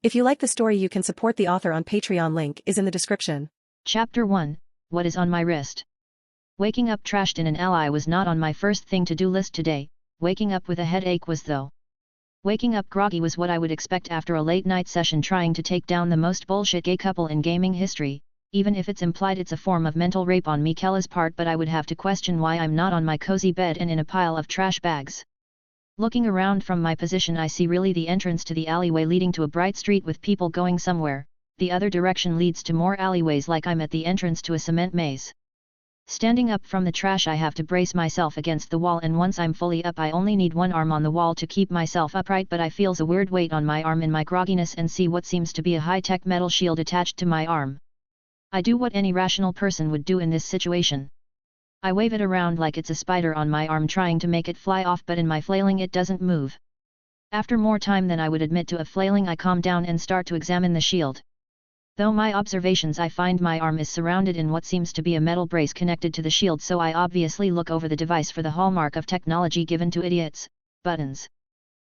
If you like the story, you can support the author on Patreon. Link is in the description. Chapter 1, What is on my wrist? Waking up trashed in an ally was not on my first thing to do list today. Waking up with a headache was though. Waking up groggy was what I would expect after a late night session trying to take down the most bullshit gay couple in gaming history, even if it's implied it's a form of mental rape on Miquella's part, but I would have to question why I'm not on my cozy bed and in a pile of trash bags. Looking around from my position, I see really the entrance to the alleyway leading to a bright street with people going somewhere. The other direction leads to more alleyways, like I'm at the entrance to a cement maze. Standing up from the trash, I have to brace myself against the wall, and once I'm fully up I only need one arm on the wall to keep myself upright, but I feels a weird weight on my arm in my grogginess and see what seems to be a high-tech metal shield attached to my arm. I do what any rational person would do in this situation. I wave it around like it's a spider on my arm, trying to make it fly off, but in my flailing it doesn't move. After more time than I would admit to of flailing, I calm down and start to examine the shield. Though my observations, I find my arm is surrounded in what seems to be a metal brace connected to the shield, so I obviously look over the device for the hallmark of technology given to idiots: buttons.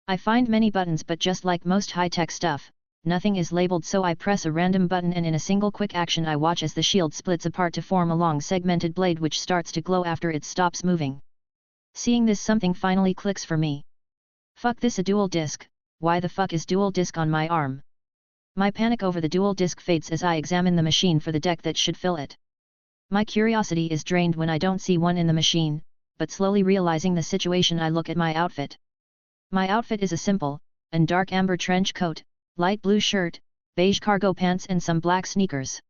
I find many buttons, but just like most high-tech stuff, nothing is labeled, so I press a random button and in a single quick action I watch as the shield splits apart to form a long segmented blade which starts to glow after it stops moving. Seeing this, something finally clicks for me. Fuck this, a dual disc. Why the fuck is dual disc on my arm? My panic over the dual disc fades as I examine the machine for the deck that should fill it. My curiosity is drained when I don't see one in the machine, but slowly realizing the situation I look at my outfit. My outfit is a simple and dark amber trench coat, light blue shirt, beige cargo pants and some black sneakers.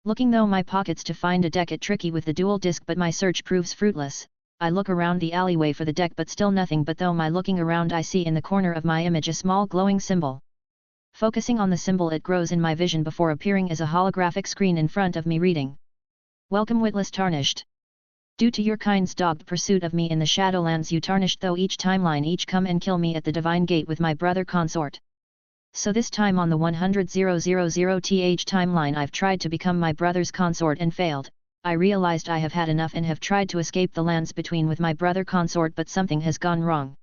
Looking through my pockets to find a deck, it tricky with the dual disc, but my search proves fruitless. I look around the alleyway for the deck, but still nothing, but though my looking around I see in the corner of my image a small glowing symbol. Focusing on the symbol, it grows in my vision before appearing as a holographic screen in front of me reading: Welcome, witless tarnished. Due to your kind's dogged pursuit of me in the Shadowlands, you tarnished though each timeline each come and kill me at the Divine Gate with my brother consort. So this time on the 100,000th timeline I've tried to become my brother's consort and failed. I realized I have had enough and have tried to escape the lands between with my brother consort, but something has gone wrong.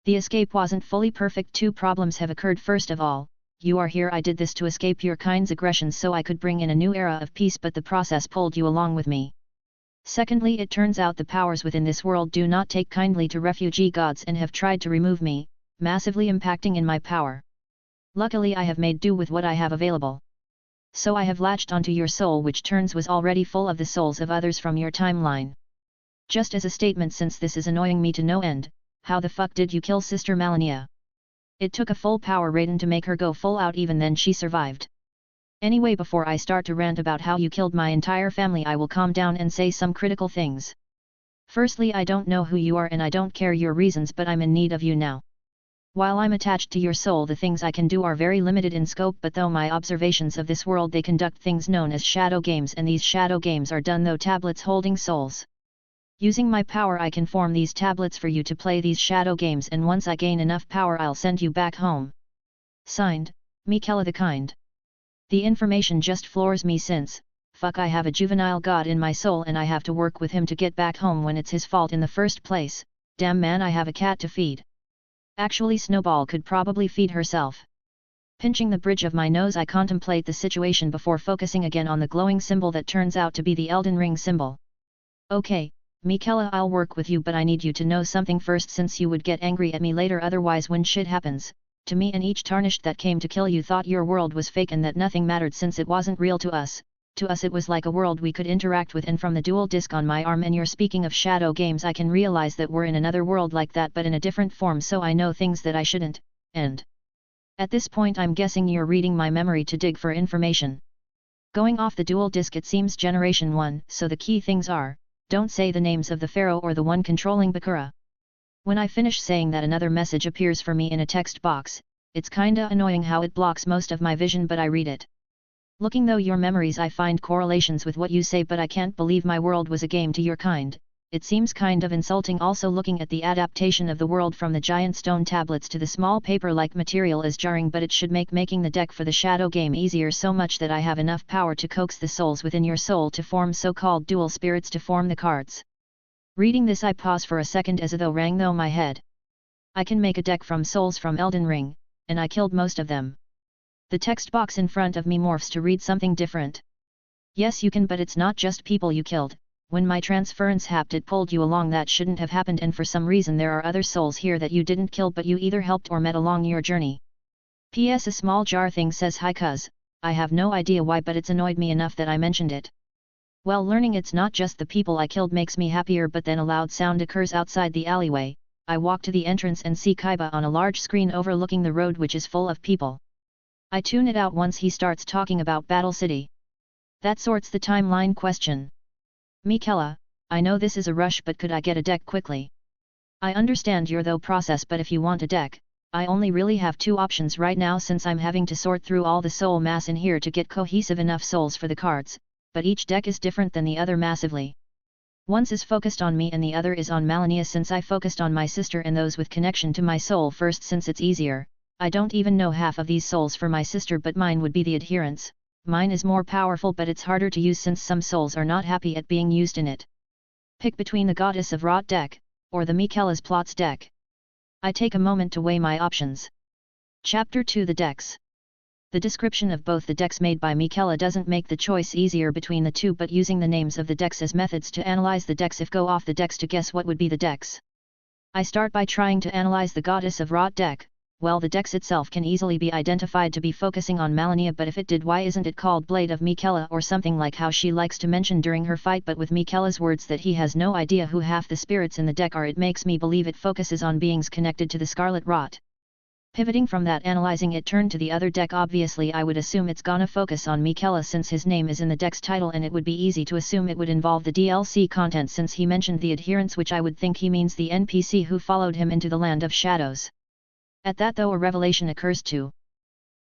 The escape wasn't fully perfect. Two problems have occurred. First of all, you are here. I did this to escape your kind's aggressions so I could bring in a new era of peace, but the process pulled you along with me. Secondly, it turns out the powers within this world do not take kindly to refugee gods and have tried to remove me, massively impacting in my power. Luckily I have made do with what I have available. So I have latched onto your soul, which turns was already full of the souls of others from your timeline. Just as a statement, since this is annoying me to no end, how the fuck did you kill Sister Malenia? It took a full power Raiden to make her go full out, even then she survived. Anyway, before I start to rant about how you killed my entire family, I will calm down and say some critical things. Firstly, I don't know who you are and I don't care your reasons, but I'm in need of you now. While I'm attached to your soul, the things I can do are very limited in scope, but though my observations of this world, they conduct things known as shadow games, and these shadow games are done through tablets holding souls. Using my power I can form these tablets for you to play these shadow games, and once I gain enough power I'll send you back home. Signed, Miquella the Kind. The information just floors me since, fuck, I have a juvenile god in my soul and I have to work with him to get back home when it's his fault in the first place. Damn man, I have a cat to feed. Actually, Snowball could probably feed herself. Pinching the bridge of my nose, I contemplate the situation before focusing again on the glowing symbol that turns out to be the Elden Ring symbol. Okay, Miquella, I'll work with you, but I need you to know something first, since you would get angry at me later otherwise when shit happens to me, and each tarnished that came to kill you thought your world was fake and that nothing mattered since it wasn't real to us. To us it was like a world we could interact with, and from the dual disc on my arm and you're speaking of shadow games, I can realize that we're in another world like that, but in a different form, so I know things that I shouldn't, and at this point I'm guessing you're reading my memory to dig for information. Going off the dual disc, it seems Generation 1, so the key things are: don't say the names of the pharaoh or the one controlling Bakura. When I finish saying that, another message appears for me in a text box. It's kinda annoying how it blocks most of my vision, but I read it. Looking through your memories I find correlations with what you say, but I can't believe my world was a game to your kind. It seems kind of insulting. Also, looking at the adaptation of the world from the giant stone tablets to the small paper-like material is jarring, but it should make making the deck for the shadow game easier, so much that I have enough power to coax the souls within your soul to form so-called dual spirits to form the cards. Reading this I pause for a second as though rang through my head. I can make a deck from souls from Elden Ring, and I killed most of them. The text box in front of me morphs to read something different. Yes, you can, but it's not just people you killed. When my transference happened, it pulled you along. That shouldn't have happened, and for some reason there are other souls here that you didn't kill but you either helped or met along your journey. P.S. A small jar thing says hi cuz. I have no idea why, but it's annoyed me enough that I mentioned it. Well, learning it's not just the people I killed makes me happier, but then a loud sound occurs outside the alleyway. I walk to the entrance and see Kaiba on a large screen overlooking the road, which is full of people. I tune it out once he starts talking about Battle City. That sorts the timeline question. Miquella, I know this is a rush, but could I get a deck quickly? I understand your though process, but if you want a deck, I only really have two options right now, since I'm having to sort through all the soul mass in here to get cohesive enough souls for the cards, but each deck is different than the other massively. One is focused on me and the other is on Malenia, since I focused on my sister and those with connection to my soul first, since it's easier. I don't even know half of these souls for my sister, but mine would be the adherents. Mine is more powerful, but it's harder to use since some souls are not happy at being used in it. Pick between the Goddess of Rot deck, or the Miquella's Plots deck. I take a moment to weigh my options. Chapter 2: The Decks. The description of both the decks made by Miquella doesn't make the choice easier between the two, but using the names of the decks as methods to analyze the decks if go off the decks to guess what would be the decks. I start by trying to analyze the Goddess of Rot deck. Well, the decks itself can easily be identified to be focusing on Malenia, but if it did, why isn't it called Blade of Miquella or something like how she likes to mention during her fight, but with Miquella's words that he has no idea who half the spirits in the deck are, it makes me believe it focuses on beings connected to the Scarlet Rot. Pivoting from that, analyzing it, turn to the other deck. Obviously I would assume it's gonna focus on Miquella since his name is in the deck's title, and it would be easy to assume it would involve the DLC content since he mentioned the adherents, which I would think he means the NPC who followed him into the Land of Shadows. At that though, a revelation occurs too.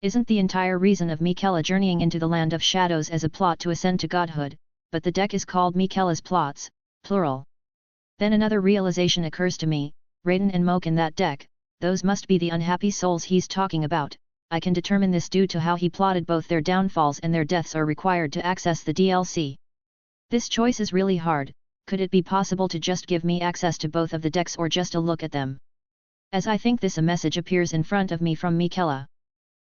Isn't the entire reason of Miquella journeying into the Land of Shadows as a plot to ascend to godhood, but the deck is called Miquella's Plots, plural. Then another realization occurs to me, Raiden and Moke in that deck, those must be the unhappy souls he's talking about. I can determine this due to how he plotted both their downfalls and their deaths are required to access the DLC. This choice is really hard. Could it be possible to just give me access to both of the decks or just a look at them? As I think this, a message appears in front of me from Miquella.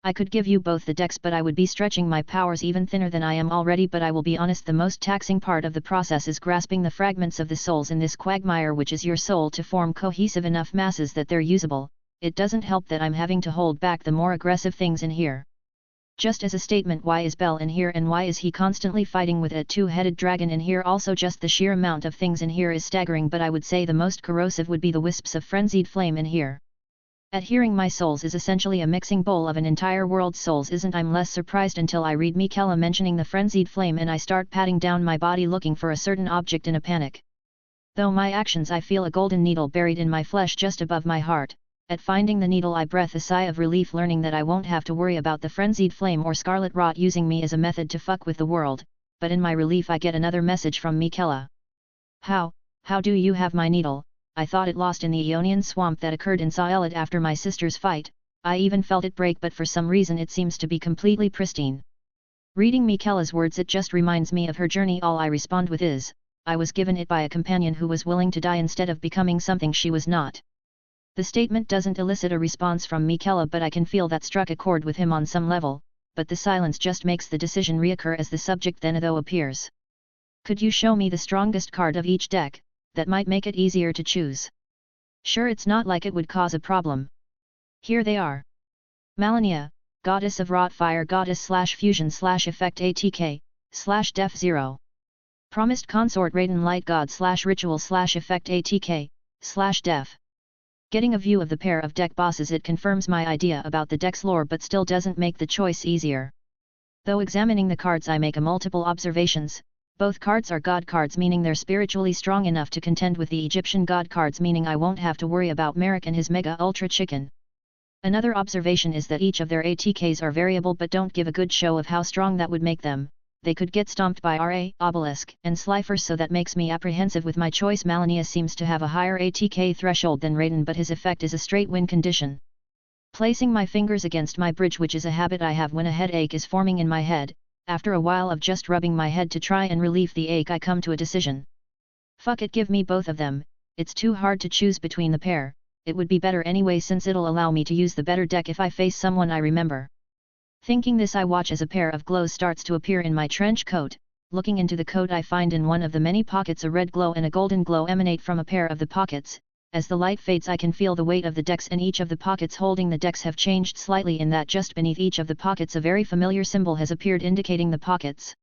I could give you both the decks, but I would be stretching my powers even thinner than I am already. But I will be honest, the most taxing part of the process is grasping the fragments of the souls in this quagmire, which is your soul, to form cohesive enough masses that they're usable. It doesn't help that I'm having to hold back the more aggressive things in here. Just as a statement, why is Bell in here and why is he constantly fighting with a two-headed dragon in here? Also, just the sheer amount of things in here is staggering, but I would say the most corrosive would be the wisps of frenzied flame in here. Adhering my souls is essentially a mixing bowl of an entire world's souls, isn't? I'm less surprised until I read Miquella mentioning the frenzied flame and I start patting down my body looking for a certain object in a panic. Though my actions, I feel a golden needle buried in my flesh just above my heart. At finding the needle I breathe a sigh of relief, learning that I won't have to worry about the frenzied flame or Scarlet Rot using me as a method to fuck with the world, but in my relief I get another message from Miquella. How do you have my needle? I thought it lost in the Aeonian swamp that occurred in Elden after my sister's fight. I even felt it break, but for some reason it seems to be completely pristine. Reading Miquella's words, it just reminds me of her journey. All I respond with is, I was given it by a companion who was willing to die instead of becoming something she was not. The statement doesn't elicit a response from Miquella, but I can feel that struck a chord with him on some level, but the silence just makes the decision reoccur as the subject then though appears. Could you show me the strongest card of each deck? That might make it easier to choose. Sure, it's not like it would cause a problem. Here they are. Malenia, Goddess of Rot, Fire Goddess / Fusion / Effect ATK / Def 0. Promised Consort, Raiden Light God / Ritual / Effect ATK / Def. Getting a view of the pair of deck bosses, it confirms my idea about the deck's lore but still doesn't make the choice easier. Though examining the cards I make a multiple observations. Both cards are god cards, meaning they're spiritually strong enough to contend with the Egyptian god cards, meaning I won't have to worry about Merrick and his Mega Ultra Chicken. Another observation is that each of their ATKs are variable but don't give a good show of how strong that would make them. They could get stomped by RA, Obelisk, and Slifer, so that makes me apprehensive with my choice. Malenia seems to have a higher ATK threshold than Raiden, but his effect is a straight win condition. Placing my fingers against my bridge, which is a habit I have when a headache is forming in my head, after a while of just rubbing my head to try and relieve the ache, I come to a decision. Fuck it, give me both of them. It's too hard to choose between the pair. it would be better anyway since it'll allow me to use the better deck if I face someone I remember. Thinking this, I watch as a pair of glows starts to appear in my trench coat. Looking into the coat, I find in one of the many pockets a red glow and a golden glow emanate from a pair of the pockets. As the light fades, I can feel the weight of the decks, and each of the pockets holding the decks have changed slightly in that just beneath each of the pockets a very familiar symbol has appeared indicating the pockets.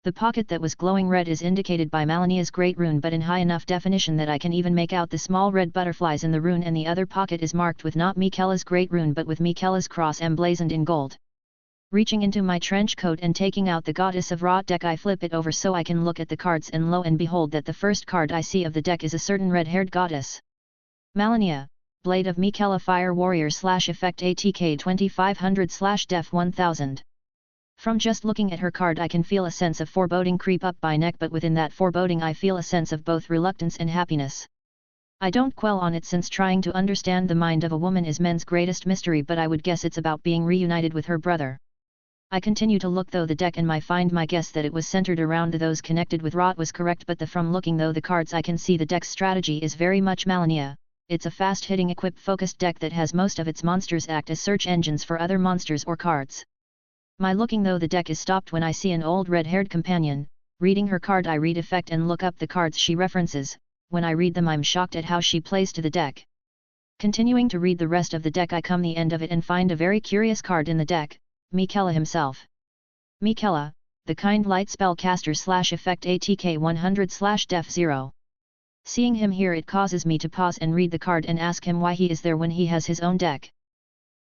The pocket that was glowing red is indicated by Malenia's Great Rune, but in high enough definition that I can even make out the small red butterflies in the rune, and the other pocket is marked with not Miquella's Great Rune but with Miquella's cross emblazoned in gold. Reaching into my trench coat and taking out the Goddess of Rot deck, I flip it over so I can look at the cards, and lo and behold that the first card I see of the deck is a certain red-haired goddess. Malenia, Blade of Miquella, Fire Warrior / Effect ATK 2500 / Def 1000. From just looking at her card I can feel a sense of foreboding creep up my neck, but within that foreboding I feel a sense of both reluctance and happiness. I don't quell on it since trying to understand the mind of a woman is men's greatest mystery, but I would guess it's about being reunited with her brother. I continue to look though the deck, and my guess that it was centered around those connected with Rot was correct, but from looking though the cards I can see the deck's strategy is very much Malenia. It's a fast-hitting equip-focused deck that has most of its monsters act as search engines for other monsters or cards. My looking though the deck is stopped when I see an old red-haired companion. Reading her card I read effect and look up the cards she references. When I read them I'm shocked at how she plays to the deck. Continuing to read the rest of the deck I come the end of it and find a very curious card in the deck, Miquella himself. Miquella, the kind light spellcaster / effect ATK 100 / Def 0. Seeing him here it causes me to pause and read the card and ask him why he is there when he has his own deck.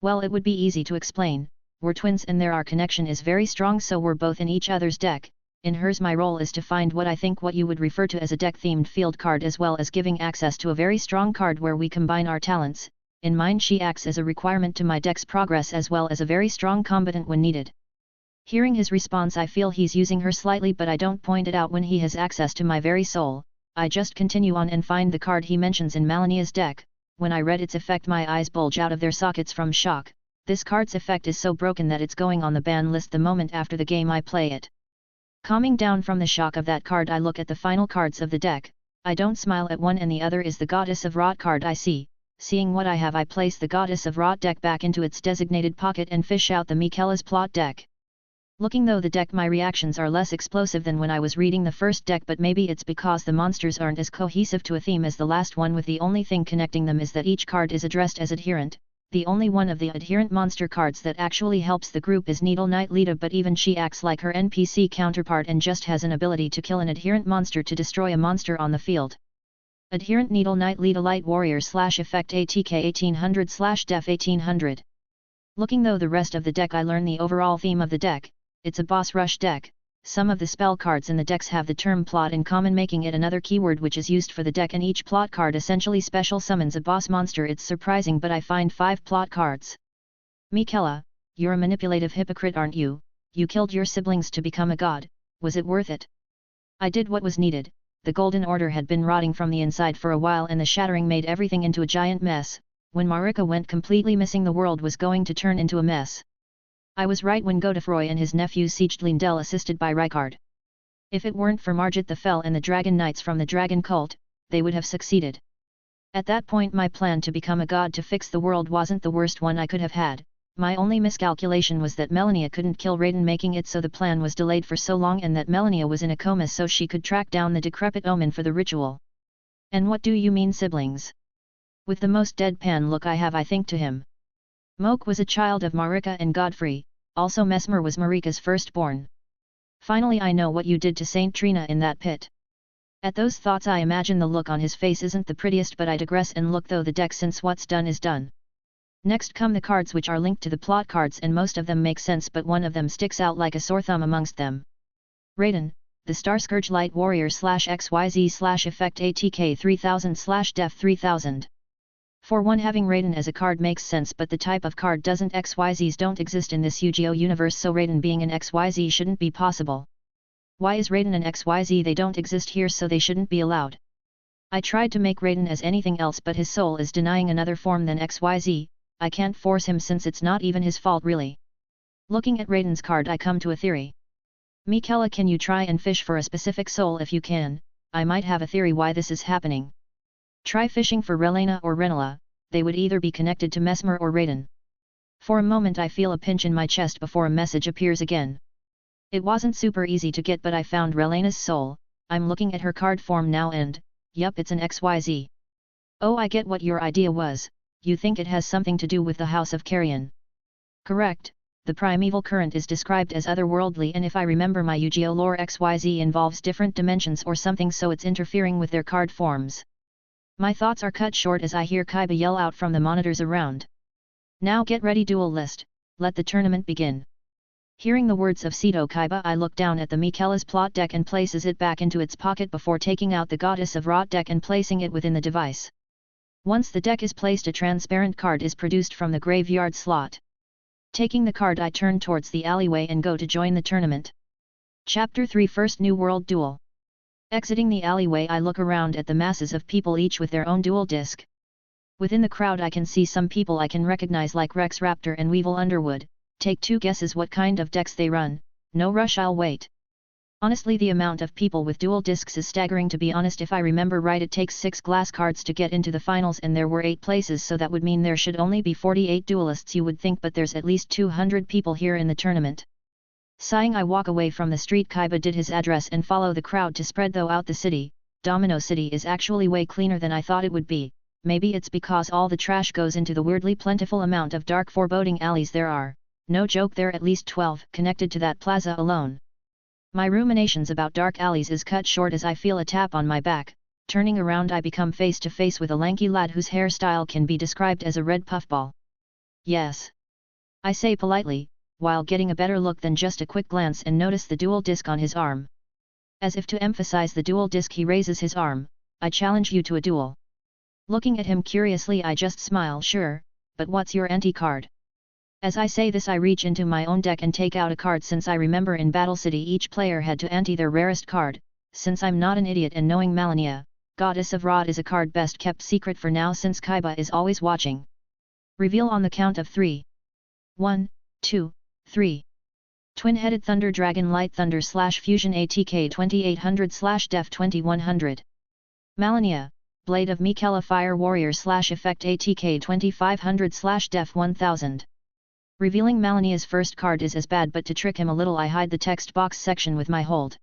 Well, it would be easy to explain. We're twins and our connection is very strong, so we're both in each other's deck. In hers my role is to find what you would refer to as a deck-themed field card, as well as giving access to a very strong card where we combine our talents. In mine she acts as a requirement to my deck's progress as well as a very strong combatant when needed. Hearing his response I feel he's using her slightly, but I don't point it out when he has access to my very soul. I just continue on and find the card he mentions in Malenia's deck. When I read its effect my eyes bulge out of their sockets from shock. This card's effect is so broken that it's going on the ban list the moment after the game I play it. Calming down from the shock of that card I look at the final cards of the deck. I don't smile at one, and the other is the Goddess of Rot card I see. Seeing what I have I place the Goddess of Rot deck back into its designated pocket and fish out the Miquella's plot deck. Looking though the deck my reactions are less explosive than when I was reading the first deck, but maybe it's because the monsters aren't as cohesive to a theme as the last one, with the only thing connecting them is that each card is addressed as adherent. The only one of the adherent monster cards that actually helps the group is Needle Knight Lita, but even she acts like her NPC counterpart and just has an ability to kill an adherent monster to destroy a monster on the field. Adherent Needle Knight Lita Light Warrior / Effect ATK 1800 / Def 1800. Looking though the rest of the deck I learn the overall theme of the deck. It's a boss rush deck. Some of the spell cards in the decks have the term plot in common, making it another keyword which is used for the deck, and each plot card essentially special summons a boss monster. It's surprising, but I find 5 plot cards. Miquella, you're a manipulative hypocrite, aren't you? You killed your siblings to become a god. Was it worth it? I did what was needed. The Golden Order had been rotting from the inside for a while, and the shattering made everything into a giant mess. When Marika went completely missing, the world was going to turn into a mess. I was right when Godefroy and his nephew sieged Lindell, assisted by Rykard. If it weren't for Margit the Fell and the Dragon Knights from the Dragon Cult, they would have succeeded. At that point my plan to become a god to fix the world wasn't the worst one I could have had. My only miscalculation was that Melania couldn't kill Raiden, making it so the plan was delayed for so long, and that Melania was in a coma so she could track down the decrepit omen for the ritual. And what do you mean siblings? With the most deadpan look I have I think to him. Moke was a child of Marika and Godfrey. Also Mesmer was Marika's firstborn. Finally I know what you did to Saint Trina in that pit. At those thoughts I imagine the look on his face isn't the prettiest, but I digress and look though the deck, since what's done is done. Next come the cards which are linked to the plot cards, and most of them make sense, but one of them sticks out like a sore thumb amongst them. Raiden, the Starscourge Light Warrior / XYZ / Effect ATK 3000 / Def 3000. For one, having Raiden as a card makes sense, but the type of card doesn't. XYZs don't exist in this Yu-Gi-Oh universe, so Raiden being an XYZ shouldn't be possible. Why is Raiden an XYZ? They don't exist here, so they shouldn't be allowed. I tried to make Raiden as anything else, but his soul is denying another form than XYZ. I can't force him since it's not even his fault really. Looking at Raiden's card I come to a theory. Miquella, can you try and fish for a specific soul? If you can, I might have a theory why this is happening. Try fishing for Relena or Renala. they would either be connected to Mesmer or Raiden. For a moment I feel a pinch in my chest before a message appears again. It wasn't super easy to get, but I found Relena's soul. I'm looking at her card form now and, yup, it's an XYZ. Oh, I get what your idea was. You think it has something to do with the House of Carrion. Correct, the primeval current is described as otherworldly, and if I remember my Yu-Gi-Oh lore, XYZ involves different dimensions or something, so it's interfering with their card forms. My thoughts are cut short as I hear Kaiba yell out from the monitors around. Now get ready, duel list, let the tournament begin. Hearing the words of Seto Kaiba, I look down at the Miquella's plot deck and places it back into its pocket before taking out the Goddess of Rot deck and placing it within the device. Once the deck is placed, a transparent card is produced from the graveyard slot. Taking the card, I turn towards the alleyway and go to join the tournament. Chapter 3 First New World Duel. Exiting the alleyway, I look around at the masses of people, each with their own duel disc. Within the crowd I can see some people I can recognize like Rex Raptor and Weevil Underwood. Take 2 guesses what kind of decks they run. No rush, I'll wait. Honestly, the amount of people with dual discs is staggering, to be honest. If I remember right, it takes 6 glass cards to get into the finals and there were 8 places, so that would mean there should only be 48 duelists, you would think, but there's at least 200 people here in the tournament. Sighing, I walk away from the street. Kaiba did his address and follow the crowd to spread out the city. Domino City is actually way cleaner than I thought it would be. Maybe it's because all the trash goes into the weirdly plentiful amount of dark foreboding alleys there are. No joke, there are at least 12 connected to that plaza alone. My ruminations about dark alleys is cut short as I feel a tap on my back. Turning around, I become face to face with a lanky lad whose hairstyle can be described as a red puffball. Yes, I say politely, while getting a better look than just a quick glance, and notice the dual disc on his arm. As if to emphasize the dual disc, he raises his arm. I challenge you to a duel. Looking at him curiously, I just smile. Sure, but what's your anti-card? As I say this, I reach into my own deck and take out a card. Since I remember in Battle City each player had to ante their rarest card, since I'm not an idiot and knowing Malenia, Goddess of Rot is a card best kept secret for now since Kaiba is always watching. Reveal on the count of 3. 1, 2, 3. Twin-headed Thunder Dragon Light Thunder / Fusion ATK 2800 / Def 2100. Malenia, Blade of Miquella Fire Warrior / Effect ATK 2500 / Def 1000. Revealing Malenia's first card is as bad, but to trick him a little I hide the text box section with my hold.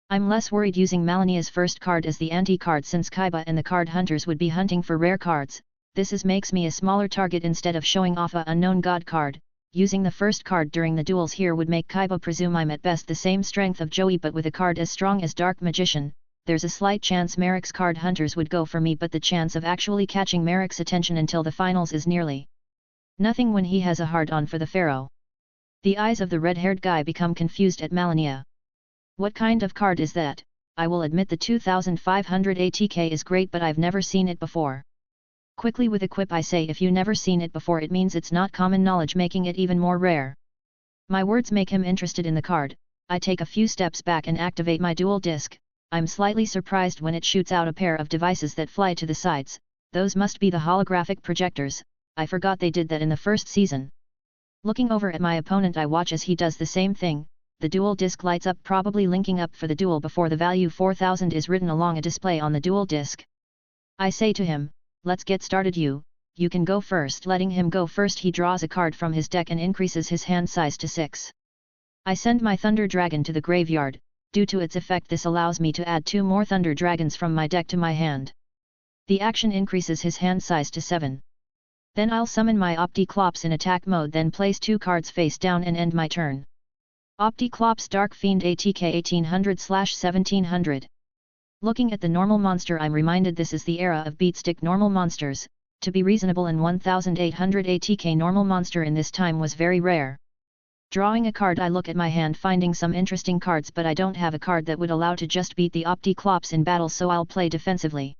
I'm less worried using Malenia's first card as the anti-card, since Kaiba and the card hunters would be hunting for rare cards. This makes me a smaller target instead of showing off a unknown god card. Using the first card during the duels here would make Kaiba presume I'm at best the same strength of Joey, but with a card as strong as Dark Magician, there's a slight chance Merrick's card hunters would go for me, but the chance of actually catching Merrick's attention until the finals is nearly nothing when he has a hard-on for the Pharaoh. The eyes of the red-haired guy become confused at Malenia. What kind of card is that? I will admit the 2500 ATK is great, but I've never seen it before. Quickly with a quip I say, if you never seen it before it means it's not common knowledge, making it even more rare. My words make him interested in the card. I take a few steps back and activate my dual disc. I'm slightly surprised when it shoots out a pair of devices that fly to the sides. Those must be the holographic projectors. I forgot they did that in the first season. Looking over at my opponent, I watch as he does the same thing. The dual disc lights up, probably linking up for the duel before the value 4000 is written along a display on the dual disc. I say to him, let's get started, you can go first. Letting him go first, he draws a card from his deck and increases his hand size to 6. I send my Thunder Dragon to the graveyard. Due to its effect, this allows me to add 2 more Thunder Dragons from my deck to my hand. The action increases his hand size to 7. Then I'll summon my Opticlops in attack mode, then place 2 cards face down and end my turn. Opticlops Dark Fiend ATK 1800 / 1700. Looking at the normal monster, I'm reminded this is the era of beatstick normal monsters. To be reasonable, and 1800 ATK normal monster in this time was very rare. Drawing a card, I look at my hand, finding some interesting cards, but I don't have a card that would allow to just beat the Opticlops in battle, so I'll play defensively.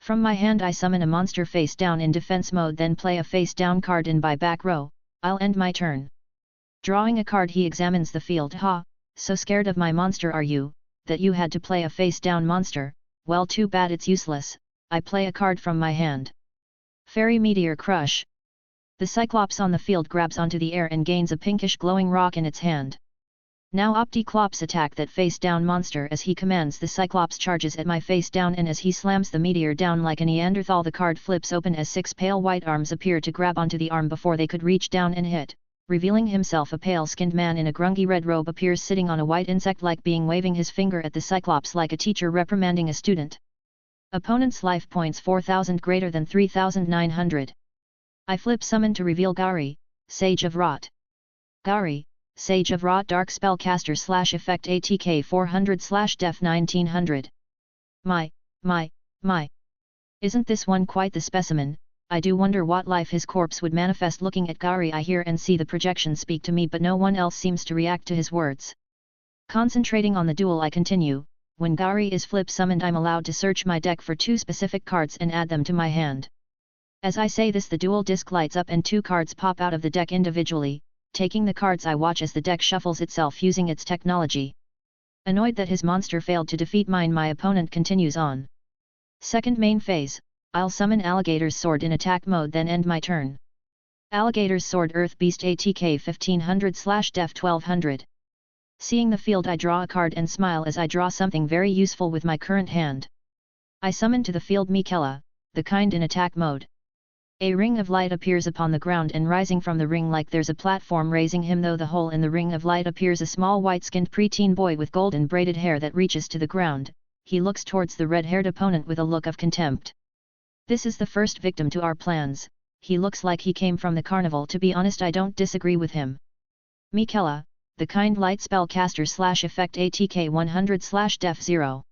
From my hand I summon a monster face down in defense mode, then play a face down card in by back row. I'll end my turn. Drawing a card, he examines the field. Ha, so scared of my monster are you, that you had to play a face down monster? Well, too bad, it's useless. I play a card from my hand. Fairy Meteor Crush. The Cyclops on the field grabs onto the air and gains a pinkish glowing rock in its hand. Now Opticlops attack that face-down monster as he commands. The Cyclops charges at my face down, and as he slams the meteor down like a Neanderthal, the card flips open as 6 pale white arms appear to grab onto the arm before they could reach down and hit. Revealing himself, a pale-skinned man in a grungy red robe appears sitting on a white insect-like being, waving his finger at the Cyclops like a teacher reprimanding a student. Opponent's life points 4,000 greater than 3,900. I flip summon to reveal Gari, Sage of Rot. Gari, Sage of Rot, dark spellcaster / effect ATK 400 / def 1900. My. Isn't this one quite the specimen? I do wonder what life his corpse would manifest. Looking at Gari, I hear and see the projection speak to me, but no one else seems to react to his words. Concentrating on the duel, I continue. When Gari is flip summoned, I'm allowed to search my deck for 2 specific cards and add them to my hand. As I say this, the duel disc lights up and 2 cards pop out of the deck individually. Taking the cards, I watch as the deck shuffles itself using its technology. Annoyed that his monster failed to defeat mine, my opponent continues on. Second main phase, I'll summon Alligator's Sword in attack mode, then end my turn. Alligator's Sword, Earth Beast ATK 1500 / def 1200. Seeing the field, I draw a card and smile as I draw something very useful with my current hand. I summon to the field Miquella, the kind, in attack mode. A ring of light appears upon the ground, and rising from the ring like there's a platform raising him though the hole in the ring of light appears a small white-skinned preteen boy with golden braided hair that reaches to the ground. He looks towards the red-haired opponent with a look of contempt. This is the first victim to our plans. He looks like he came from the carnival. To be honest, I don't disagree with him. Miquella, the kind, light spellcaster / effect ATK 100 / def 0.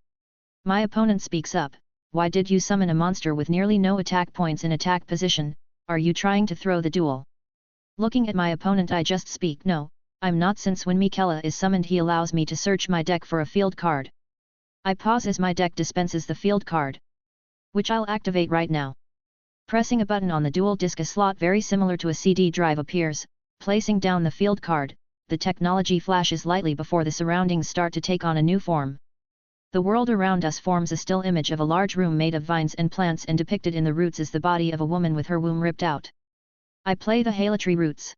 My opponent speaks up. Why did you summon a monster with nearly no attack points in attack position? Are you trying to throw the duel? Looking at my opponent, I just speak, no, I'm not, since when Miquella is summoned he allows me to search my deck for a field card. I pause as my deck dispenses the field card, which I'll activate right now. Pressing a button on the dual disc, a slot very similar to a CD drive appears. Placing down the field card, the technology flashes lightly before the surroundings start to take on a new form. The world around us forms a still image of a large room made of vines and plants, and depicted in the roots is the body of a woman with her womb ripped out. I play the Halatry Roots.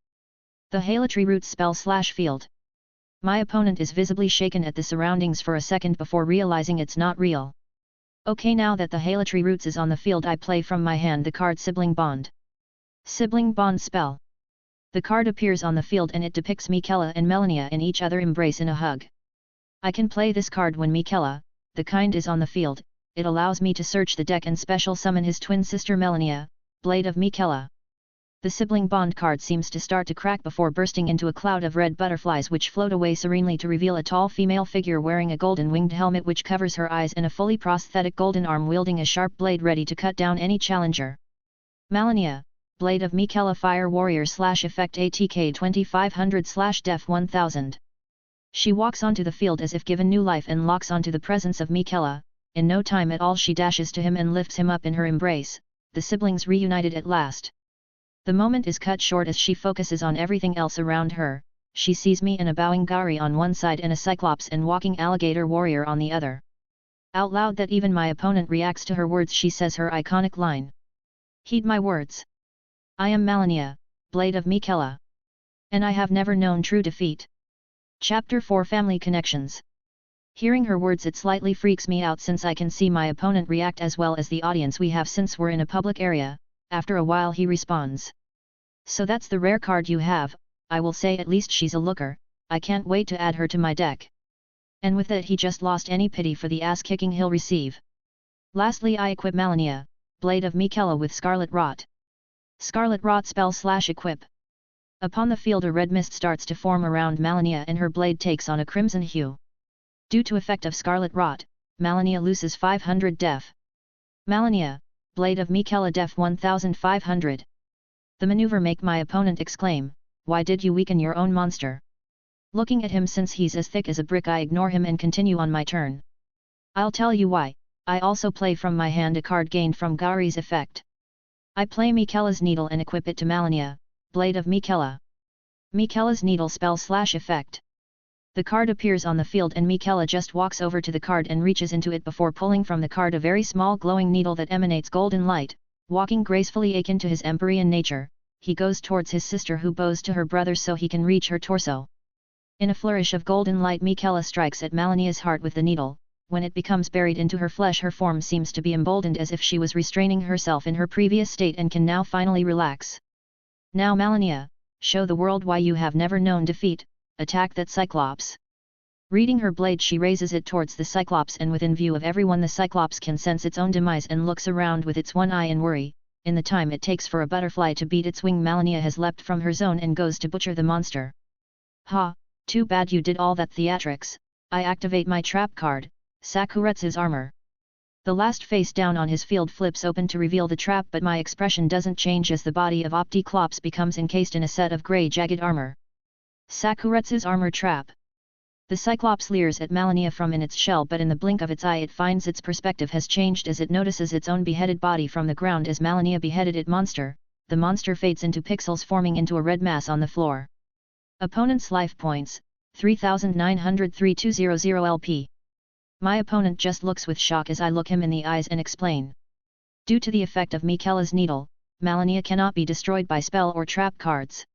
The Halatry Roots spell / field. My opponent is visibly shaken at the surroundings for a second before realizing it's not real. Okay, now that the Halatry Roots is on the field, I play from my hand the card Sibling Bond. Sibling Bond spell. The card appears on the field and it depicts Miquella and Melania in each other embrace in a hug. I can play this card when Miquella, the kind, is on the field. It allows me to search the deck and special summon his twin sister Melania, Blade of Miquella. The Sibling Bond card seems to start to crack before bursting into a cloud of red butterflies which float away serenely to reveal a tall female figure wearing a golden winged helmet which covers her eyes and a fully prosthetic golden arm wielding a sharp blade ready to cut down any challenger. Melania, Blade of Miquella, Fire Warrior / effect ATK 2500 / def 1000. She walks onto the field as if given new life and locks onto the presence of Miquella. In no time at all she dashes to him and lifts him up in her embrace, the siblings reunited at last. The moment is cut short as she focuses on everything else around her. She sees me and a bowing Gari on one side and a Cyclops and walking Alligator Warrior on the other. Out loud that even my opponent reacts to her words, she says her iconic line. Heed my words. I am Melania, Blade of Miquella. And I have never known true defeat. Chapter 4, Family Connections. Hearing her words, it slightly freaks me out since I can see my opponent react as well as the audience we have since we're in a public area. After a while he responds. So that's the rare card you have. I will say at least she's a looker. I can't wait to add her to my deck. And with that he just lost any pity for the ass kicking he'll receive. Lastly, I equip Melania, Blade of Miquella, with Scarlet Rot. Scarlet Rot spell / equip. Upon the field a red mist starts to form around Melania and her blade takes on a crimson hue. Due to effect of Scarlet Rot, Melania loses 500 def. Melania, Blade of Miquella, def 1500. The maneuver make my opponent exclaim, why did you weaken your own monster? Looking at him, since he's as thick as a brick, I ignore him and continue on my turn. I'll tell you why. I also play from my hand a card gained from Gari's effect. I play Miquella's Needle and equip it to Melania, Blade of Miquella. Miquella's Needle spell / effect. The card appears on the field and Miquella just walks over to the card and reaches into it before pulling from the card a very small glowing needle that emanates golden light. Walking gracefully akin to his Empyrean nature, he goes towards his sister who bows to her brother so he can reach her torso. In a flourish of golden light, Miquella strikes at Malenia's heart with the needle. When it becomes buried into her flesh, her form seems to be emboldened as if she was restraining herself in her previous state and can now finally relax. Now Malenia, show the world why you have never known defeat, attack that Cyclops. Reading her blade, she raises it towards the Cyclops, and within view of everyone the Cyclops can sense its own demise and looks around with its one eye in worry. In the time it takes for a butterfly to beat its wing, Malenia has leapt from her zone and goes to butcher the monster. Ha, too bad you did all that theatrics. I activate my trap card, Sakuretsu's armor. The last face down on his field flips open to reveal the trap, but my expression doesn't change as the body of Opticlops becomes encased in a set of grey jagged armor. Sakuretsu's armor trap. The Cyclops leers at Malenia from in its shell, but in the blink of its eye it finds its perspective has changed as it notices its own beheaded body from the ground. As Malenia beheaded it monster, the monster fades into pixels, forming into a red mass on the floor. Opponent's life points, 3,903,200 LP. My opponent just looks with shock as I look him in the eyes and explain. Due to the effect of Miquella's needle, Malenia cannot be destroyed by spell or trap cards.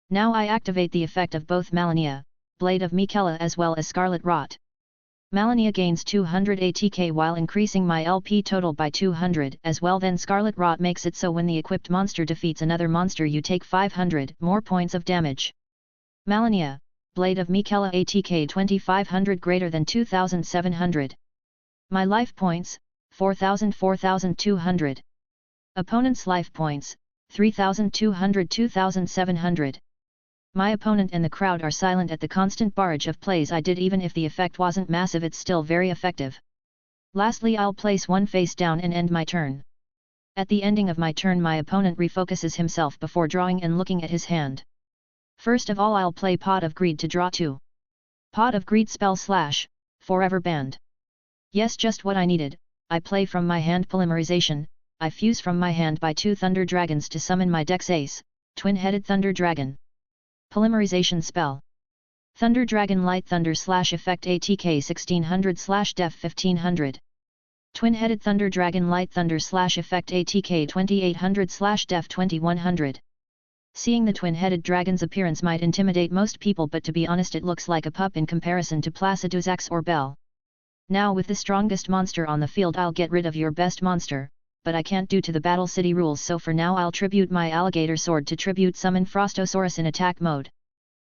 Now I activate the effect of both Malenia, Blade of Miquella as well as Scarlet Rot. Malenia gains 200 ATK while increasing my LP total by 200 as well. Then Scarlet Rot makes it so when the equipped monster defeats another monster you take 500 more points of damage. Malenia, Blade of Miquella, ATK 2500 greater than 2700. My life points, 4200. Opponent's life points, 3200 2700. My opponent and the crowd are silent at the constant barrage of plays I did. Even if the effect wasn't massive, it's still very effective. Lastly, I'll place one face down and end my turn. At the ending of my turn, my opponent refocuses himself before drawing and looking at his hand. First of all, I'll play Pot of Greed to draw 2. Pot of Greed spell / forever banned. Yes, just what I needed. I play from my hand Polymerization. I fuse from my hand by 2 Thunder Dragons to summon my deck's ace, Twin-Headed Thunder Dragon. Polymerization spell. Thunder Dragon Light Thunder / effect ATK 1600 / def 1500. Twin-Headed Thunder Dragon Light Thunder / effect ATK 2800 / def 2100. Seeing the twin-headed dragon's appearance might intimidate most people, but to be honest it looks like a pup in comparison to Placidusax or Belle. Now with the strongest monster on the field I'll get rid of your best monster, but I can't due to the Battle City rules, so for now I'll tribute my alligator sword to tribute summon Frostosaurus in attack mode.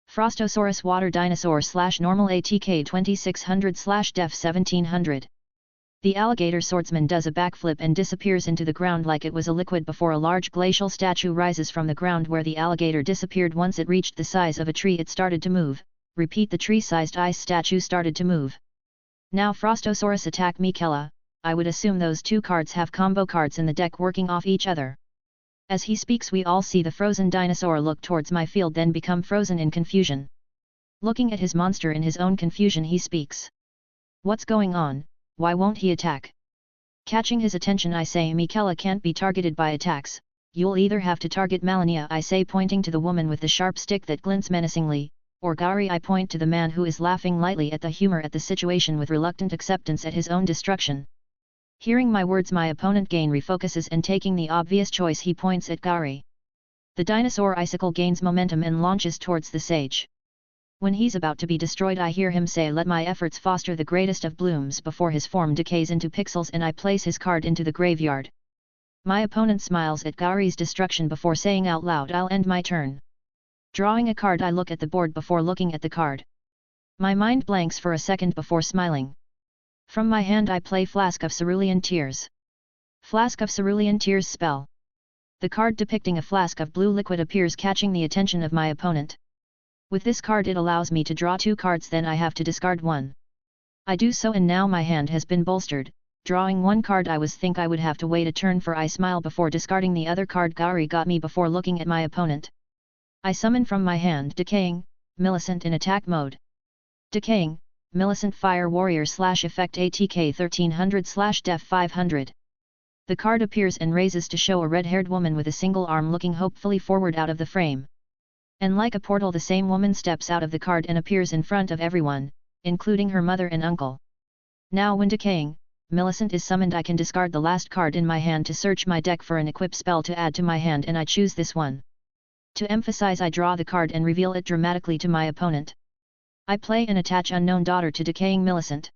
Frostosaurus Water Dinosaur / normal ATK 2600 / def 1700. The alligator swordsman does a backflip and disappears into the ground like it was a liquid before a large glacial statue rises from the ground where the alligator disappeared. Once it reached the size of a tree it started to move. Repeat, the tree-sized ice statue started to move. Now Frostosaurus attack Miquella. I would assume those two cards have combo cards in the deck working off each other. As he speaks we all see the frozen dinosaur look towards my field, then become frozen in confusion. Looking at his monster in his own confusion he speaks. What's going on? Why won't he attack? Catching his attention I say, Miquella can't be targeted by attacks, you'll either have to target Malenia, I say pointing to the woman with the sharp stick that glints menacingly, or Gari, I point to the man who is laughing lightly at the humor at the situation with reluctant acceptance at his own destruction. Hearing my words my opponent gain refocuses and taking the obvious choice he points at Gari. The dinosaur icicle gains momentum and launches towards the sage. When he's about to be destroyed I hear him say, let my efforts foster the greatest of blooms, before his form decays into pixels and I place his card into the graveyard. My opponent smiles at Gari's destruction before saying out loud, I'll end my turn. Drawing a card I look at the board before looking at the card. My mind blanks for a second before smiling. From my hand I play Flask of Cerulean Tears. Flask of Cerulean Tears spell. The card depicting a flask of blue liquid appears, catching the attention of my opponent. With this card it allows me to draw 2 cards, then I have to discard 1. I do so and now my hand has been bolstered. Drawing 1 card I think I would have to wait a turn for. I smile before discarding the other card. Gari got me before looking at my opponent. I summon from my hand Decaying, Millicent in attack mode. Decaying, Millicent Fire Warrior / effect ATK 1300 / def 500. The card appears and raises to show a red-haired woman with a single arm looking hopefully forward out of the frame. And like a portal the same woman steps out of the card and appears in front of everyone, including her mother and uncle. Now when Decaying, Millicent is summoned I can discard the last card in my hand to search my deck for an equip spell to add to my hand, and I choose this one. To emphasize I draw the card and reveal it dramatically to my opponent. I play and attach Unknown Daughter to Decaying Millicent.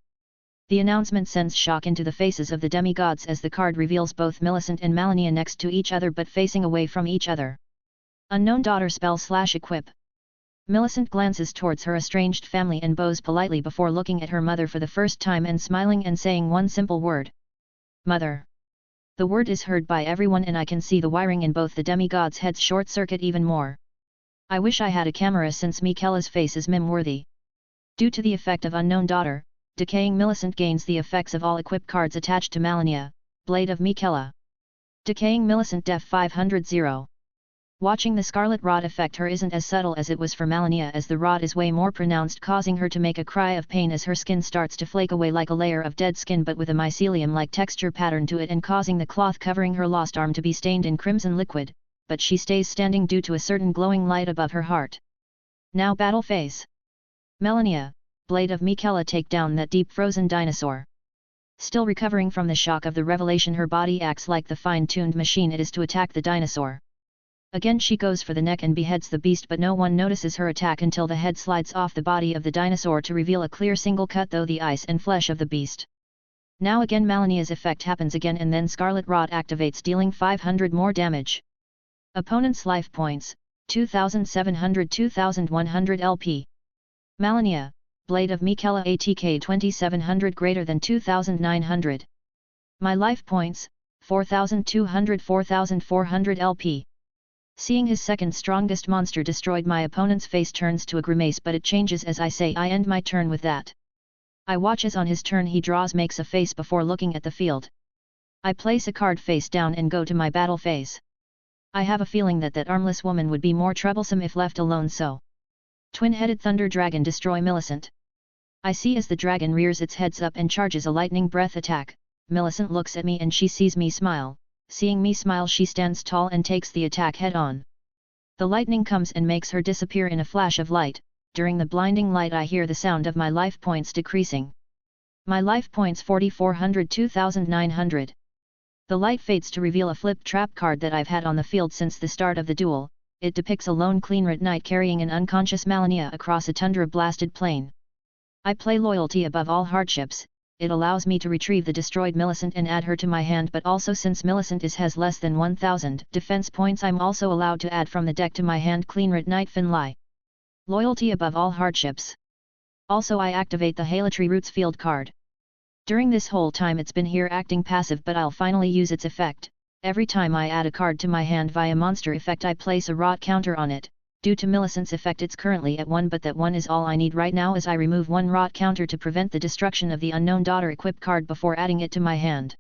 The announcement sends shock into the faces of the demigods as the card reveals both Millicent and Malenia next to each other but facing away from each other. Unknown Daughter spell/equip. Millicent glances towards her estranged family and bows politely before looking at her mother for the first time and smiling and saying one simple word. Mother. The word is heard by everyone and I can see the wiring in both the demigods' heads short-circuit even more. I wish I had a camera since Miquella's face is meme-worthy. Due to the effect of Unknown Daughter, Decaying Millicent gains the effects of all equip cards attached to Malenia, Blade of Miquella. Decaying Millicent Def 500 0. Watching the Scarlet Rod affect her isn't as subtle as it was for Malenia as the rod is way more pronounced, causing her to make a cry of pain as her skin starts to flake away like a layer of dead skin but with a mycelium-like texture pattern to it and causing the cloth covering her lost arm to be stained in crimson liquid, but she stays standing due to a certain glowing light above her heart. Now battle phase. Malenia, Blade of Miquella, take down that deep frozen dinosaur. Still recovering from the shock of the revelation, her body acts like the fine-tuned machine it is to attack the dinosaur. Again she goes for the neck and beheads the beast, but no one notices her attack until the head slides off the body of the dinosaur to reveal a clear single cut through the ice and flesh of the beast. Now again Malenia's effect happens again and then Scarlet Rod activates, dealing 500 more damage. Opponent's life points, 2700-2100 LP. Malenia, Blade of Miquella ATK 2700 greater than 2900. My life points, 4200-4400 LP. Seeing his second strongest monster destroyed, my opponent's face turns to a grimace, but it changes as I say I end my turn with that. I watch as on his turn he makes a face before looking at the field. I place a card face down and go to my battle phase. I have a feeling that armless woman would be more troublesome if left alone, so. Twin-headed Thunder Dragon destroy Millicent. I see as the dragon rears its heads up and charges a lightning breath attack. Millicent looks at me and she sees me smile. Seeing me smile, she stands tall and takes the attack head on. The lightning comes and makes her disappear in a flash of light. During the blinding light I hear the sound of my life points decreasing. My life points 4400-2900. The light fades to reveal a flipped trap card that I've had on the field since the start of the duel. It depicts a lone clean-red knight carrying an unconscious Malenia across a tundra-blasted plain. I play Loyalty above all hardships. It allows me to retrieve the destroyed Millicent and add her to my hand, but also since Millicent has less than 1000 defense points, I'm also allowed to add from the deck to my hand Clean-Red Knight Finlay. Loyalty above all hardships. Also I activate the Halatry Roots field card. During this whole time it's been here acting passive, but I'll finally use its effect. Every time I add a card to my hand via monster effect I place a rot counter on it. Due to Millicent's effect it's currently at 1, but that 1 is all I need right now as I remove 1 rot counter to prevent the destruction of the Unknown Daughter equip card before adding it to my hand.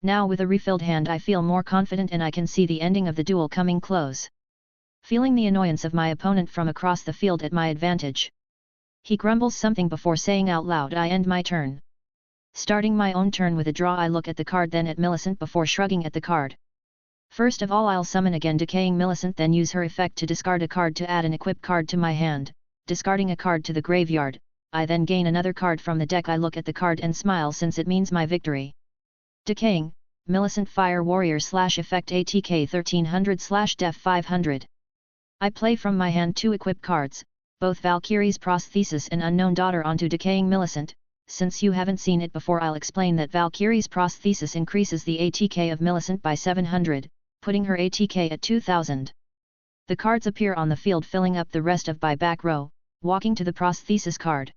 Now with a refilled hand I feel more confident and I can see the ending of the duel coming close. Feeling the annoyance of my opponent from across the field at my advantage. He grumbles something before saying out loud, I end my turn. Starting my own turn with a draw, I look at the card then at Millicent before shrugging at the card. First of all I'll summon again Decaying Millicent, then use her effect to discard a card to add an equip card to my hand, discarding a card to the graveyard. I then gain another card from the deck. I look at the card and smile since it means my victory. Decaying Millicent Fire Warrior /effect ATK 1300 /def 500. I play from my hand 2 equip cards, both Valkyrie's Prosthesis and Unknown Daughter onto Decaying Millicent. Since you haven't seen it before I'll explain that Valkyrie's Prosthesis increases the ATK of Millicent by 700, putting her ATK at 2000. The cards appear on the field filling up the rest of my back row, walking to the Prosthesis card.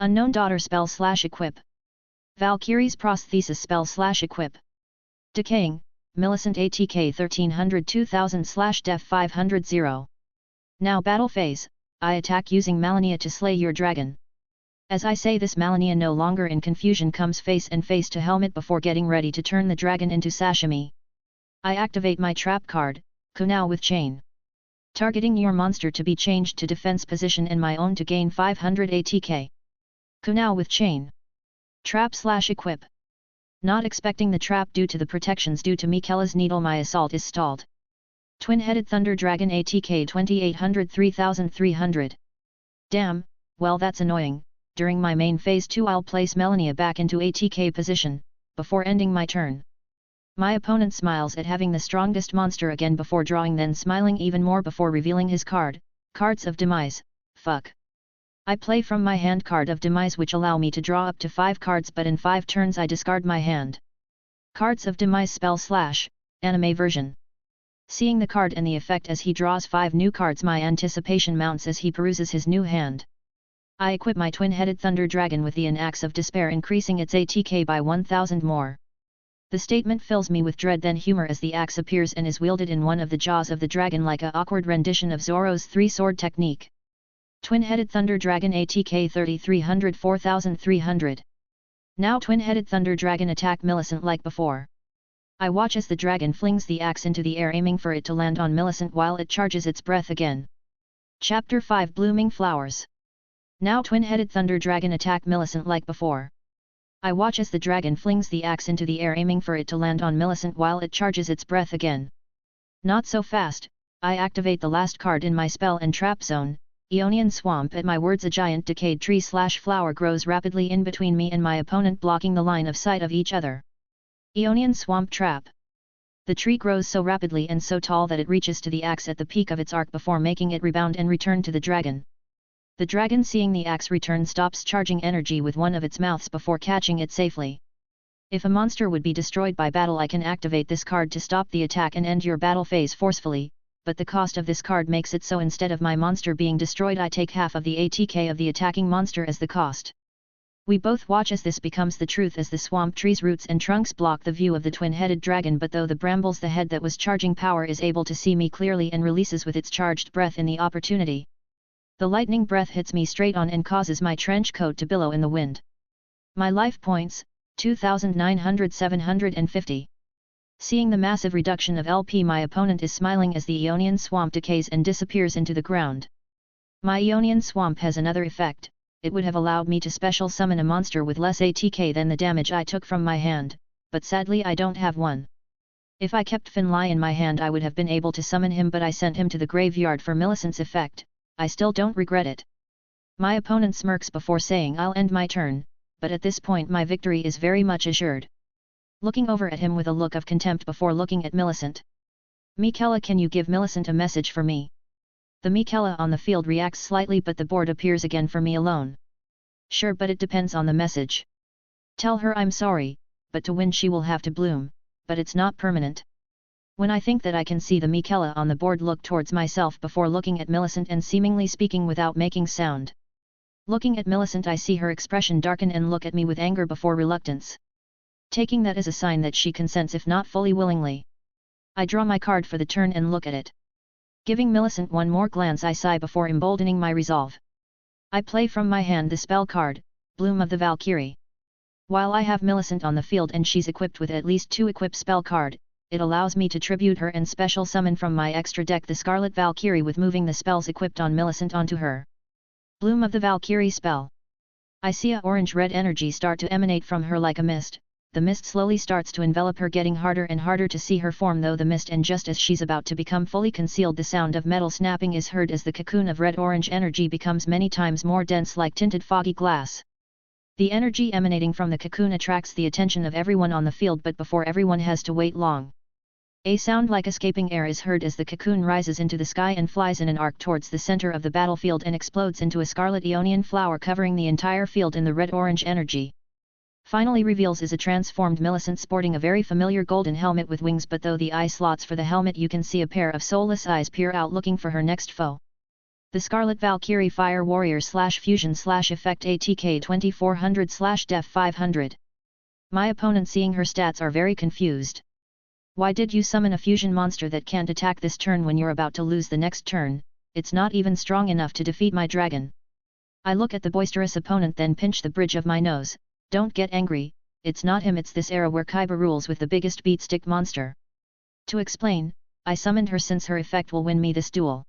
Unknown Daughter spell/equip. Valkyrie's Prosthesis spell/equip. Decaying Millicent ATK 1300 2000 /def 500 0. Now battle phase, I attack using Malenia to slay your dragon. As I say this, Malenia no longer in confusion comes face and face to helmet before getting ready to turn the dragon into sashimi. I activate my trap card, Kunal with Chain. Targeting your monster to be changed to defense position and my own to gain 500 ATK. Kunal with Chain. Trap/equip. Not expecting the trap due to the protections due to Miquella's needle, my assault is stalled. Twin-headed Thunder Dragon ATK 2800 3300. Damn, well that's annoying. During my main phase 2 I'll place Malenia back into ATK position, before ending my turn. My opponent smiles at having the strongest monster again before drawing, then smiling even more before revealing his card, Cards of Demise. Fuck. I play from my hand card of Demise which allow me to draw up to 5 cards, but in 5 turns I discard my hand. Cards of Demise spell / anime version. Seeing the card and the effect as he draws 5 new cards, my anticipation mounts as he peruses his new hand. I equip my twin-headed thunder dragon with the Axe of Despair, increasing its ATK by 1000 more. The statement fills me with dread then humor as the axe appears and is wielded in one of the jaws of the dragon like a awkward rendition of Zoro's 3-sword technique. Twin-headed thunder dragon ATK 3300 4300. Now twin-headed thunder dragon attack Millicent like before. I watch as the dragon flings the axe into the air aiming for it to land on Millicent while it charges its breath again. Chapter 5 Blooming Flowers. Now twin-headed thunder dragon attack Millicent like before. I watch as the dragon flings the axe into the air aiming for it to land on Millicent while it charges its breath again. Not so fast, I activate the last card in my spell and trap zone, Aeonian Swamp. At my words a giant decayed tree/flower grows rapidly in between me and my opponent, blocking the line of sight of each other. Aeonian Swamp Trap. The tree grows so rapidly and so tall that it reaches to the axe at the peak of its arc before making it rebound and return to the dragon. The dragon, seeing the axe return, stops charging energy with one of its mouths before catching it safely. If a monster would be destroyed by battle, I can activate this card to stop the attack and end your battle phase forcefully, but the cost of this card makes it so instead of my monster being destroyed I take half of the ATK of the attacking monster as the cost. We both watch as this becomes the truth as the swamp tree's roots and trunks block the view of the twin-headed dragon, but though the brambles, the head that was charging power, is able to see me clearly and releases with its charged breath in the opportunity. The lightning breath hits me straight on and causes my trench coat to billow in the wind. My life points, 2,900-750. Seeing the massive reduction of LP, my opponent is smiling as the Aeonian Swamp decays and disappears into the ground. My Aeonian Swamp has another effect. It would have allowed me to special summon a monster with less ATK than the damage I took from my hand, but sadly I don't have one. If I kept Finlay in my hand I would have been able to summon him, but I sent him to the graveyard for Millicent's effect. I still don't regret it. My opponent smirks before saying I'll end my turn, but at this point my victory is very much assured. Looking over at him with a look of contempt before looking at Millicent. Miquella, can you give Millicent a message for me? The Miquella on the field reacts slightly, but the board appears again for me alone. Sure, but it depends on the message. Tell her I'm sorry, but to win she will have to bloom, but it's not permanent. When I think that I can see the Miquella on the board, look towards myself before looking at Millicent and seemingly speaking without making sound. Looking at Millicent I see her expression darken and look at me with anger before reluctance. Taking that as a sign that she consents, if not fully willingly. I draw my card for the turn and look at it. Giving Millicent one more glance I sigh before emboldening my resolve. I play from my hand the spell card, Bloom of the Valkyrie. While I have Millicent on the field and she's equipped with at least 2 equip spell card, it allows me to tribute her and special summon from my extra deck the Scarlet Valkyrie with moving the spells equipped on Millicent onto her. Bloom of the Valkyrie spell. I see a orange-red energy start to emanate from her like a mist. The mist slowly starts to envelop her, getting harder and harder to see her form though the mist, and just as she's about to become fully concealed the sound of metal snapping is heard as the cocoon of red-orange energy becomes many times more dense like tinted foggy glass. The energy emanating from the cocoon attracts the attention of everyone on the field, but before everyone has to wait long. A sound like escaping air is heard as the cocoon rises into the sky and flies in an arc towards the center of the battlefield and explodes into a scarlet Aeonian flower covering the entire field in the red-orange energy. Finally reveals is a transformed Millicent sporting a very familiar golden helmet with wings, but though the eye slots for the helmet you can see a pair of soulless eyes peer out looking for her next foe. The Scarlet Valkyrie Fire Warrior /Fusion /Effect ATK 2400 Def 500. My opponent, seeing her stats, are very confused. Why did you summon a fusion monster that can't attack this turn when you're about to lose the next turn? It's not even strong enough to defeat my dragon. I look at the boisterous opponent, then pinch the bridge of my nose. Don't get angry, it's not him, it's this era where Kaiba rules with the biggest beatstick monster. To explain, I summoned her since her effect will win me this duel.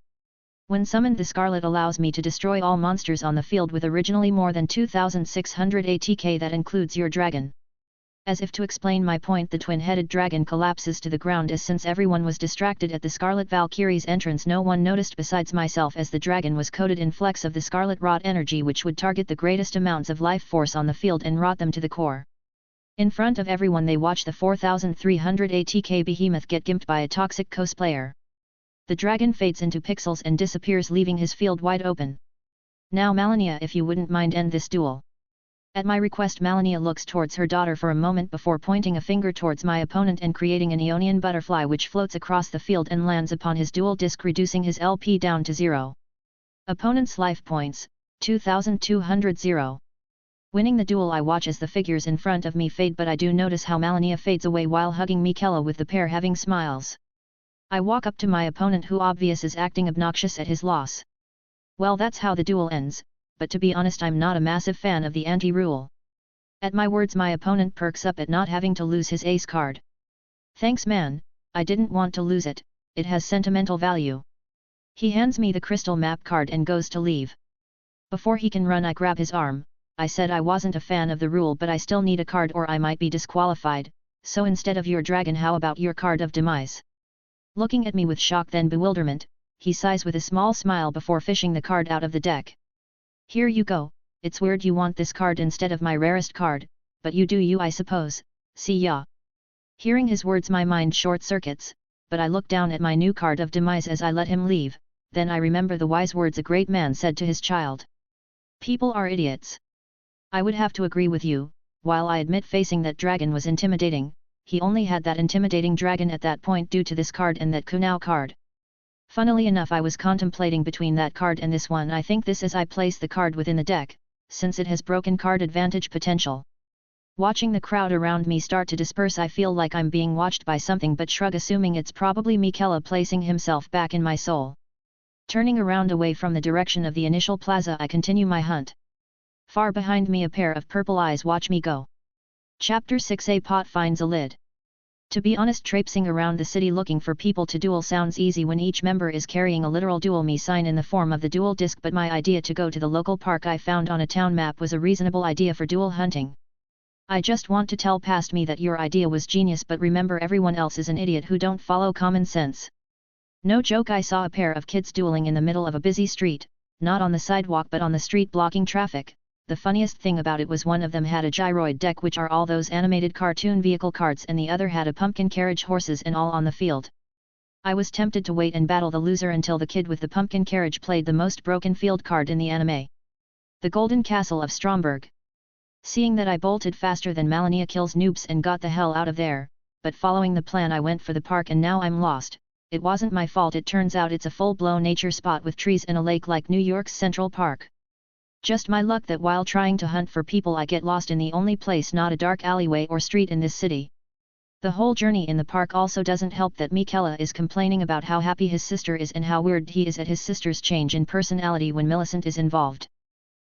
When summoned, the Scarlet allows me to destroy all monsters on the field with originally more than 2600 ATK, that includes your dragon. As if to explain my point, the twin-headed dragon collapses to the ground as since everyone was distracted at the Scarlet Valkyrie's entrance no one noticed besides myself, as the dragon was coated in flecks of the scarlet rot energy which would target the greatest amounts of life force on the field and rot them to the core. In front of everyone they watch the 4300 ATK behemoth get gimped by a toxic cosplayer. The dragon fades into pixels and disappears, leaving his field wide open. Now Malenia, if you wouldn't mind, end this duel. At my request, Malenia looks towards her daughter for a moment before pointing a finger towards my opponent and creating an Aeonian butterfly which floats across the field and lands upon his dual disc, reducing his LP down to 0. Opponent's life points, 2200. Winning the duel, I watch as the figures in front of me fade, but I do notice how Malenia fades away while hugging Miquella, with the pair having smiles. I walk up to my opponent, who obvious is acting obnoxious at his loss. Well, that's how the duel ends, but to be honest, I'm not a massive fan of the anti-rule. At my words, my opponent perks up at not having to lose his ace card. Thanks man, I didn't want to lose it, it has sentimental value. He hands me the crystal map card and goes to leave. Before he can run, I grab his arm. I said I wasn't a fan of the rule, but I still need a card or I might be disqualified, so instead of your dragon, how about your card of demise? Looking at me with shock then bewilderment, he sighs with a small smile before fishing the card out of the deck. Here you go, it's weird you want this card instead of my rarest card, but you do you, I suppose, see ya. Hearing his words, my mind short circuits, but I look down at my new card of demise as I let him leave, then I remember the wise words a great man said to his child. People are idiots. I would have to agree with you. While I admit facing that dragon was intimidating, he only had that intimidating dragon at that point due to this card and that Kunao card. Funnily enough, I was contemplating between that card and this one. I think this as I place the card within the deck, since it has broken card advantage potential. Watching the crowd around me start to disperse, I feel like I'm being watched by something, but shrug, assuming it's probably Miquella placing himself back in my soul. Turning around away from the direction of the initial plaza, I continue my hunt. Far behind me, a pair of purple eyes watch me go. Chapter 6: A pot finds a lid. To be honest, traipsing around the city looking for people to duel sounds easy when each member is carrying a literal duel me sign in the form of the duel disc, but my idea to go to the local park I found on a town map was a reasonable idea for duel hunting. I just want to tell past me that your idea was genius, but remember, everyone else is an idiot who don't follow common sense. No joke, I saw a pair of kids dueling in the middle of a busy street, not on the sidewalk but on the street, blocking traffic. The funniest thing about it was one of them had a gyroid deck, which are all those animated cartoon vehicle cards, and the other had a pumpkin carriage, horses and all on the field. I was tempted to wait and battle the loser until the kid with the pumpkin carriage played the most broken field card in the anime. The Golden Castle of Stromberg. Seeing that I bolted faster than Malenia kills noobs and got the hell out of there, but following the plan I went for the park and now I'm lost. It wasn't my fault, it turns out it's a full-blown nature spot with trees and a lake like New York's Central Park. Just my luck that while trying to hunt for people I get lost in the only place not a dark alleyway or street in this city. The whole journey in the park also doesn't help that Miquella is complaining about how happy his sister is and how weird he is at his sister's change in personality when Millicent is involved.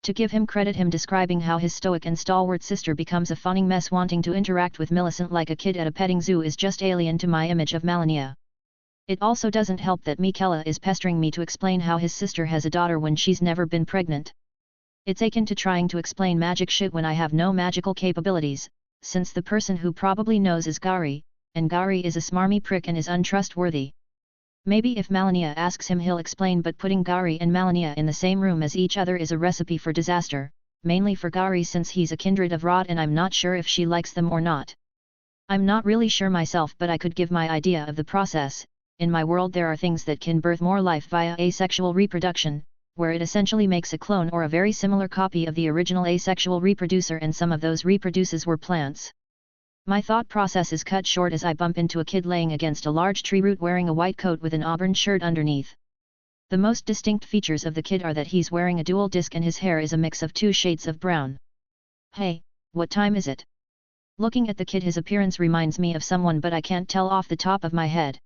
To give him credit, him describing how his stoic and stalwart sister becomes a fawning mess wanting to interact with Millicent like a kid at a petting zoo is just alien to my image of Malenia. It also doesn't help that Miquella is pestering me to explain how his sister has a daughter when she's never been pregnant. It's akin to trying to explain magic shit when I have no magical capabilities, since the person who probably knows is Gary, and Gary is a smarmy prick and is untrustworthy. Maybe if Malenia asks him he'll explain, but putting Gary and Malenia in the same room as each other is a recipe for disaster, mainly for Gary since he's a kindred of Rod and I'm not sure if she likes them or not. I'm not really sure myself, but I could give my idea of the process. In my world there are things that can birth more life via asexual reproduction, where it essentially makes a clone or a very similar copy of the original asexual reproducer, and some of those reproduces were plants. My thought process is cut short as I bump into a kid laying against a large tree root wearing a white coat with an auburn shirt underneath. The most distinct features of the kid are that he's wearing a dual disc and his hair is a mix of 2 shades of brown. Hey, what time is it? Looking at the kid, his appearance reminds me of someone, but I can't tell off the top of my head.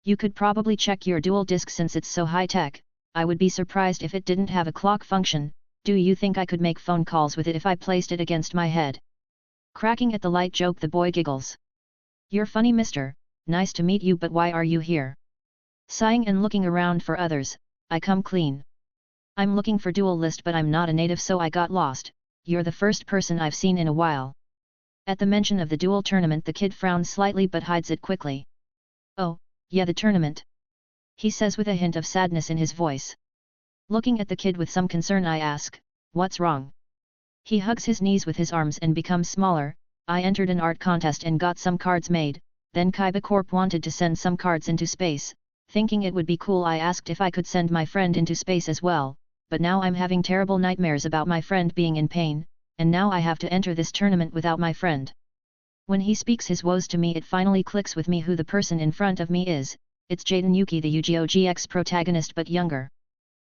You could probably check your dual disc since it's so high-tech. I would be surprised if it didn't have a clock function. Do you think I could make phone calls with it if I placed it against my head? Cracking at the light joke, the boy giggles. You're funny, mister. Nice to meet you, but why are you here? Sighing and looking around for others, I come clean. I'm looking for dual list, but I'm not a native, so I got lost. You're the first person I've seen in a while. At the mention of the duel tournament, the kid frowns slightly but hides it quickly. Oh, yeah, the tournament. He says with a hint of sadness in his voice. Looking at the kid with some concern, I ask, what's wrong? He hugs his knees with his arms and becomes smaller. I entered an art contest and got some cards made, then Kaiba Corp wanted to send some cards into space. Thinking it would be cool, I asked if I could send my friend into space as well. but now I'm having terrible nightmares about my friend being in pain, and now I have to enter this tournament without my friend. When he speaks his woes to me, it finally clicks with me who the person in front of me is. It's Jaden Yuki, the Yu-Gi-Oh! GX protagonist but younger.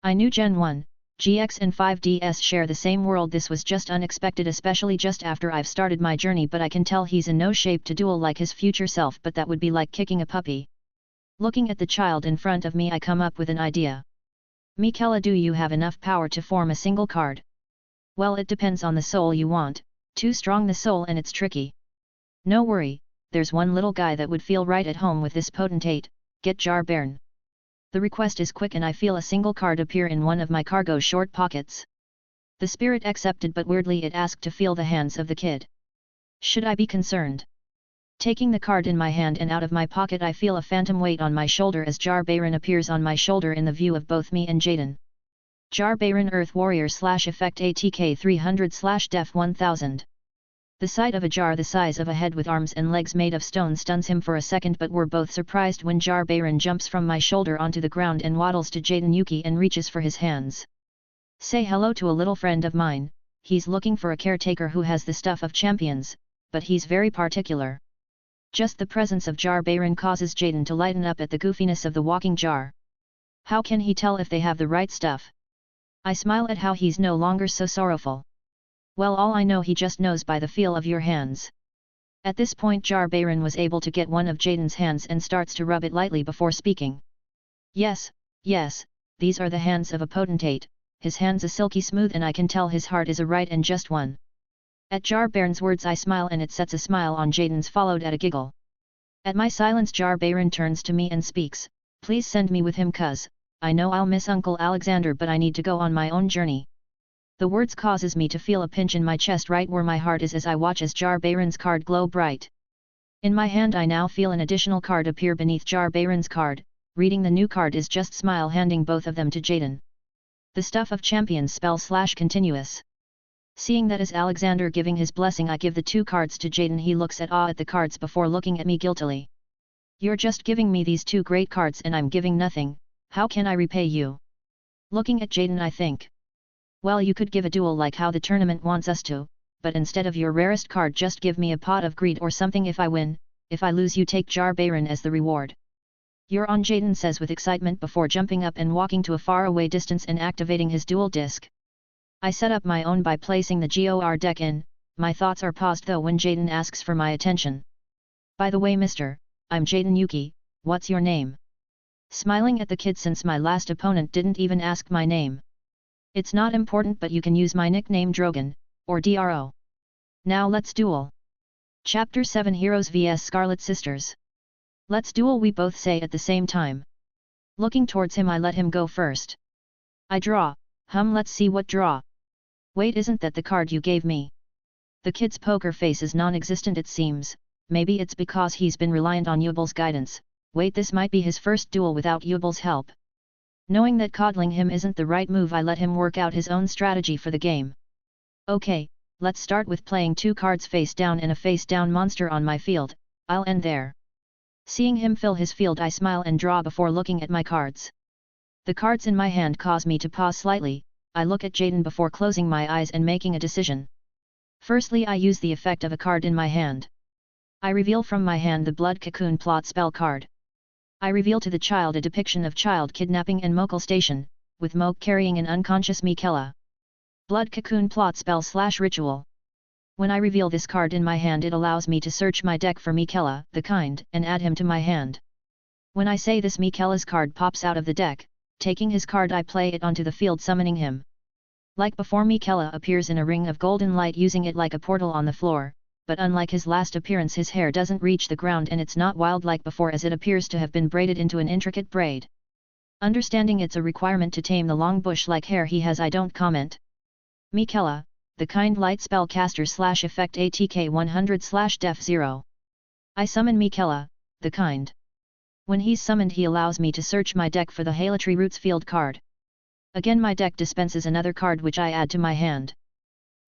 I knew Gen 1, GX and 5DS share the same world. This was just unexpected, especially just after I've started my journey, but I can tell he's in no shape to duel like his future self, but that would be like kicking a puppy. Looking at the child in front of me, I come up with an idea. Miquella, do you have enough power to form a single card? Well, it depends on the soul you want. Too strong the soul and it's tricky. No worry, there's one little guy that would feel right at home with this potentate. Get Jar Baron. The request is quick and I feel a single card appear in one of my cargo short pockets. The spirit accepted, but weirdly it asked to feel the hands of the kid. Should I be concerned? Taking the card in my hand and out of my pocket, I feel a phantom weight on my shoulder as Jar Baron appears on my shoulder in the view of both me and Jaden. Jar Baron Earth Warrior /Effect ATK 300/Def 1000. The sight of a jar the size of a head with arms and legs made of stone stuns him for a second, but we're both surprised when Jar Baron jumps from my shoulder onto the ground and waddles to Jaden Yuki and reaches for his hands. Say hello to a little friend of mine. He's looking for a caretaker who has the stuff of champions, but he's very particular. Just the presence of Jar Baron causes Jaden to lighten up at the goofiness of the walking jar. How can he tell if they have the right stuff? I smile at how he's no longer so sorrowful. Well, all I know, he just knows by the feel of your hands. At this point Jar Baron was able to get one of Jaden's hands and starts to rub it lightly before speaking. Yes, these are the hands of a potentate. His hands are silky smooth and I can tell his heart is a right and just one. At Jar Baron's words I smile and it sets a smile on Jaden's, followed at a giggle. At my silence Jar Baron turns to me and speaks, please send me with him cuz, I know I'll miss Uncle Alexander but I need to go on my own journey. The words causes me to feel a pinch in my chest right where my heart is as I watch as Jar Baron's card glow bright. In my hand I now feel an additional card appear beneath Jar Baron's card. Reading the new card is just smile, handing both of them to Jaden. The stuff of champions spell /continuous. Seeing that is Alexander giving his blessing, I give the two cards to Jaden. He looks at awe at the cards before looking at me guiltily. You're just giving me these two great cards and I'm giving nothing, how can I repay you? Looking at Jaden I think. Well, you could give a duel like how the tournament wants us to, but instead of your rarest card just give me a pot of greed or something if I win. If I lose you take Jar Baron as the reward. You're on, Jaden says with excitement before jumping up and walking to a faraway distance and activating his duel disc. I set up my own by placing the GOR deck in. My thoughts are paused though when Jaden asks for my attention. By the way mister, I'm Jaden Yuki, what's your name? Smiling at the kid since my last opponent didn't even ask my name. It's not important but you can use my nickname Drogon, or DRO. Now let's duel. Chapter 7 Heroes vs Scarlet Sisters. Let's duel, we both say at the same time. Looking towards him I let him go first. I draw, let's see what draw. Wait, isn't that the card you gave me? The kid's poker face is non-existent it seems, maybe it's because he's been reliant on Yubel's guidance. Wait, this might be his first duel without Yubel's help. Knowing that coddling him isn't the right move, I let him work out his own strategy for the game. Okay, let's start with playing two cards face down and a face down monster on my field. I'll end there. Seeing him fill his field I smile and draw before looking at my cards. The cards in my hand cause me to pause slightly. I look at Jaden before closing my eyes and making a decision. Firstly, I use the effect of a card in my hand. I reveal from my hand the Blood Cocoon Plot spell card. I reveal to the child a depiction of child kidnapping and Mokul Station, with Moke carrying an unconscious Miquella. Blood Cocoon Plot spell /ritual. When I reveal this card in my hand it allows me to search my deck for Miquella, the kind, and add him to my hand. When I say this, Miquella's card pops out of the deck. Taking his card I play it onto the field, summoning him. Like before, Miquella appears in a ring of golden light, using it like a portal on the floor, but unlike his last appearance his hair doesn't reach the ground and it's not wild like before, as it appears to have been braided into an intricate braid. Understanding it's a requirement to tame the long bush-like hair he has, I don't comment. Miquella, the kind light spellcaster /effect ATK 100/Def 0. I summon Miquella, the kind. When he's summoned he allows me to search my deck for the Halatry Roots field card. Again my deck dispenses another card which I add to my hand.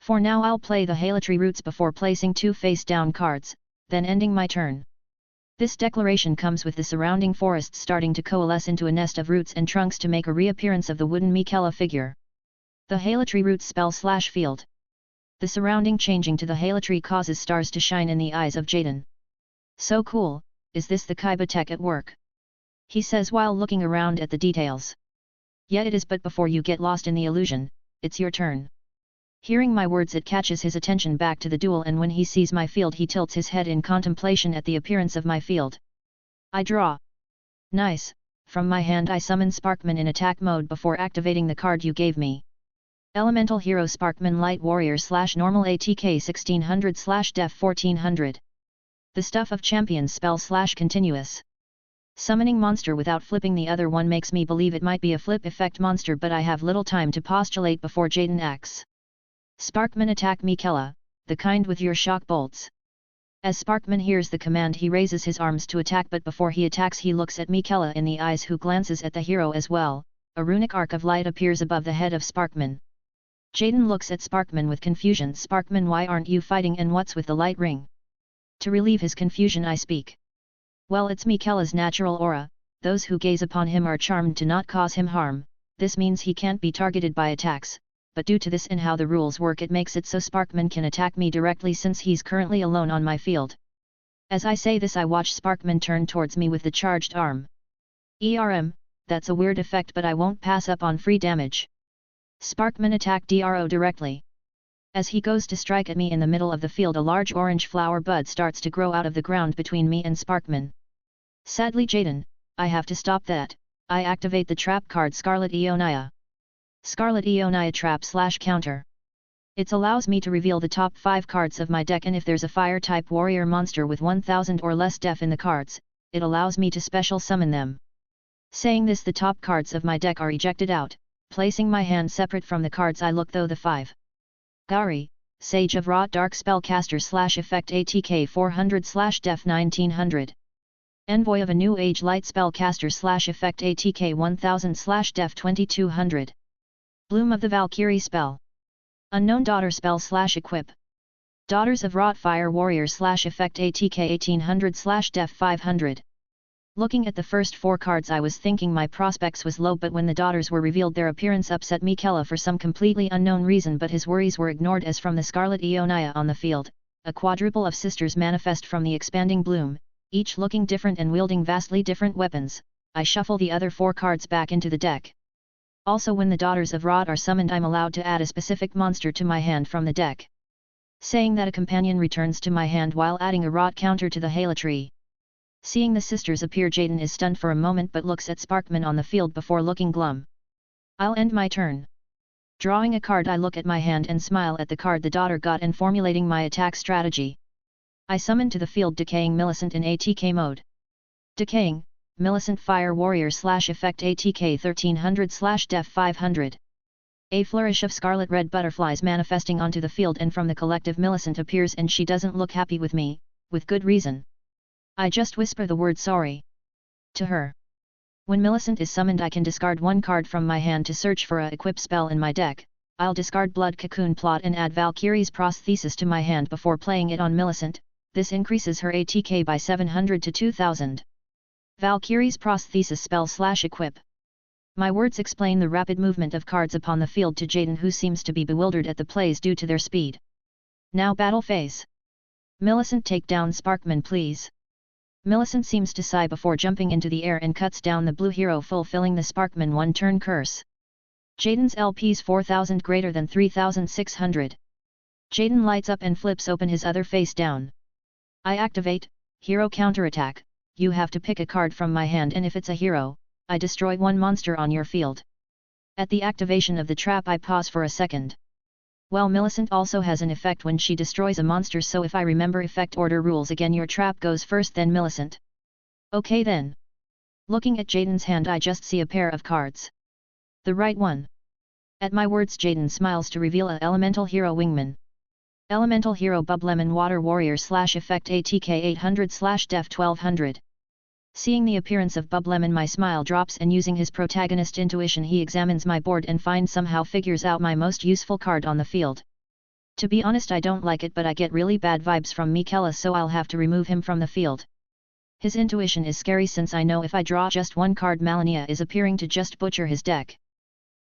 For now I'll play the Halatry Roots before placing two face-down cards, then ending my turn. This declaration comes with the surrounding forests starting to coalesce into a nest of roots and trunks to make a reappearance of the wooden Miquella figure. The Halatree Roots spell/field. The surrounding changing to the Halatree causes stars to shine in the eyes of Jaden. So cool, is this the Kaiba tech at work? He says while looking around at the details. Yeah, it is, but before you get lost in the illusion, it's your turn. Hearing my words, it catches his attention back to the duel, and when he sees my field he tilts his head in contemplation at the appearance of my field. I draw. Nice. From my hand I summon Sparkman in attack mode before activating the card you gave me. Elemental Hero Sparkman Light Warrior / Normal ATK 1600 / Def 1400. The Stuff of Champions spell / continuous. Summoning monster without flipping the other one makes me believe it might be a flip effect monster, but I have little time to postulate before Jaden acts. Sparkman attack Miquella, the kind with your shock bolts. As Sparkman hears the command he raises his arms to attack, but before he attacks he looks at Miquella in the eyes, who glances at the hero as well. A runic arc of light appears above the head of Sparkman. Jaden looks at Sparkman with confusion. Sparkman, why aren't you fighting, and what's with the light ring? To relieve his confusion I speak. Well, it's Miquella's natural aura, those who gaze upon him are charmed to not cause him harm. This means he can't be targeted by attacks, but due to this and how the rules work it makes it so Sparkman can attack me directly since he's currently alone on my field. As I say this I watch Sparkman turn towards me with the charged arm. HAREM, that's a weird effect, but I won't pass up on free damage. Sparkman attack DRO directly. As he goes to strike at me in the middle of the field, a large orange flower bud starts to grow out of the ground between me and Sparkman. Sadly Jaden, I have to stop that. I activate the trap card Scarlet Eonia. Scarlet Eonia trap / counter. It allows me to reveal the top 5 cards of my deck, and if there's a fire type warrior monster with 1000 or less def in the cards, it allows me to special summon them. Saying this, the top cards of my deck are ejected out, placing my hand separate from the cards I look, though the 5. Gari, Sage of Rot Dark Spellcaster / Effect ATK 400 / Def 1900. Envoy of a New Age Light Spellcaster / Effect ATK 1000 / Def 2200. Bloom of the Valkyrie spell. Unknown Daughter spell / equip. Daughters of Rot Fire Warrior / Effect ATK 1800 / Def 500. Looking at the first 4 cards I was thinking my prospects was low, but when the daughters were revealed their appearance upset Miquella for some completely unknown reason, but his worries were ignored as from the Scarlet Eonia on the field, a quadruple of sisters manifest from the expanding bloom, each looking different and wielding vastly different weapons. I shuffle the other 4 cards back into the deck. Also, when the Daughters of Rot are summoned I'm allowed to add a specific monster to my hand from the deck. Saying that, a companion returns to my hand while adding a Rot counter to the Halatree. Seeing the sisters appear, Jaden is stunned for a moment but looks at Sparkman on the field before looking glum. I'll end my turn. Drawing a card I look at my hand and smile at the card the daughter got and formulating my attack strategy. I summon to the field Decaying Millicent in ATK mode. Decaying Millicent Fire Warrior / Effect ATK 1300 / Def 500. A flourish of scarlet red butterflies manifesting onto the field, and from the collective Millicent appears, and she doesn't look happy with me, with good reason. I just whisper the word sorry to her. When Millicent is summoned I can discard 1 card from my hand to search for a equip spell in my deck. I'll discard Blood Cocoon Plot and add Valkyrie's Prosthesis to my hand before playing it on Millicent. This increases her ATK by 700 to 2000. Valkyrie's Prosthesis spell / equip. My words explain the rapid movement of cards upon the field to Jaden, who seems to be bewildered at the plays due to their speed. Now battle phase. Millicent, take down Sparkman please. Millicent seems to sigh before jumping into the air and cuts down the blue hero, fulfilling the Sparkman 1-turn curse. Jaden's LP's 4000 greater than 3600. Jaden lights up and flips open his other face down. I activate Hero Counterattack. You have to pick a card from my hand, and if it's a hero, I destroy 1 monster on your field. At the activation of the trap I pause for a second. Well, Millicent also has an effect when she destroys a monster, so if I remember effect order rules again, your trap goes first then Millicent. Okay then. Looking at Jaden's hand I just see a pair of cards. The right one. At my words Jaden smiles to reveal a Elemental Hero Wingman. Elemental Hero Bublemon Water Warrior / Effect ATK 800 / Def 1200. Seeing the appearance of Bublemon my smile drops, and using his protagonist intuition he examines my board and somehow figures out my most useful card on the field. To be honest I don't like it, but I get really bad vibes from Miquella, so I'll have to remove him from the field. His intuition is scary since I know if I draw just 1 card Malenia is appearing to just butcher his deck.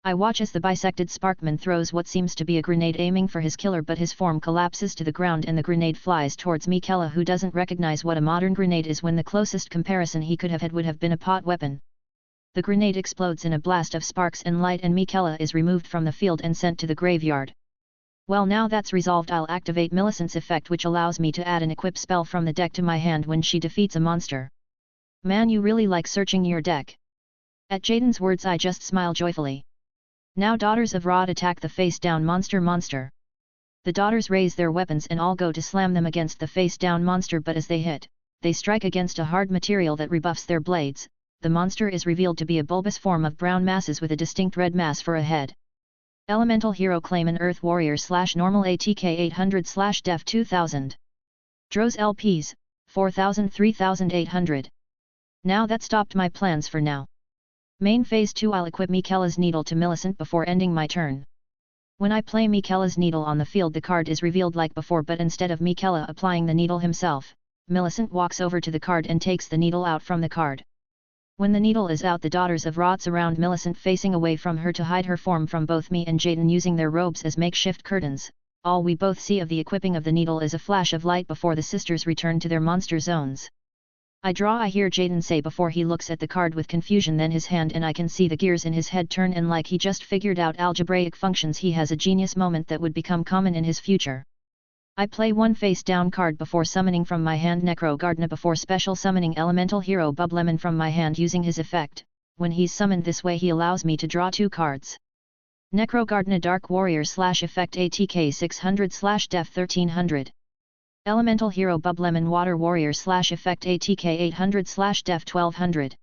I watch as the bisected Sparkman throws what seems to be a grenade aiming for his killer, but his form collapses to the ground and the grenade flies towards Miquella, who doesn't recognize what a modern grenade is when the closest comparison he could have had would have been a pot weapon. The grenade explodes in a blast of sparks and light and Miquella is removed from the field and sent to the graveyard. Well, now that's resolved, I'll activate Millicent's effect, which allows me to add an equip spell from the deck to my hand when she defeats a monster. Man, you really like searching your deck. At Jaden's words I just smile joyfully. Now Daughters of Rod attack the face-down monster. The daughters raise their weapons and all go to slam them against the face-down monster, but as they hit, they strike against a hard material that rebuffs their blades. The monster is revealed to be a bulbous form of brown masses with a distinct red mass for a head. Elemental Hero claim an Earth Warrior / normal ATK 800 / def 2000. Droz LPs, 3800. Now that stopped my plans for now. Main Phase 2, I'll equip Miquella's Needle to Millicent before ending my turn. When I play Miquella's Needle on the field, the card is revealed like before, but instead of Miquella applying the needle himself, Millicent walks over to the card and takes the needle out from the card. When the needle is out, the Daughters of Rod surround Millicent, facing away from her to hide her form from both me and Jaden, using their robes as makeshift curtains. All we both see of the equipping of the needle is a flash of light before the sisters return to their monster zones. I hear Jaden say before he looks at the card with confusion, then his hand, and I can see the gears in his head turn, and like he just figured out algebraic functions, he has a genius moment that would become common in his future. I play one face-down card before summoning from my hand Necro Gardna before special summoning Elemental Hero Bublemon from my hand using his effect. When he's summoned this way, he allows me to draw 2 cards. Necro Gardna Dark Warrior / effect ATK 600 / def 1300. Elemental Hero Bublemon Water Warrior / effect ATK 800 / def 1200.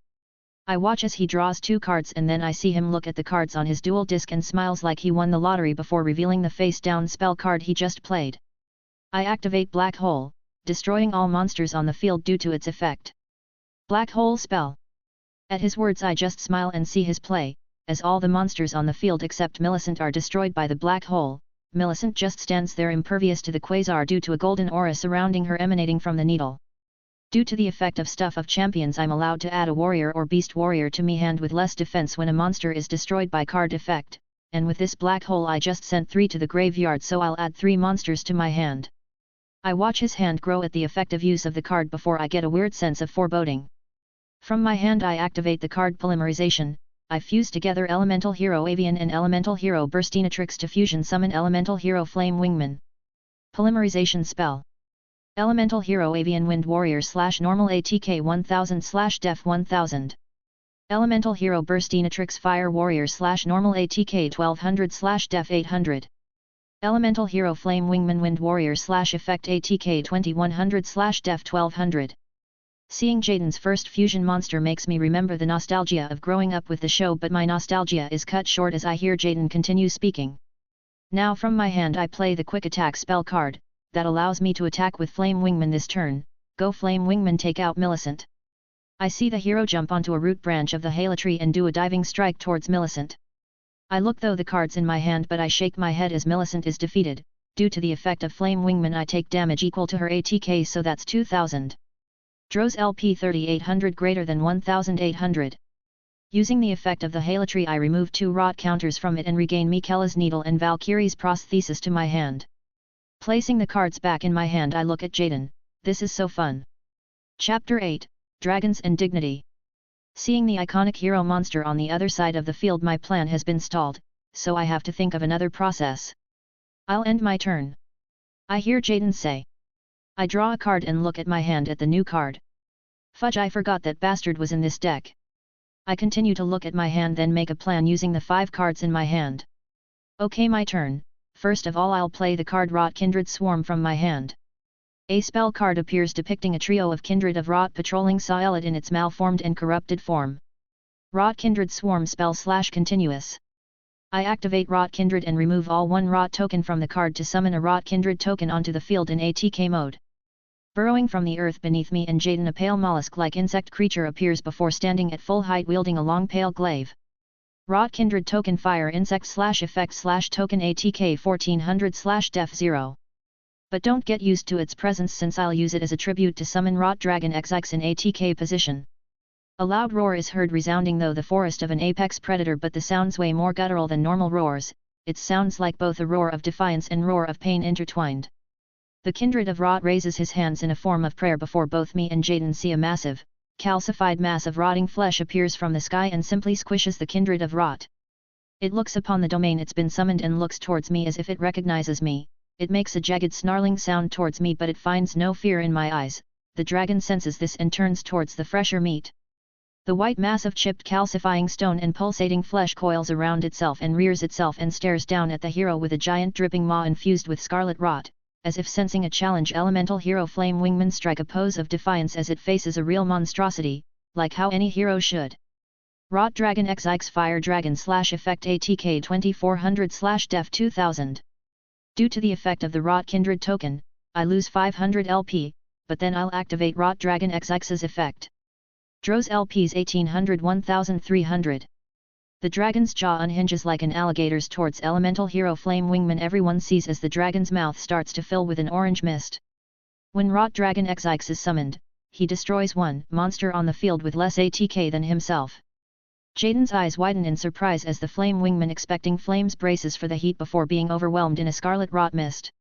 I watch as he draws 2 cards and then I see him look at the cards on his dual disc and smiles like he won the lottery before revealing the face-down spell card he just played. I activate Black Hole, destroying all monsters on the field due to its effect. Black Hole spell. At his words I just smile and see his play, as all the monsters on the field except Millicent are destroyed by the Black Hole. Millicent just stands there impervious to the quasar due to a golden aura surrounding her emanating from the needle. Due to the effect of Stuff of Champions, I'm allowed to add a warrior or beast warrior to me hand with less defense when a monster is destroyed by card effect, and with this Black Hole I just sent 3 to the graveyard, so I'll add 3 monsters to my hand. I watch his hand grow at the effective use of the card before I get a weird sense of foreboding. From my hand I activate the card Polymerization. I fuse together Elemental Hero Avian and Elemental Hero Burstinatrix to fusion summon Elemental Hero Flame Wingman. Polymerization spell. Elemental Hero Avian Wind Warrior / normal ATK 1000 / def 1000. Elemental Hero Burstinatrix Fire Warrior / normal ATK 1200 / def 800. Elemental Hero Flame Wingman Wind Warrior / effect ATK 2100 / def 1200. Seeing Jaden's first fusion monster makes me remember the nostalgia of growing up with the show, but my nostalgia is cut short as I hear Jaden continue speaking. Now from my hand I play the Quick Attack spell card, that allows me to attack with Flame Wingman this turn. Go Flame Wingman, take out Millicent. I see the hero jump onto a root branch of the Hala tree and do a diving strike towards Millicent. I look through the cards in my hand, but I shake my head as Millicent is defeated. Due to the effect of Flame Wingman I take damage equal to her ATK, so that's 2000. Droz LP 3800 greater than 1800. Using the effect of the Hala tree I remove 2 rot counters from it and regain Miquella's Needle and Valkyrie's Prosthesis to my hand. Placing the cards back in my hand I look at Jaden. This is so fun. Chapter 8, Dragons and Dignity. Seeing the iconic hero monster on the other side of the field, my plan has been stalled, so I have to think of another process. I'll end my turn. I hear Jaden say. I draw a card and look at my hand at the new card. Fudge, I forgot that bastard was in this deck. I continue to look at my hand, then make a plan using the 5 cards in my hand. Okay, my turn. First of all I'll play the card Rot Kindred Swarm from my hand. A spell card appears depicting a trio of Kindred of Rot patrolling Saelit in its malformed and corrupted form. Rot Kindred Swarm spell / continuous. I activate Rot Kindred and remove all 1 Rot token from the card to summon a Rot Kindred token onto the field in ATK mode. Burrowing from the earth beneath me and Jaden, a pale mollusk-like insect creature appears before standing at full height wielding a long pale glaive. Rot Kindred token Fire Insect / effect / token ATK 1400 / def 0. But don't get used to its presence since I'll use it as a tribute to summon Rot Dragon XX in ATK position. A loud roar is heard resounding through the forest of an apex predator, but the sounds way more guttural than normal roars. It sounds like both a roar of defiance and roar of pain intertwined. The kindred of rot raises his hands in a form of prayer before both me and Jaden see a massive, calcified mass of rotting flesh appears from the sky and simply squishes the kindred of rot. It looks upon the domain it's been summoned and looks towards me as if it recognizes me. It makes a jagged snarling sound towards me, but it finds no fear in my eyes. The dragon senses this and turns towards the fresher meat. The white mass of chipped calcifying stone and pulsating flesh coils around itself and rears itself and stares down at the hero with a giant dripping maw infused with scarlet rot, as if sensing a challenge. Elemental hero Flame Wingman strike a pose of defiance as it faces a real monstrosity, like how any hero should. Rot Dragon XX Fire Dragon / Effect ATK 2400 / Def 2000. Due to the effect of the Rot Kindred token, I lose 500 LP, but then I'll activate Rot Dragon XX's effect. Draws LPs 1800 1300. The dragon's jaw unhinges like an alligator's towards elemental hero Flame Wingman. Everyone sees as the dragon's mouth starts to fill with an orange mist. When Rot Dragon XX is summoned, he destroys one monster on the field with less ATK than himself. Jaden's eyes widen in surprise as the Flame Wingman expecting flames braces for the heat before being overwhelmed in a scarlet rot mist.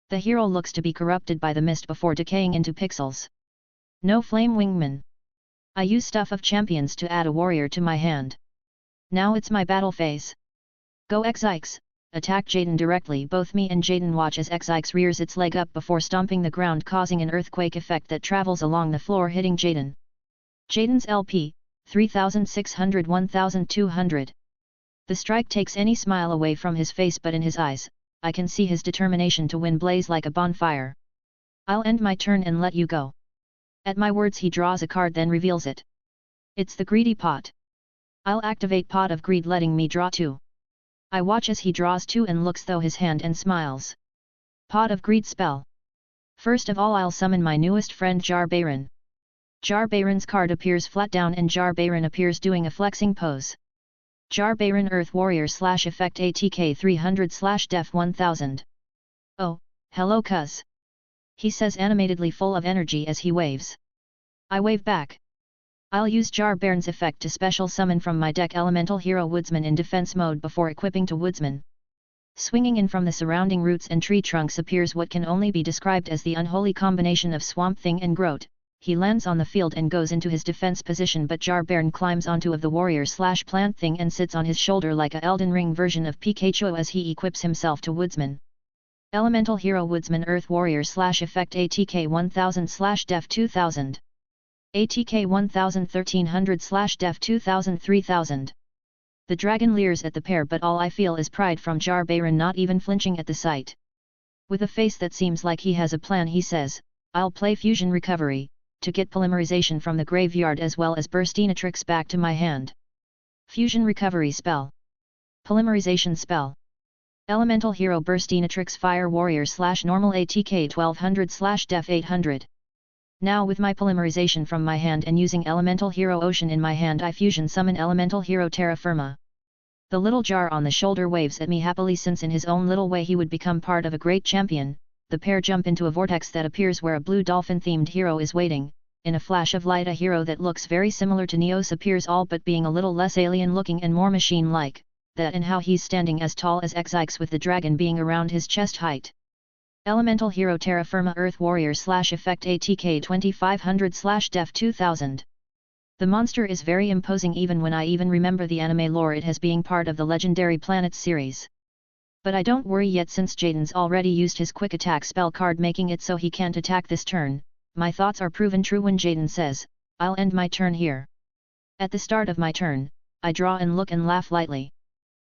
The hero looks to be corrupted by the mist before decaying into pixels. No Flame Wingman. I use Stuff of Champions to add a warrior to my hand. Now it's my battle phase. Go XX, attack Jaden directly. Both me and Jaden watch as XX rears its leg up before stomping the ground, causing an earthquake effect that travels along the floor, hitting Jaden. Jaden's LP, 3600 1200. The strike takes any smile away from his face, but in his eyes, I can see his determination to win blaze like a bonfire. I'll end my turn and let you go. At my words he draws a card, then reveals it. It's the Greedy Pot. I'll activate Pot of Greed, letting me draw 2. I watch as he draws 2 and looks through his hand and smiles. Pot of Greed spell. First of all I'll summon my newest friend Jar Bayron. Jar Bayron's card appears flat down and Jar Bayron appears doing a flexing pose. Jar Bayron Earth Warrior / Effect ATK 300 / Def 1000. Oh, hello cuz. He says animatedly, full of energy as he waves. I wave back. I'll use Jar Bayron's effect to special summon from my deck Elemental Hero Woodsman in defense mode before equipping to Woodsman. Swinging in from the surrounding roots and tree trunks appears what can only be described as the unholy combination of Swamp Thing and Groat. He lands on the field and goes into his defense position, but Jar Bayron climbs onto of the warrior / plant thing and sits on his shoulder like a Elden Ring version of Pikachu as he equips himself to Woodsman. Elemental Hero Woodsman Earth Warrior / Effect ATK 1000 / Def 2000. ATK 1000 1300 / Def 2000 3000. The dragon leers at the pair, but all I feel is pride from Jar Bayron, not even flinching at the sight. With a face that seems like he has a plan, he says, I'll play Fusion Recovery, to get polymerization from the graveyard as well as Burstinatrix back to my hand. Fusion Recovery spell. Polymerization spell. Elemental Hero Burstinatrix Fire Warrior / Normal ATK 1200 / Def 800. Now with my polymerization from my hand and using Elemental Hero Ocean in my hand, I fusion summon Elemental Hero Terra Firma. The little jar on the shoulder waves at me happily, since in his own little way he would become part of a great champion. The pair jump into a vortex that appears where a blue dolphin-themed hero is waiting. In a flash of light a hero that looks very similar to Neos appears, all but being a little less alien-looking and more machine-like, that and how he's standing as tall as XX with the dragon being around his chest height. Elemental Hero Terra Firma Earth Warrior / Effect ATK 2500 / Def 2000. The monster is very imposing even when I even remember the anime lore it has being part of the Legendary Planets series. But I don't worry yet since Jaden's already used his quick attack spell card, making it so he can't attack this turn. My thoughts are proven true when Jaden says, I'll end my turn here. At the start of my turn, I draw and look and laugh lightly.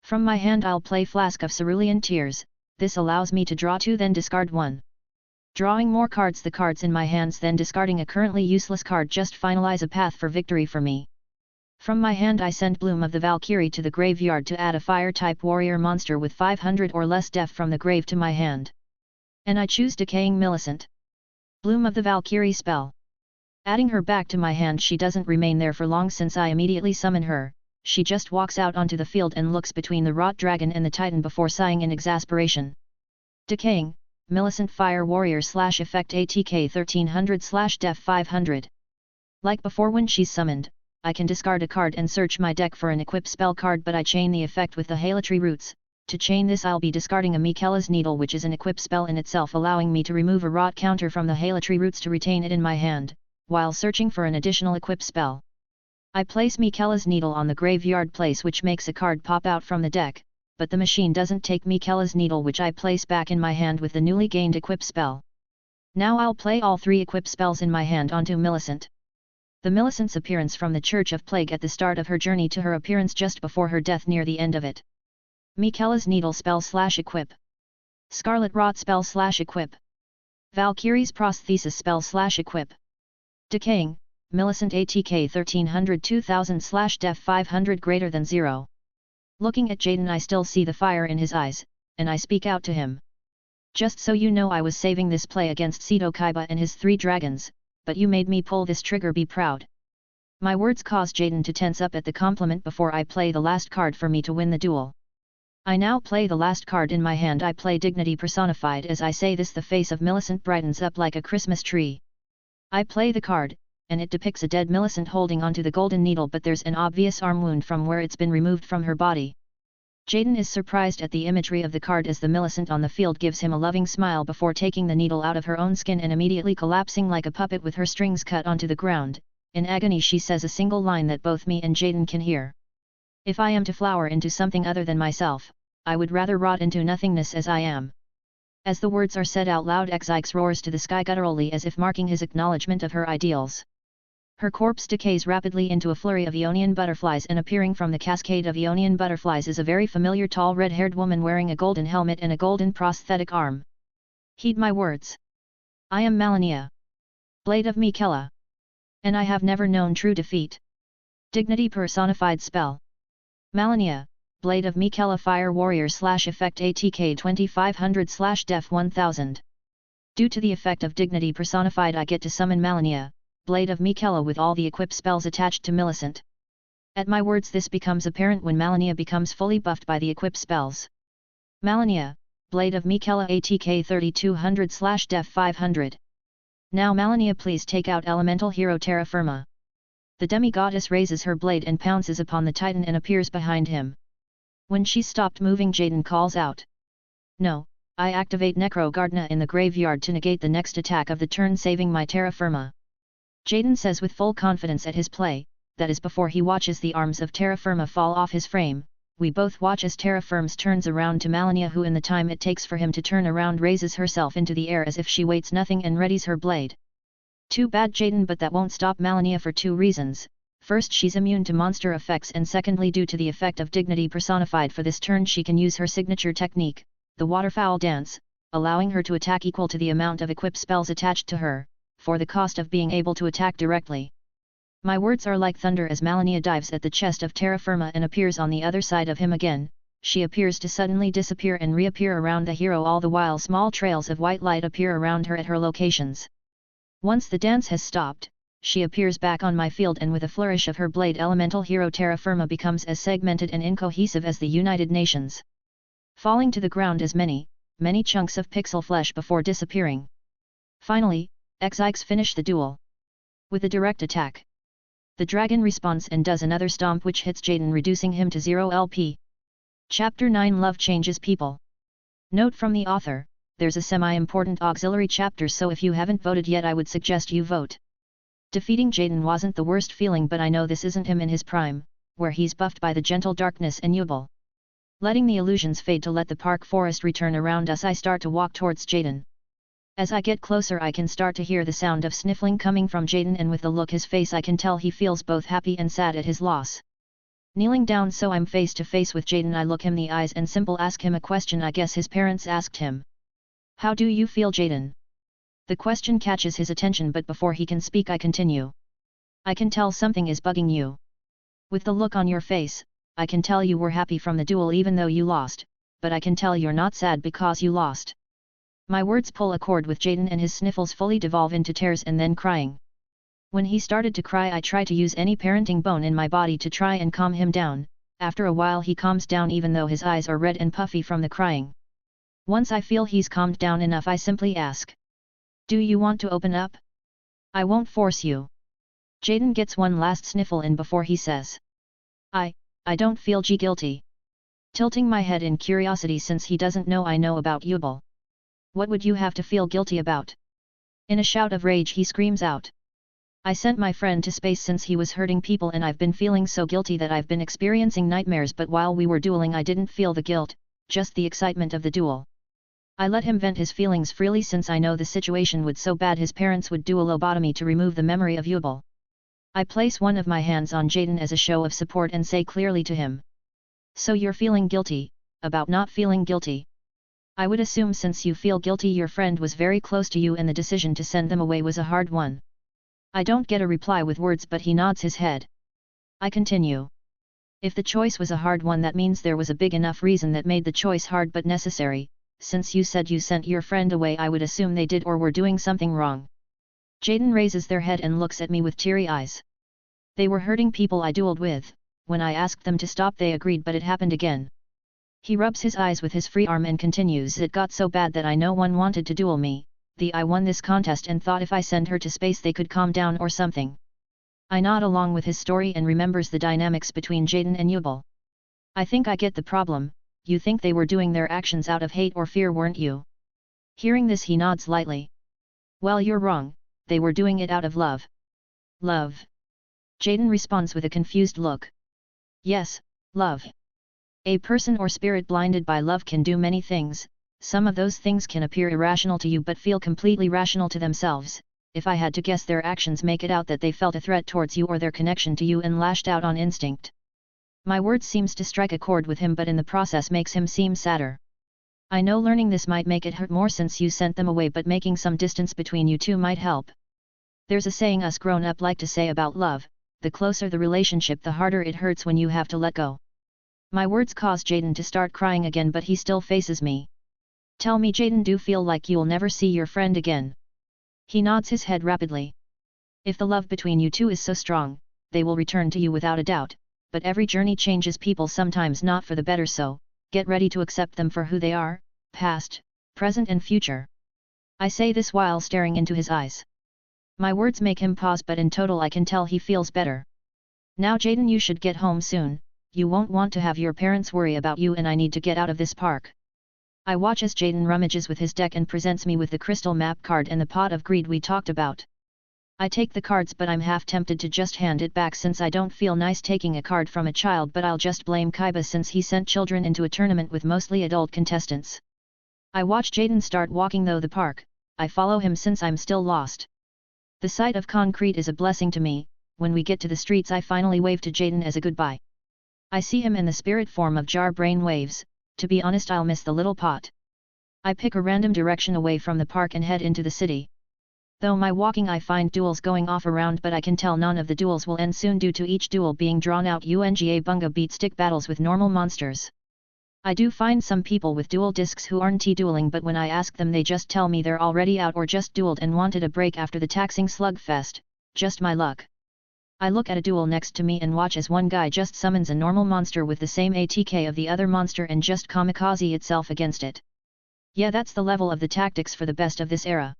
From my hand I'll play Flask of Cerulean Tears. This allows me to draw 2 then discard 1. Drawing more cards, the cards in my hands, then discarding a currently useless card just finalize a path for victory for me. From my hand I send Bloom of the Valkyrie to the graveyard to add a fire-type warrior monster with 500 or less def from the grave to my hand. And I choose Decaying Millicent. Bloom of the Valkyrie spell. Adding her back to my hand, she doesn't remain there for long since I immediately summon her. She just walks out onto the field and looks between the Rot Dragon and the Titan before sighing in exasperation. Decaying Millicent Fire Warrior / Effect ATK 1300 / Def 500. Like before when she's summoned, I can discard a card and search my deck for an equip spell card, but I chain the effect with the Halatry Roots. To chain this I'll be discarding a Miquella's Needle, which is an equip spell in itself, allowing me to remove a rot counter from the Halatry Roots to retain it in my hand, while searching for an additional equip spell. I place Miquella's Needle on the graveyard place, which makes a card pop out from the deck, but the machine doesn't take Miquella's Needle, which I place back in my hand with the newly gained equip spell. Now I'll play all 3 equip spells in my hand onto Millicent. The Millicent's appearance from the Church of Plague at the start of her journey to her appearance just before her death near the end of it. Miquella's Needle spell/equip. Scarlet Rot spell/equip. Valkyrie's Prosthesis spell/equip. Decaying, Millicent ATK 1300-2000/def 500 greater than 0. Looking at Jaden, I still see the fire in his eyes, and I speak out to him. Just so you know, I was saving this play against Seto Kaiba and his 3 dragons, but you made me pull this trigger, be proud. My words cause Jaden to tense up at the compliment before I play the last card for me to win the duel. I now play the last card in my hand. I play Dignity Personified. As I say this, the face of Millicent brightens up like a Christmas tree. I play the card, and it depicts a dead Millicent holding onto the golden needle, but there's an obvious arm wound from where it's been removed from her body. Jaden is surprised at the imagery of the card as the Millicent on the field gives him a loving smile before taking the needle out of her own skin and immediately collapsing like a puppet with her strings cut onto the ground. In agony she says a single line that both me and Jaden can hear. If I am to flower into something other than myself, I would rather rot into nothingness as I am. As the words are said out loud, Xyx roars to the sky gutturally as if marking his acknowledgement of her ideals. Her corpse decays rapidly into a flurry of Aeonian butterflies, and appearing from the cascade of Aeonian butterflies is a very familiar tall red-haired woman wearing a golden helmet and a golden prosthetic arm. Heed my words. I am Malenia, Blade of Miquella, and I have never known true defeat. Dignity Personified spell. Malenia, Blade of Miquella, Fire Warrior /effect ATK 2500/def 1000. Due to the effect of Dignity Personified, I get to summon Malenia, Blade of Miquella, with all the equipped spells attached to Millicent. At my words, this becomes apparent when Malenia becomes fully buffed by the equipped spells. Malenia, Blade of Miquella ATK 3200/def 500. Now Malenia, please take out Elemental Hero Terra Firma. The demi-goddess raises her blade and pounces upon the Titan and appears behind him. When she's stopped moving, Jaden calls out. No, I activate Necro Gardna in the graveyard to negate the next attack of the turn, saving my Terra Firma. Jaden says with full confidence at his play, that is before he watches the arms of Terra Firma fall off his frame. We both watch as Terra Firma turns around to Malenia, who in the time it takes for him to turn around raises herself into the air as if she waits nothing and readies her blade. Too bad, Jaden, but that won't stop Malenia for 2 reasons. First, she's immune to monster effects, and secondly, due to the effect of Dignity Personified, for this turn she can use her signature technique, the Waterfowl Dance, allowing her to attack equal to the amount of equipped spells attached to her, for the cost of being able to attack directly. My words are like thunder as Malenia dives at the chest of Terra Firma and appears on the other side of him again. She appears to suddenly disappear and reappear around the hero, all the while small trails of white light appear around her at her locations. Once the dance has stopped, she appears back on my field, and with a flourish of her blade, Elemental Hero Terra Firma becomes as segmented and incohesive as the United Nations, falling to the ground as many chunks of pixel flesh before disappearing. Finally, Xyx finish the duel with a direct attack. The dragon responds and does another stomp which hits Jaden, reducing him to 0 LP. Chapter 9 Love Changes People. Note from the author, there's a semi-important auxiliary chapter, so if you haven't voted yet I would suggest you vote. Defeating Jaden wasn't the worst feeling, but I know this isn't him in his prime, where he's buffed by the gentle darkness and Yubel. Letting the illusions fade to let the park forest return around us, I start to walk towards Jaden. As I get closer I can start to hear the sound of sniffling coming from Jaden, and with the look his face I can tell he feels both happy and sad at his loss. Kneeling down so I'm face to face with Jaden, I look him in the eyes and simple ask him a question I guess his parents asked him. How do you feel, Jaden? The question catches his attention, but before he can speak I continue. I can tell something is bugging you. With the look on your face, I can tell you were happy from the duel even though you lost, but I can tell you're not sad because you lost. My words pull a chord with Jaden and his sniffles fully devolve into tears and then crying. When he started to cry I try to use any parenting bone in my body to try and calm him down. After a while he calms down even though his eyes are red and puffy from the crying. Once I feel he's calmed down enough I simply ask. Do you want to open up? I won't force you. Jaden gets one last sniffle in before he says. I don't feel guilty. Tilting my head in curiosity since he doesn't know I know about Yubel. What would you have to feel guilty about? In a shout of rage he screams out. I sent my friend to space since he was hurting people and I've been feeling so guilty that I've been experiencing nightmares, but while we were dueling I didn't feel the guilt, just the excitement of the duel. I let him vent his feelings freely since I know the situation would so bad his parents would do a lobotomy to remove the memory of Yubel. I place one of my hands on Jaden as a show of support and say clearly to him. So you're feeling guilty, about not feeling guilty. I would assume since you feel guilty your friend was very close to you and the decision to send them away was a hard one. I don't get a reply with words but he nods his head. I continue. If the choice was a hard one that means there was a big enough reason that made the choice hard but necessary, since you said you sent your friend away I would assume they did or were doing something wrong. Jaden raises their head and looks at me with teary eyes. They were hurting people I dueled with. When I asked them to stop they agreed but it happened again. He rubs his eyes with his free arm and continues. It got so bad that no one wanted to duel me. I won this contest and thought if I send her to space they could calm down or something. I nod along with his story and remembers the dynamics between Jaden and Yubel. I think I get the problem. You think they were doing their actions out of hate or fear, weren't you? Hearing this he nods lightly. Well, you're wrong. They were doing it out of love. Love? Jaden responds with a confused look. Yes, love. A person or spirit blinded by love can do many things. Some of those things can appear irrational to you but feel completely rational to themselves. If I had to guess, their actions make it out that they felt a threat towards you or their connection to you and lashed out on instinct. My words seems to strike a chord with him but in the process makes him seem sadder. I know learning this might make it hurt more since you sent them away, but making some distance between you two might help. There's a saying us grown up like to say about love, the closer the relationship the harder it hurts when you have to let go. My words cause Jaden to start crying again but he still faces me. Tell me, Jaden, do you feel like you'll never see your friend again? He nods his head rapidly. If the love between you two is so strong, they will return to you without a doubt, but every journey changes people, sometimes not for the better, so get ready to accept them for who they are, past, present and future. I say this while staring into his eyes. My words make him pause but in total I can tell he feels better. Now Jaden, you should get home soon, you won't want to have your parents worry about you and I need to get out of this park. I watch as Jaden rummages with his deck and presents me with the crystal map card and the pot of greed we talked about. I take the cards but I'm half tempted to just hand it back since I don't feel nice taking a card from a child, but I'll just blame Kaiba since he sent children into a tournament with mostly adult contestants. I watch Jaden start walking though the park, I follow him since I'm still lost. The sight of concrete is a blessing to me. When we get to the streets I finally wave to Jaden as a goodbye. I see him in the spirit form of Jar Brain waves. To be honest, I'll miss the little pot. I pick a random direction away from the park and head into the city. Though my walking I find duels going off around, but I can tell none of the duels will end soon due to each duel being drawn out UNGA bunga beat stick battles with normal monsters. I do find some people with dual discs who aren't dueling, but when I ask them they just tell me they're already out or just dueled and wanted a break after the taxing slugfest. Just my luck. I look at a duel next to me and watch as one guy just summons a normal monster with the same ATK of the other monster and just kamikaze itself against it. Yeah, that's the level of the tactics for the best of this era.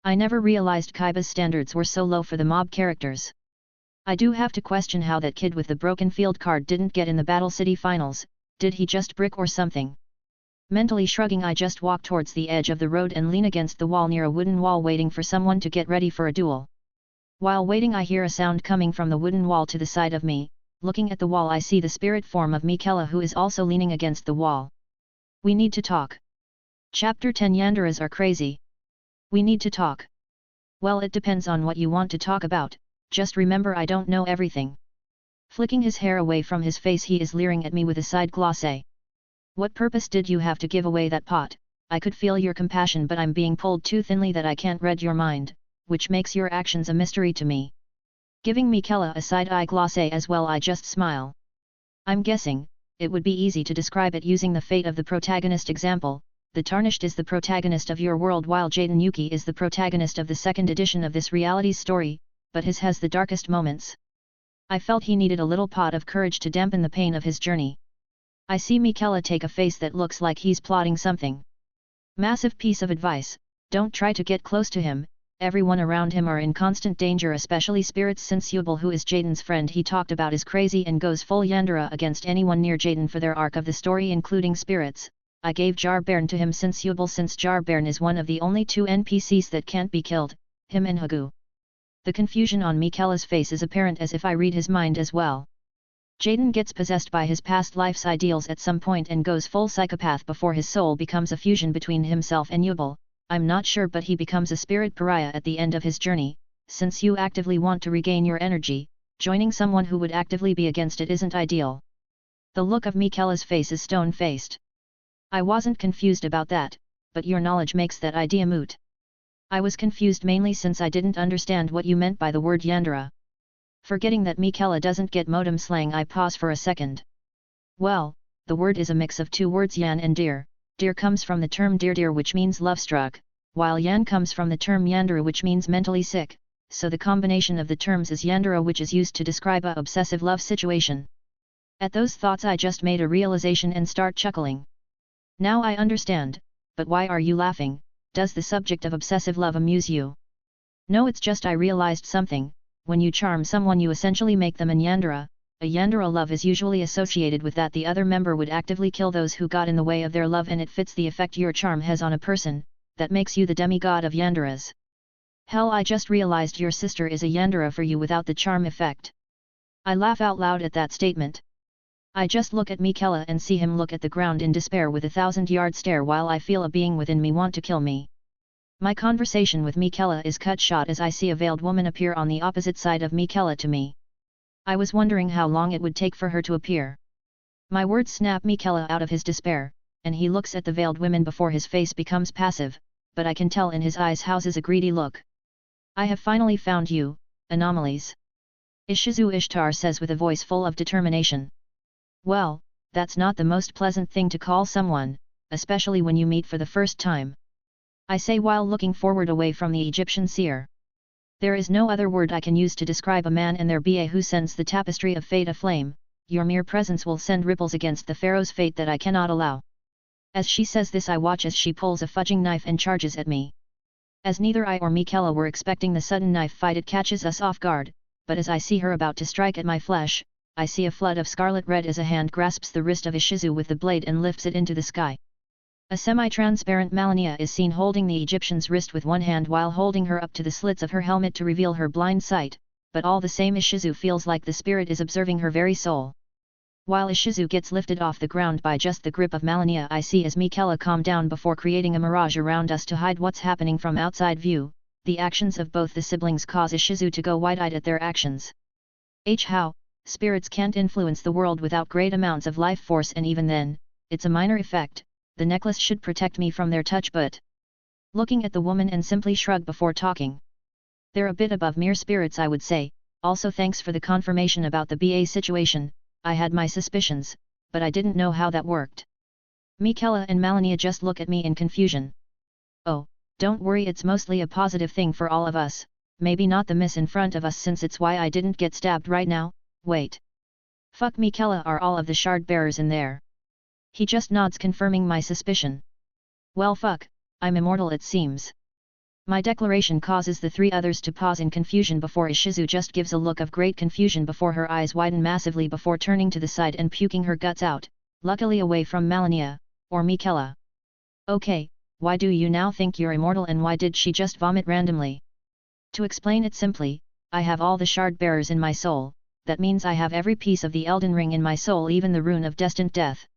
I never realized Kaiba's standards were so low for the mob characters. I do have to question how that kid with the broken field card didn't get in the Battle City finals. Did he just brick or something? Mentally shrugging, I just walk towards the edge of the road and lean against the wall near a wooden wall waiting for someone to get ready for a duel. While waiting I hear a sound coming from the wooden wall to the side of me. Looking at the wall I see the spirit form of Miquella, who is also leaning against the wall. We need to talk. Chapter 10 Yanderas are crazy. We need to talk. Well, it depends on what you want to talk about, just remember I don't know everything. Flicking his hair away from his face he is leering at me with a side glance. What purpose did you have to give away that pot? I could feel your compassion but I'm being pulled too thinly that I can't read your mind, which makes your actions a mystery to me. Giving Miquella a side-eye glance as well, I just smile. I'm guessing, it would be easy to describe it using the fate of the protagonist example. The Tarnished is the protagonist of your world while Jaden Yuki is the protagonist of the second edition of this reality's story, but his has the darkest moments. I felt he needed a little pot of courage to dampen the pain of his journey. I see Miquella take a face that looks like he's plotting something. Massive piece of advice, don't try to get close to him, everyone around him are in constant danger, especially spirits, since Yubel, who is Jaden's friend he talked about, is crazy and goes full Yandere against anyone near Jaden for their arc of the story including spirits. I gave Jarbairn to him since Jarbairn is one of the only 2 NPCs that can't be killed, him and Hagu. The confusion on Miquella's face is apparent, as if I read his mind as well. Jaden gets possessed by his past life's ideals at some point and goes full psychopath before his soul becomes a fusion between himself and Yubel. I'm not sure, but he becomes a spirit pariah at the end of his journey. Since you actively want to regain your energy, joining someone who would actively be against it isn't ideal. The look of Miquella's face is stone-faced. I wasn't confused about that, but your knowledge makes that idea moot. I was confused mainly since I didn't understand what you meant by the word Yandere. Forgetting that Miquella doesn't get modem slang, I pause for a second. Well, the word is a mix of 2 words, yan and dear. Dear comes from the term dear which means love-struck, while yan comes from the term Yandere which means mentally sick, so the combination of the terms is Yandere, which is used to describe a obsessive love situation. At those thoughts I just made a realization and start chuckling. Now I understand, but why are you laughing? Does the subject of obsessive love amuse you? No, it's just I realized something. When you charm someone you essentially make them an Yandere. A Yandere love is usually associated with that the other member would actively kill those who got in the way of their love, and it fits the effect your charm has on a person, that makes you the demigod of Yanderes. Hell, I just realized your sister is a Yandere for you without the charm effect. I laugh out loud at that statement. I just look at Miquella and see him look at the ground in despair with a 1,000-yard stare, while I feel a being within me want to kill me. My conversation with Miquella is cut short as I see a veiled woman appear on the opposite side of Miquella to me. I was wondering how long it would take for her to appear. My words snap Miquella out of his despair, and he looks at the veiled women before his face becomes passive, but I can tell in his eyes houses a greedy look. I have finally found you, Anomalies. Ishizu Ishtar says with a voice full of determination. Well, that's not the most pleasant thing to call someone, especially when you meet for the first time. I say while looking forward away from the Egyptian seer. There is no other word I can use to describe a man and their ba who sends the tapestry of fate aflame. Your mere presence will send ripples against the pharaoh's fate that I cannot allow. As she says this I watch as she pulls a fudging knife and charges at me. As neither I or Miquella were expecting the sudden knife fight, it catches us off guard, but as I see her about to strike at my flesh, I see a flood of scarlet red as a hand grasps the wrist of Ishizu with the blade and lifts it into the sky. A semi-transparent Malenia is seen holding the Egyptian's wrist with one hand while holding her up to the slits of her helmet to reveal her blind sight, but all the same Ishizu feels like the spirit is observing her very soul. While Ishizu gets lifted off the ground by just the grip of Malenia, I see as Miquella calm down before creating a mirage around us to hide what's happening from outside view. The actions of both the siblings cause Ishizu to go wide-eyed at their actions. How? Spirits can't influence the world without great amounts of life force, and even then, it's a minor effect. The necklace should protect me from their touch, but... Looking at the woman and simply shrug before talking. They're a bit above mere spirits, I would say. Also thanks for the confirmation about the BA situation. I had my suspicions, but I didn't know how that worked. Miquella and Malenia just look at me in confusion. Oh, don't worry, it's mostly a positive thing for all of us. Maybe not the miss in front of us, since it's why I didn't get stabbed right now. Wait. Fuck, Miquella, are all of the shard bearers in there? He just nods, confirming my suspicion. Well, fuck, I'm immortal it seems. My declaration causes the 3 others to pause in confusion before Ishizu just gives a look of great confusion before her eyes widen massively before turning to the side and puking her guts out, luckily away from Malenia, or Miquella. Okay, why do you now think you're immortal, and why did she just vomit randomly? To explain it simply, I have all the shard bearers in my soul. That means I have every piece of the Elden ring in my soul, even the rune of destined death.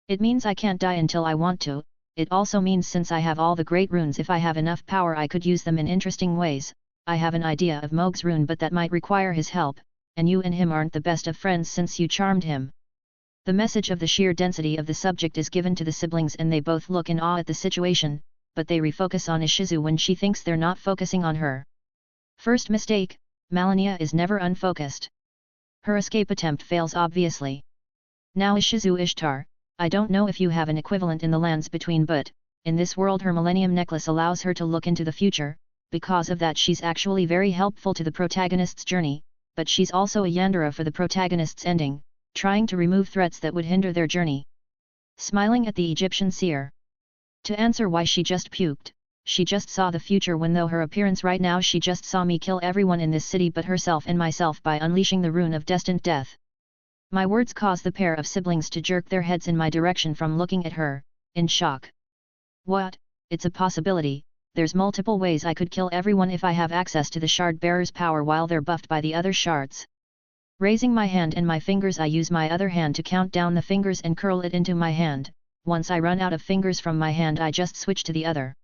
It means I can't die until I want to. It also means since I have all the great runes, if I have enough power I could use them in interesting ways. I have an idea of Mog's rune, but that might require his help, and you and him aren't the best of friends since you charmed him. The message of the sheer density of the subject is given to the siblings and they both look in awe at the situation, but they refocus on Ishizu when she thinks they're not focusing on her. First mistake, Malenia is never unfocused. Her escape attempt fails obviously. Now Ishizu Ishtar, I don't know if you have an equivalent in the lands between, but, in this world her Millennium Necklace allows her to look into the future. Because of that she's actually very helpful to the protagonist's journey, but she's also a Yandere for the protagonist's ending, trying to remove threats that would hinder their journey. Smiling at the Egyptian seer. To answer why she just puked, she just saw the future when though her appearance right now she just saw me kill everyone in this city but herself and myself by unleashing the rune of destined death. My words caused the pair of siblings to jerk their heads in my direction from looking at her, in shock. What? It's a possibility, there's multiple ways I could kill everyone if I have access to the shard bearer's power while they're buffed by the other shards. Raising my hand and my fingers I use my other hand to count down the fingers and curl it into my hand. Once I run out of fingers from my hand I just switch to the other.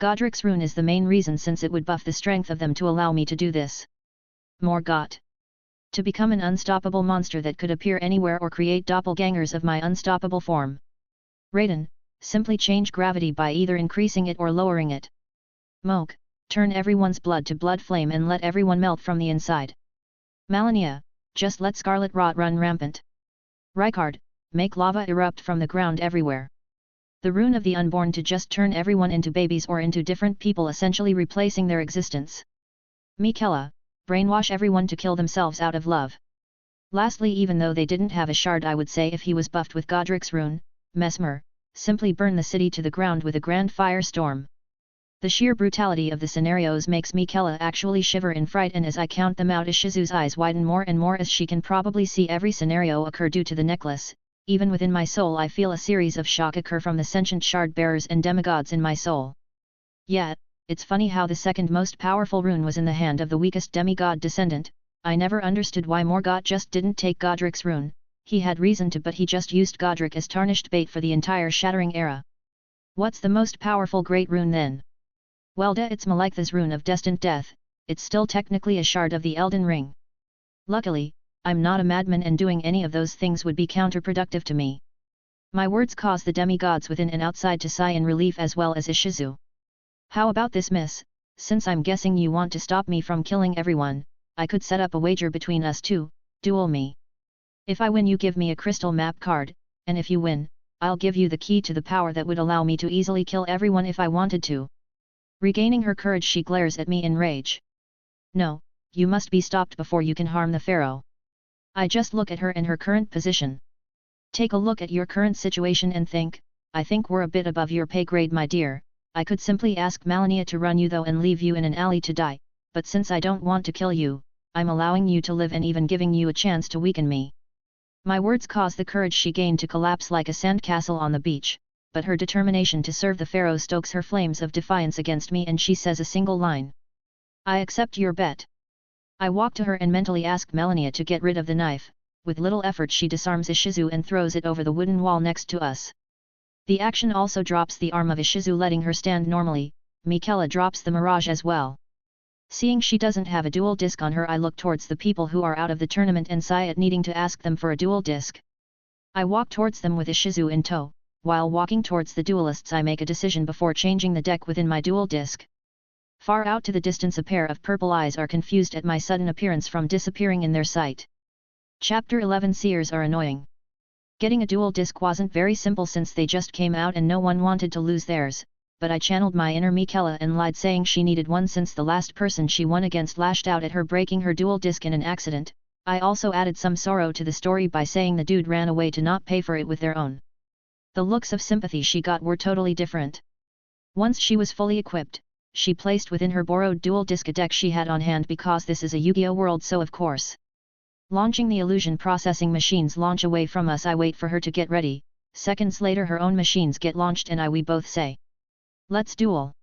Godric's rune is the main reason since it would buff the strength of them to allow me to do this. More got. To become an unstoppable monster that could appear anywhere or create doppelgangers of my unstoppable form. Raiden, simply change gravity by either increasing it or lowering it. Moke, turn everyone's blood to blood flame and let everyone melt from the inside. Malenia, just let scarlet rot run rampant. Rykard, make lava erupt from the ground everywhere. The rune of the unborn to just turn everyone into babies or into different people essentially replacing their existence. Miquella, brainwash everyone to kill themselves out of love. Lastly, even though they didn't have a shard, I would say if he was buffed with Godric's rune, Mesmer, simply burn the city to the ground with a grand firestorm. The sheer brutality of the scenarios makes Miquella actually shiver in fright, and as I count them out Ishizu's eyes widen more and more as she can probably see every scenario occur due to the necklace. Even within my soul I feel a series of shock occur from the sentient shard bearers and demigods in my soul. Yet, it's funny how the second most powerful rune was in the hand of the weakest demigod descendant. I never understood why Morgott just didn't take Godric's rune. He had reason to, but he just used Godric as tarnished bait for the entire Shattering era. What's the most powerful great rune then? Well it's Malekthe's rune of destined death. It's still technically a shard of the Elden Ring. Luckily, I'm not a madman and doing any of those things would be counterproductive to me. My words cause the demigods within and outside to sigh in relief as well as Ishizu. How about this, miss? Since I'm guessing you want to stop me from killing everyone, I could set up a wager between us two, duel me. If I win you give me a crystal map card, and if you win, I'll give you the key to the power that would allow me to easily kill everyone if I wanted to. Regaining her courage she glares at me in rage. No, you must be stopped before you can harm the pharaoh. I just look at her in her current position. Take a look at your current situation and think, I think we're a bit above your pay grade, my dear. I could simply ask Malenia to run you though and leave you in an alley to die, but since I don't want to kill you, I'm allowing you to live and even giving you a chance to weaken me. My words cause the courage she gained to collapse like a sandcastle on the beach, but her determination to serve the pharaoh stokes her flames of defiance against me and she says a single line. I accept your bet. I walk to her and mentally ask Malenia to get rid of the knife. With little effort she disarms Ishizu and throws it over the wooden wall next to us. The action also drops the arm of Ishizu letting her stand normally. Miquella drops the mirage as well. Seeing she doesn't have a dual disc on her I look towards the people who are out of the tournament and sigh at needing to ask them for a dual disc. I walk towards them with Ishizu in tow. While walking towards the duelists I make a decision before changing the deck within my dual disc. Far out to the distance a pair of purple eyes are confused at my sudden appearance from disappearing in their sight. Chapter 11 Seers are annoying. Getting a dual disc wasn't very simple since they just came out and no one wanted to lose theirs, but I channeled my inner Miquella and lied saying she needed one since the last person she won against lashed out at her breaking her dual disc in an accident. I also added some sorrow to the story by saying the dude ran away to not pay for it with their own. The looks of sympathy she got were totally different. Once she was fully equipped, she placed within her borrowed dual disc a deck she had on hand because this is a Yu-Gi-Oh world, so of course. Launching the illusion processing machines launch away from us. I wait for her to get ready. Seconds later her own machines get launched and we both say, let's duel.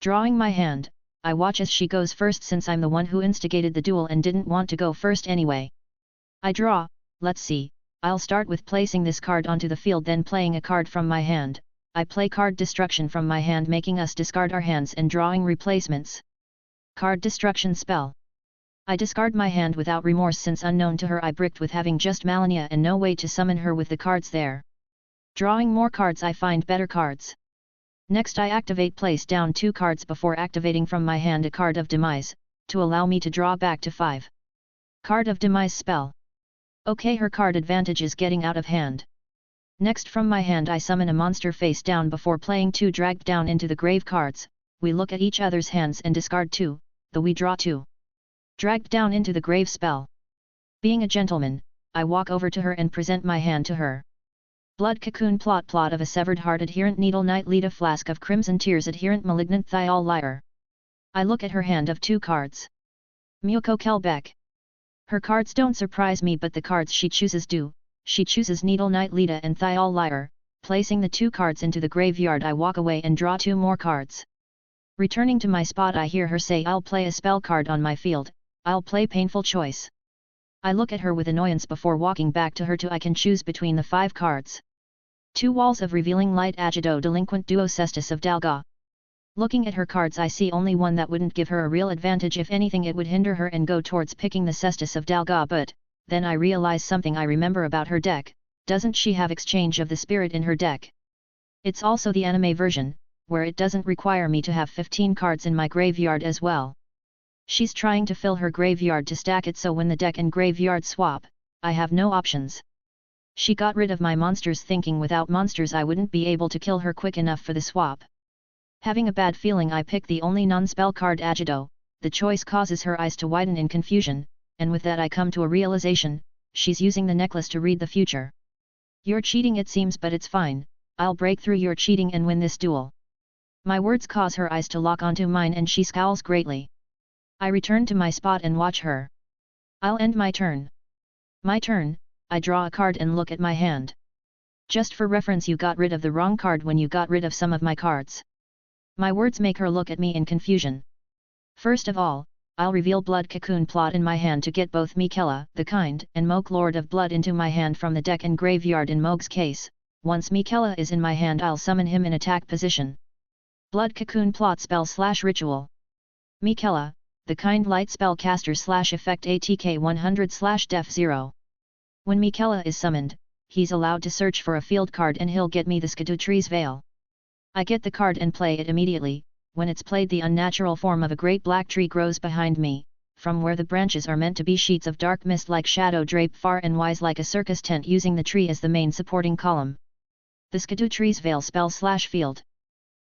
Drawing my hand, I watch as she goes first since I'm the one who instigated the duel and didn't want to go first anyway. I draw, let's see, I'll start with placing this card onto the field then playing a card from my hand. I play card destruction from my hand making us discard our hands and drawing replacements. Card destruction spell. I discard my hand without remorse since unknown to her I bricked with having just Malenia and no way to summon her with the cards there. Drawing more cards I find better cards. Next I activate place down 2 cards before activating from my hand a card of demise, to allow me to draw back to 5. Card of demise spell. Okay, her card advantage is getting out of hand. Next from my hand I summon a monster face down before playing 2 dragged down into the grave cards. We look at each other's hands and discard 2, we draw 2. Dragged down into the grave spell. Being a gentleman, I walk over to her and present my hand to her. Blood cocoon plot of a severed heart adherent needle night lead a flask of crimson tears adherent malignant thiol lyre. I look at her hand of 2 cards. Muko Kelbeck. Her cards don't surprise me, but the cards she chooses do. She chooses needle night Lita and thiol lyre. Placing the 2 cards into the graveyard, I walk away and draw 2 more cards. Returning to my spot, I hear her say, "I'll play a spell card on my field, I'll play Painful Choice." I look at her with annoyance before walking back to her I can choose between the 5 cards. 2 Walls of Revealing Light Agido Delinquent Duo Cestus of Dalga. Looking at her cards, I see only one that wouldn't give her a real advantage. If anything, it would hinder her and go towards picking the Cestus of Dalga, but then I realize something I remember about her deck. Doesn't she have Exchange of the Spirit in her deck? It's also the anime version, where it doesn't require me to have 15 cards in my graveyard as well. She's trying to fill her graveyard to stack it so when the deck and graveyard swap, I have no options. She got rid of my monsters thinking without monsters I wouldn't be able to kill her quick enough for the swap. Having a bad feeling, I pick the only non-spell card Agido. The choice causes her eyes to widen in confusion, and with that I come to a realization: she's using the necklace to read the future. "You're cheating it seems, but it's fine, I'll break through your cheating and win this duel." My words cause her eyes to lock onto mine and she scowls greatly. I return to my spot and watch her. I'll end my turn. My turn, I draw a card and look at my hand. Just for reference, you got rid of the wrong card when you got rid of some of my cards. My words make her look at me in confusion. First of all, I'll reveal Blood Cocoon Plot in my hand to get both Miquella, the Kind, and Moke Lord of Blood into my hand from the deck and graveyard in Moke's case. Once Miquella is in my hand, I'll summon him in attack position. Blood Cocoon Plot spell / ritual. Miquella, the Kind light spell caster / effect ATK 100 / def 0. When Miquella is summoned, he's allowed to search for a field card and he'll get me the Skadutree's Veil. I get the card and play it immediately. When it's played, the unnatural form of a great black tree grows behind me, from where the branches are meant to be sheets of dark mist like shadow drape far and wide like a circus tent, using the tree as the main supporting column. The Skadutree's Veil spell / field.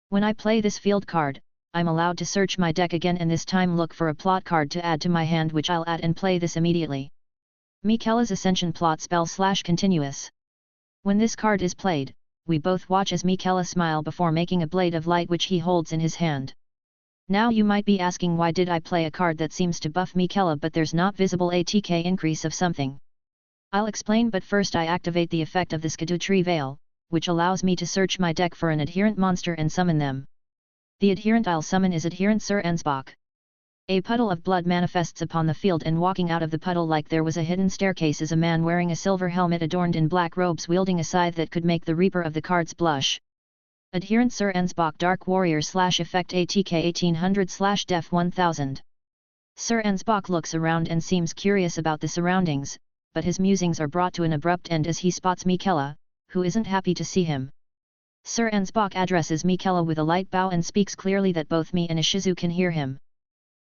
When I play this field card, I'm allowed to search my deck again and this time look for a plot card to add to my hand, which I'll add and play this immediately. Miquella's Ascension Plot spell / continuous. When this card is played, we both watch as Miquella smile before making a blade of light which he holds in his hand. Now you might be asking, why did I play a card that seems to buff Miquella but there's not visible ATK increase of something? I'll explain, but first I activate the effect of the Skadutree Veil, which allows me to search my deck for an adherent monster and summon them. The adherent I'll summon is Adherent Sir Ensbach. A puddle of blood manifests upon the field, and walking out of the puddle like there was a hidden staircase is a man wearing a silver helmet adorned in black robes, wielding a scythe that could make the reaper of the cards blush. Adherent Sir Ensbach Dark Warrior / effect ATK 1800 / def 1000. Sir Ensbach looks around and seems curious about the surroundings, but his musings are brought to an abrupt end as he spots Miquella, who isn't happy to see him. Sir Ensbach addresses Miquella with a light bow and speaks clearly that both me and Ishizu can hear him.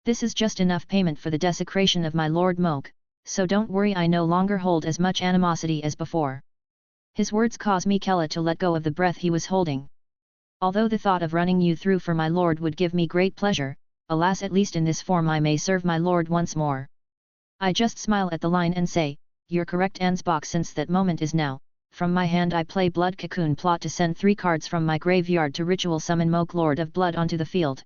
"This is just enough payment for the desecration of my Lord Moke, so don't worry, I no longer hold as much animosity as before." His words cause Miquella to let go of the breath he was holding. "Although the thought of running you through for my lord would give me great pleasure, alas, at least in this form I may serve my lord once more." I just smile at the line and say, "You're correct, Ensbach, since that moment is now." From my hand I play Blood Cocoon Plot to send 3 cards from my graveyard to ritual summon Moke Lord of Blood onto the field.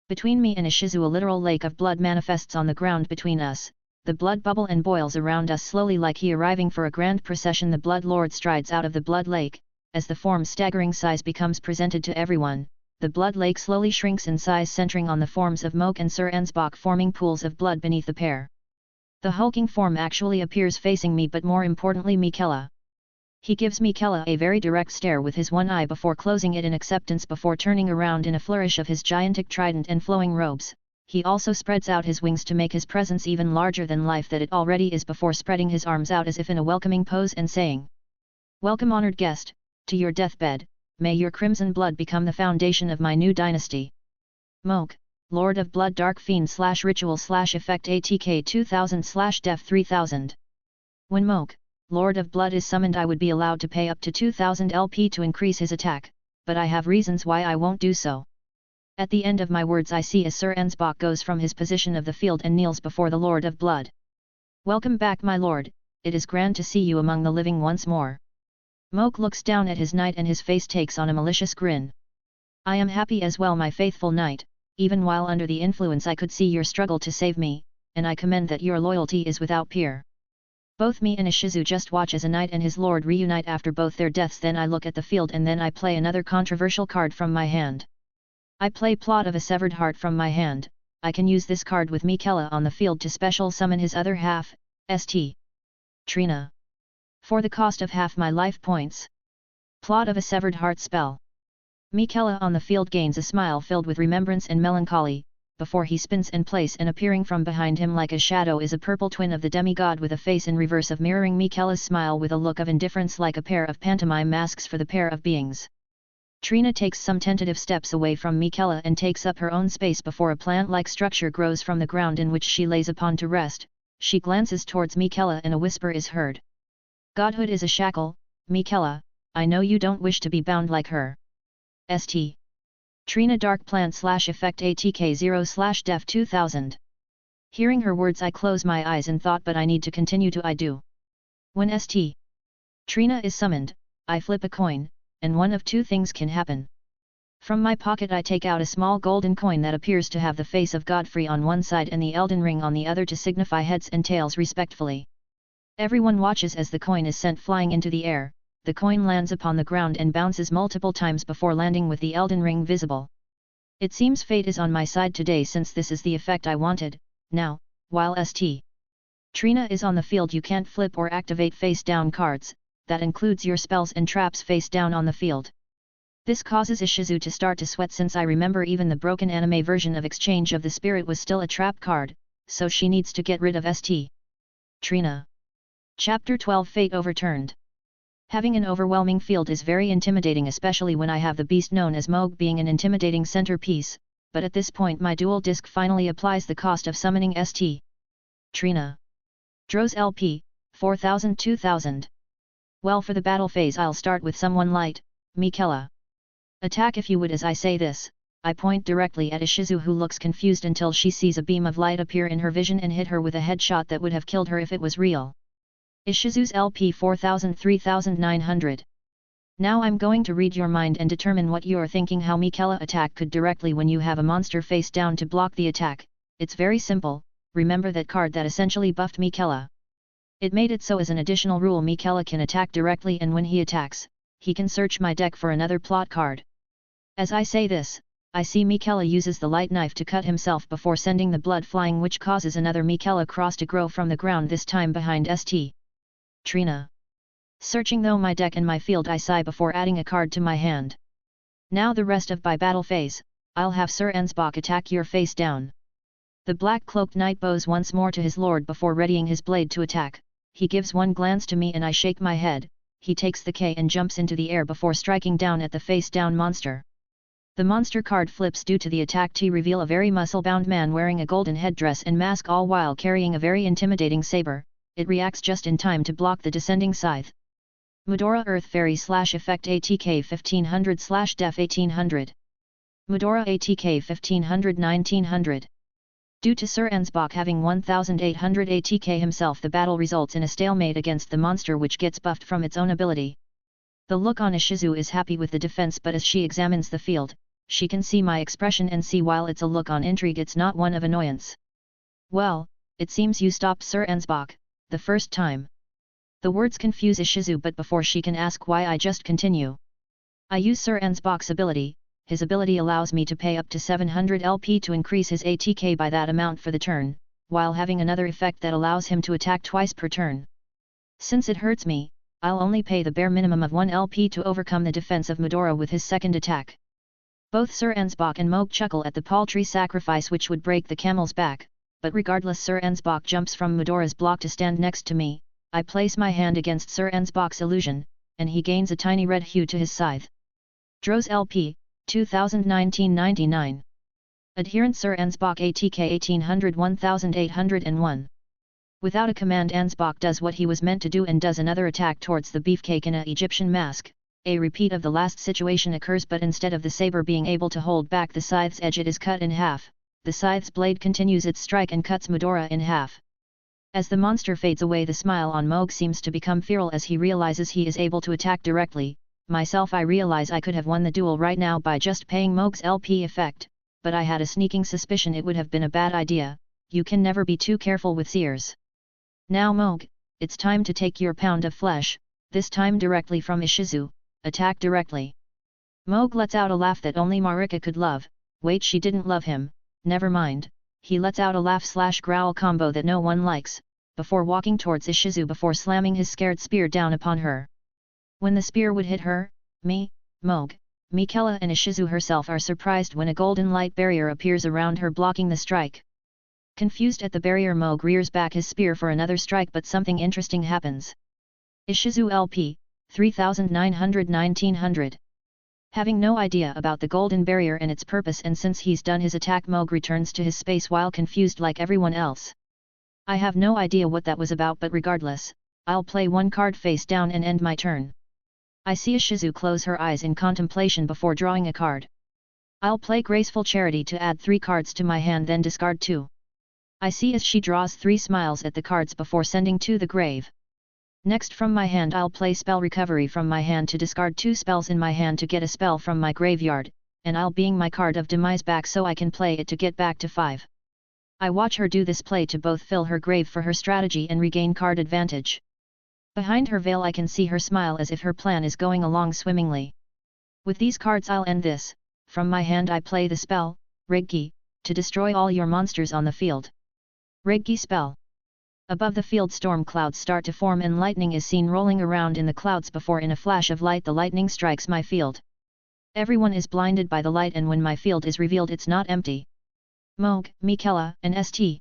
Between me and Ishizu a literal lake of blood manifests on the ground between us. The blood bubble and boils around us slowly like he arriving for a grand procession. The Blood Lord strides out of the blood lake. As the form's staggering size becomes presented to everyone, the blood lake slowly shrinks in size, centering on the forms of Moke and Sir Ensbach, forming pools of blood beneath the pair. The hulking form actually appears facing me, but more importantly Miquella. He gives Miquella a very direct stare with his one eye before closing it in acceptance, before turning around in a flourish of his gigantic trident and flowing robes. He also spreads out his wings to make his presence even larger than life that it already is, before spreading his arms out as if in a welcoming pose and saying, "Welcome, honored guest, to your deathbed. May your crimson blood become the foundation of my new dynasty." Moke, Lord of Blood Dark Fiend / ritual / effect ATK 2000 / def 3000. When Moke, Lord of Blood is summoned, I would be allowed to pay up to 2000 LP to increase his attack, but I have reasons why I won't do so. At the end of my words I see as Sir Ensbach goes from his position of the field and kneels before the Lord of Blood. "Welcome back, my lord, it is grand to see you among the living once more." Moke looks down at his knight and his face takes on a malicious grin. I am happy as well, my faithful knight, even while under the influence I could see your struggle to save me, and I commend that your loyalty is without peer. Both me and Ishizu just watch as a knight and his lord reunite after both their deaths, then I look at the field and then I play another controversial card from my hand. I play Plot of a Severed Heart from my hand. I can use this card with Miquella on the field to special summon his other half, St. Trina. For the cost of half my life points. Plot of a Severed Heart spell. Miquella on the field gains a smile filled with remembrance and melancholy, before he spins in place, and appearing from behind him like a shadow is a purple twin of the demigod with a face in reverse of mirroring Miquella's smile with a look of indifference like a pair of pantomime masks for the pair of beings. Trina takes some tentative steps away from Miquella and takes up her own space before a plant-like structure grows from the ground in which she lays upon to rest. She glances towards Miquella and a whisper is heard. Godhood is a shackle, Miquella, I know you don't wish to be bound like her. St. Trina Dark Plant /Effect ATK 0/Def 2000. Hearing her words I close my eyes and thought, but I need to continue to I do. When St. Trina is summoned, I flip a coin, and one of two things can happen. From my pocket I take out a small golden coin that appears to have the face of Godfrey on one side and the Elden ring on the other to signify heads and tails respectively. Everyone watches as the coin is sent flying into the air. The coin lands upon the ground and bounces multiple times before landing with the Elden ring visible. It seems fate is on my side today, since this is the effect I wanted. Now, while St. Trina is on the field you can't flip or activate face down cards. That includes your spells and traps face down on the field. This causes Ishizu to start to sweat, since I remember even the broken anime version of Exchange of the Spirit was still a trap card, so she needs to get rid of St. Trina. Chapter 12 Fate Overturned. Having an overwhelming field is very intimidating, especially when I have the beast known as Moog being an intimidating centerpiece, but at this point my dual disc finally applies the cost of summoning St. Trina. Droz LP, 4000-2000. Well, for the battle phase I'll start with someone light, Miquella. Attack if you would. As I say this, I point directly at Ishizu, who looks confused until she sees a beam of light appear in her vision and hit her with a headshot that would have killed her if it was real. Ishizu's LP 4000-3900. Now I'm going to read your mind and determine what you're thinking. How Miquella attack could directly when you have a monster face down to block the attack. It's very simple. Remember that card that essentially buffed Miquella. It made it so as an additional rule Miquella can attack directly, and when he attacks, he can search my deck for another plot card. As I say this, I see Miquella uses the light knife to cut himself before sending the blood flying, which causes another Miquella cross to grow from the ground, this time behind St. Trina. Searching though my deck and my field, I sigh before adding a card to my hand. Now the rest of my battle phase, I'll have Sir Ensbach attack your face down. The black-cloaked knight bows once more to his lord before readying his blade to attack. He gives one glance to me and I shake my head. He takes the K and jumps into the air before striking down at the face-down monster. The monster card flips due to the attack to reveal a very muscle-bound man wearing a golden headdress and mask, all while carrying a very intimidating saber. It reacts just in time to block the descending scythe. Medora Earth Fairy /Effect ATK 1500/Def 1800. Medora ATK 1500-1900. Due to Sir Ensbach having 1800 ATK himself, the battle results in a stalemate against the monster, which gets buffed from its own ability. The look on Ishizu is happy with the defense, but as she examines the field, she can see my expression and see while it's a look on intrigue, it's not one of annoyance. Well, it seems you stopped Sir Ensbach, the first time. The words confuse Ishizu, but before she can ask why, I just continue. I use Sir Ensbach's ability. His ability allows me to pay up to 700 LP to increase his ATK by that amount for the turn, while having another effect that allows him to attack twice per turn. Since it hurts me, I'll only pay the bare minimum of 1 LP to overcome the defense of Medora with his second attack. Both Sir Ensbach and Moog chuckle at the paltry sacrifice which would break the camel's back, but regardless, Sir Ensbach jumps from Medora's block to stand next to me. I place my hand against Sir Ensbach's illusion, and he gains a tiny red hue to his scythe. Droz LP 2019-99. Adherent Sir Ensbach ATK 1800-1801. Without a command, Ensbach does what he was meant to do and does another attack towards the beefcake in a Egyptian mask. A repeat of the last situation occurs, but instead of the saber being able to hold back the scythe's edge, it is cut in half. The scythe's blade continues its strike and cuts Medora in half. As the monster fades away, the smile on Moog seems to become feral as he realizes he is able to attack directly. Myself, I realize I could have won the duel right now by just paying Moog's LP effect, but I had a sneaking suspicion it would have been a bad idea. You can never be too careful with seers. Now Moog, it's time to take your pound of flesh, this time directly from Ishizu, attack directly. Moog lets out a laugh that only Marika could love. Wait, she didn't love him, never mind. He lets out a laugh/growl combo that no one likes, before walking towards Ishizu before slamming his scared spear down upon her. When the spear would hit her, Moog, Miquella and Ishizu herself are surprised when a golden light barrier appears around her blocking the strike. Confused at the barrier, Moog rears back his spear for another strike, but something interesting happens. Ishizu LP, 3900-1900. Having no idea about the golden barrier and its purpose, and since he's done his attack, Moog returns to his space while confused like everyone else. I have no idea what that was about, but regardless, I'll play one card face down and end my turn. I see Ishizu close her eyes in contemplation before drawing a card. I'll play Graceful Charity to add 3 cards to my hand, then discard 2. I see as she draws 3 smiles at the cards before sending to the grave. Next, from my hand I'll play Spell Recovery from my hand to discard 2 spells in my hand to get a spell from my graveyard, and I'll bring my card of Demise back so I can play it to get back to 5. I watch her do this play to both fill her grave for her strategy and regain card advantage. Behind her veil I can see her smile as if her plan is going along swimmingly. With these cards I'll end this. From my hand I play the spell, Reggi, to destroy all your monsters on the field. Reggi spell. Above the field, storm clouds start to form and lightning is seen rolling around in the clouds before in a flash of light the lightning strikes my field. Everyone is blinded by the light, and when my field is revealed it's not empty. Moog, Miquella, and St.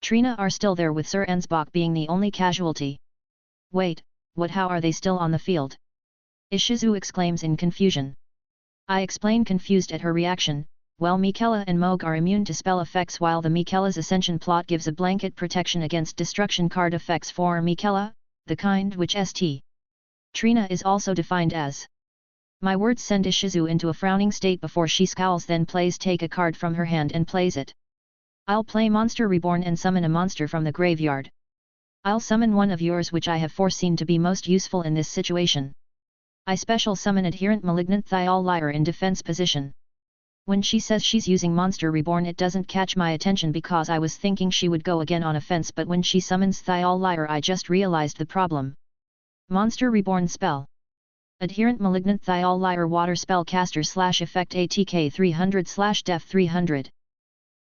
Trina are still there, with Sir Ensbach being the only casualty. Wait, what? How are they still on the field? Ishizu exclaims in confusion. I explain, confused at her reaction. Well, Miquella and Moog are immune to spell effects, while the Miquella's Ascension plot gives a blanket protection against destruction card effects for Miquella, the kind which St. Trina is also defined as. My words send Ishizu into a frowning state before she scowls, then plays take a card from her hand and plays it. I'll play Monster Reborn and summon a monster from the graveyard. I'll summon one of yours which I have foreseen to be most useful in this situation. I special summon Adherent Malignant Thiol Lyre in defense position. When she says she's using Monster Reborn, it doesn't catch my attention because I was thinking she would go again on offense, but when she summons Thiol Lyre I just realized the problem. Monster Reborn spell. Adherent Malignant Thiol Lyre water spell caster / effect ATK 300 / def 300.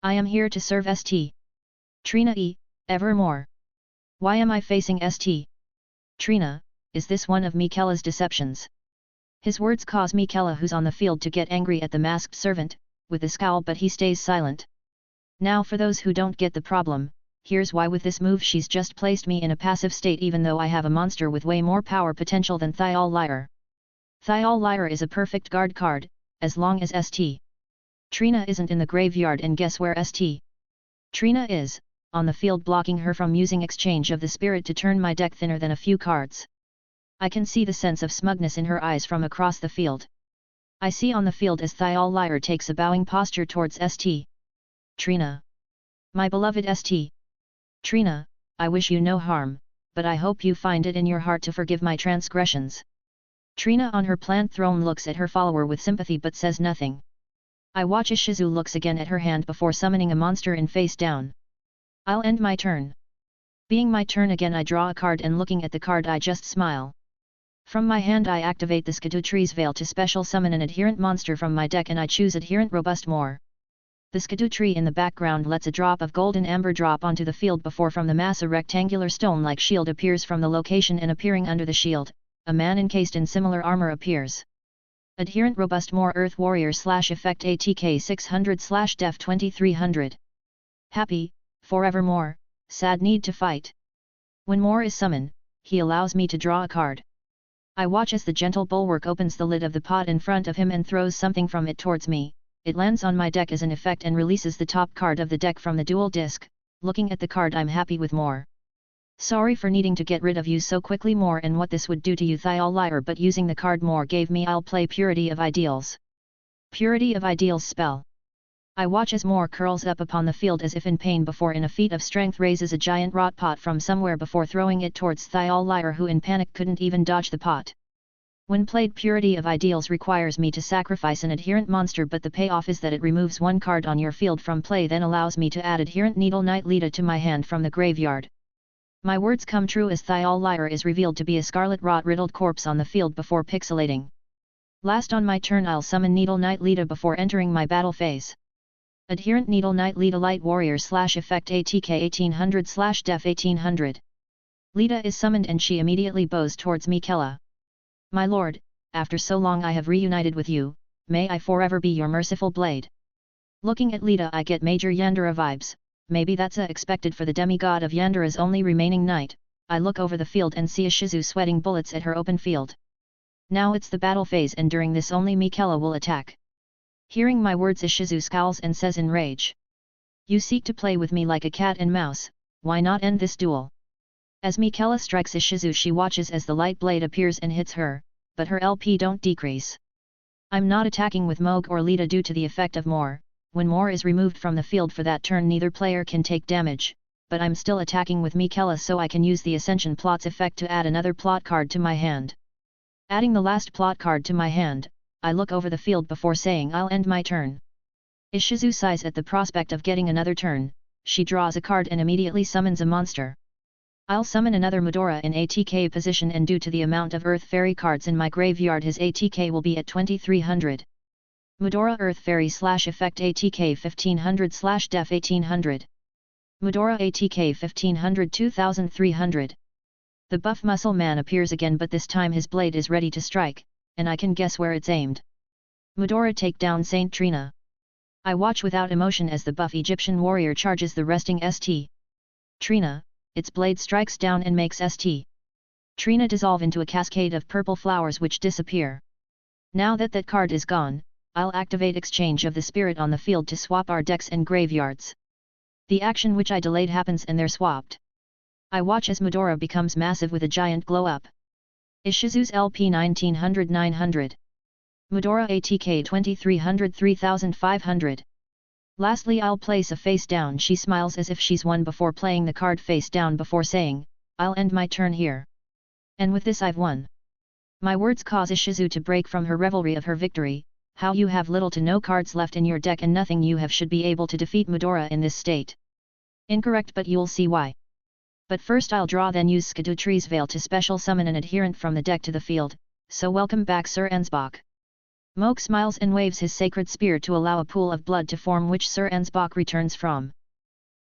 I am here to serve St. Trina evermore. Why am I facing St. Trina? Is this one of Miquella's deceptions? His words cause Miquella, who's on the field, to get angry at the masked servant, with a scowl, but he stays silent. Now for those who don't get the problem, here's why. With this move she's just placed me in a passive state even though I have a monster with way more power potential than Thiol Lyre. Thiol Lyre is a perfect guard card, as long as St. Trina isn't in the graveyard, and guess where St. Trina is? On the field, blocking her from using Exchange of the Spirit to turn my deck thinner than a few cards. I can see the sense of smugness in her eyes from across the field. I see on the field as Thiol Lyre takes a bowing posture towards St. Trina. My beloved St. Trina, I wish you no harm, but I hope you find it in your heart to forgive my transgressions. Trina on her plant throne looks at her follower with sympathy but says nothing. I watch as Ishizu looks again at her hand before summoning a monster in face down. I'll end my turn. Being my turn again, I draw a card, and looking at the card I just smile. From my hand I activate the Skidoo Tree's Veil to special summon an adherent monster from my deck, and I choose Adherent Robust Moor. The Skidoo Tree in the background lets a drop of golden amber drop onto the field before from the mass a rectangular stone-like shield appears from the location, and appearing under the shield, a man encased in similar armor appears. Adherent Robust Moor Earth Warrior / effect ATK 600 / def 2300. Happy, forevermore, sad need to fight. When Moor is summoned, he allows me to draw a card. I watch as the gentle bulwark opens the lid of the pot in front of him and throws something from it towards me. It lands on my deck as an effect and releases the top card of the deck from the dual disc. Looking at the card, I'm happy with Moor. Sorry for needing to get rid of you so quickly, Moor, and what this would do to you, Thiol Lyre, but using the card Moor gave me, I'll play Purity of Ideals. Purity of Ideals spell. I watch as Moore curls up upon the field as if in pain before in a feat of strength raises a giant rot pot from somewhere before throwing it towards Thial Lyre who in panic couldn't even dodge the pot. When played Purity of Ideals requires me to sacrifice an adherent monster but the payoff is that it removes one card on your field from play then allows me to add adherent Needle Knight Lita to my hand from the graveyard. My words come true as Thial Lyre is revealed to be a scarlet rot-riddled corpse on the field before pixelating. Last on my turn I'll summon Needle Knight Lita before entering my battle phase. Adherent Needle Knight Lita Light Warrior /Effect ATK 1800 /Def 1800. Lita is summoned and she immediately bows towards Miquella. My lord, after so long I have reunited with you, may I forever be your merciful blade. Looking at Lita I get major Yandere vibes, maybe that's expected for the demigod of Yandere's only remaining knight. I look over the field and see a Shizu sweating bullets at her open field. Now it's the battle phase and during this only Miquella will attack. Hearing my words Ishizu scowls and says in rage. You seek to play with me like a cat and mouse, why not end this duel? As Miquella strikes Ishizu she watches as the light blade appears and hits her, but her LP don't decrease. I'm not attacking with Moog or Lita due to the effect of Moore. When Moore is removed from the field for that turn neither player can take damage, but I'm still attacking with Miquella so I can use the Ascension Plot's effect to add another plot card to my hand. Adding the last plot card to my hand, I look over the field before saying I'll end my turn. Ishizu sighs at the prospect of getting another turn, she draws a card and immediately summons a monster. I'll summon another Medora in ATK position and due to the amount of Earth Fairy cards in my graveyard his ATK will be at 2300. Medora Earth Fairy /Effect ATK 1500 /Def 1800. Medora ATK 1500 2300. The buff muscle man appears again but this time his blade is ready to strike, and I can guess where it's aimed. Medora take down Saint Trina. I watch without emotion as the buff Egyptian warrior charges the resting St. Trina, its blade strikes down and makes St. Trina dissolve into a cascade of purple flowers which disappear. Now that card is gone, I'll activate exchange of the spirit on the field to swap our decks and graveyards. The action which I delayed happens and they're swapped. I watch as Medora becomes massive with a giant glow up. Ishizu's LP 1900 900. Medora ATK 2300 3500. Lastly I'll place a face down. She smiles as if she's won before playing the card face down before saying, I'll end my turn here. And with this I've won. My words cause Ishizu to break from her revelry of her victory. How you have little to no cards left in your deck and nothing you have should be able to defeat Medora in this state. Incorrect but you'll see why. But first I'll draw then use Skadutree's Veil to special summon an adherent from the deck to the field, so welcome back Sir Ensbach. Moog smiles and waves his sacred spear to allow a pool of blood to form which Sir Ensbach returns from.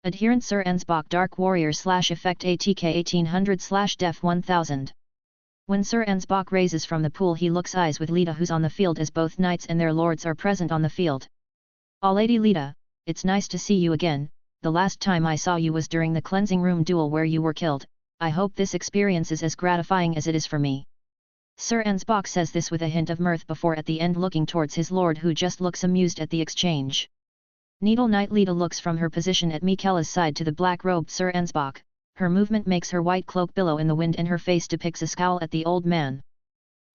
Adherent Sir Ensbach Dark Warrior /Effect ATK 1800 /Def 1000. When Sir Ensbach raises from the pool he looks eyes with Lita who's on the field as both knights and their lords are present on the field. Lady Lita, it's nice to see you again. The last time I saw you was during the cleansing room duel where you were killed. I hope this experience is as gratifying as it is for me. Sir Ensbach says this with a hint of mirth before at the end looking towards his lord who just looks amused at the exchange. Needle Knight Lita looks from her position at Miquella's side to the black-robed Sir Ensbach. Her movement makes her white cloak billow in the wind and her face depicts a scowl at the old man.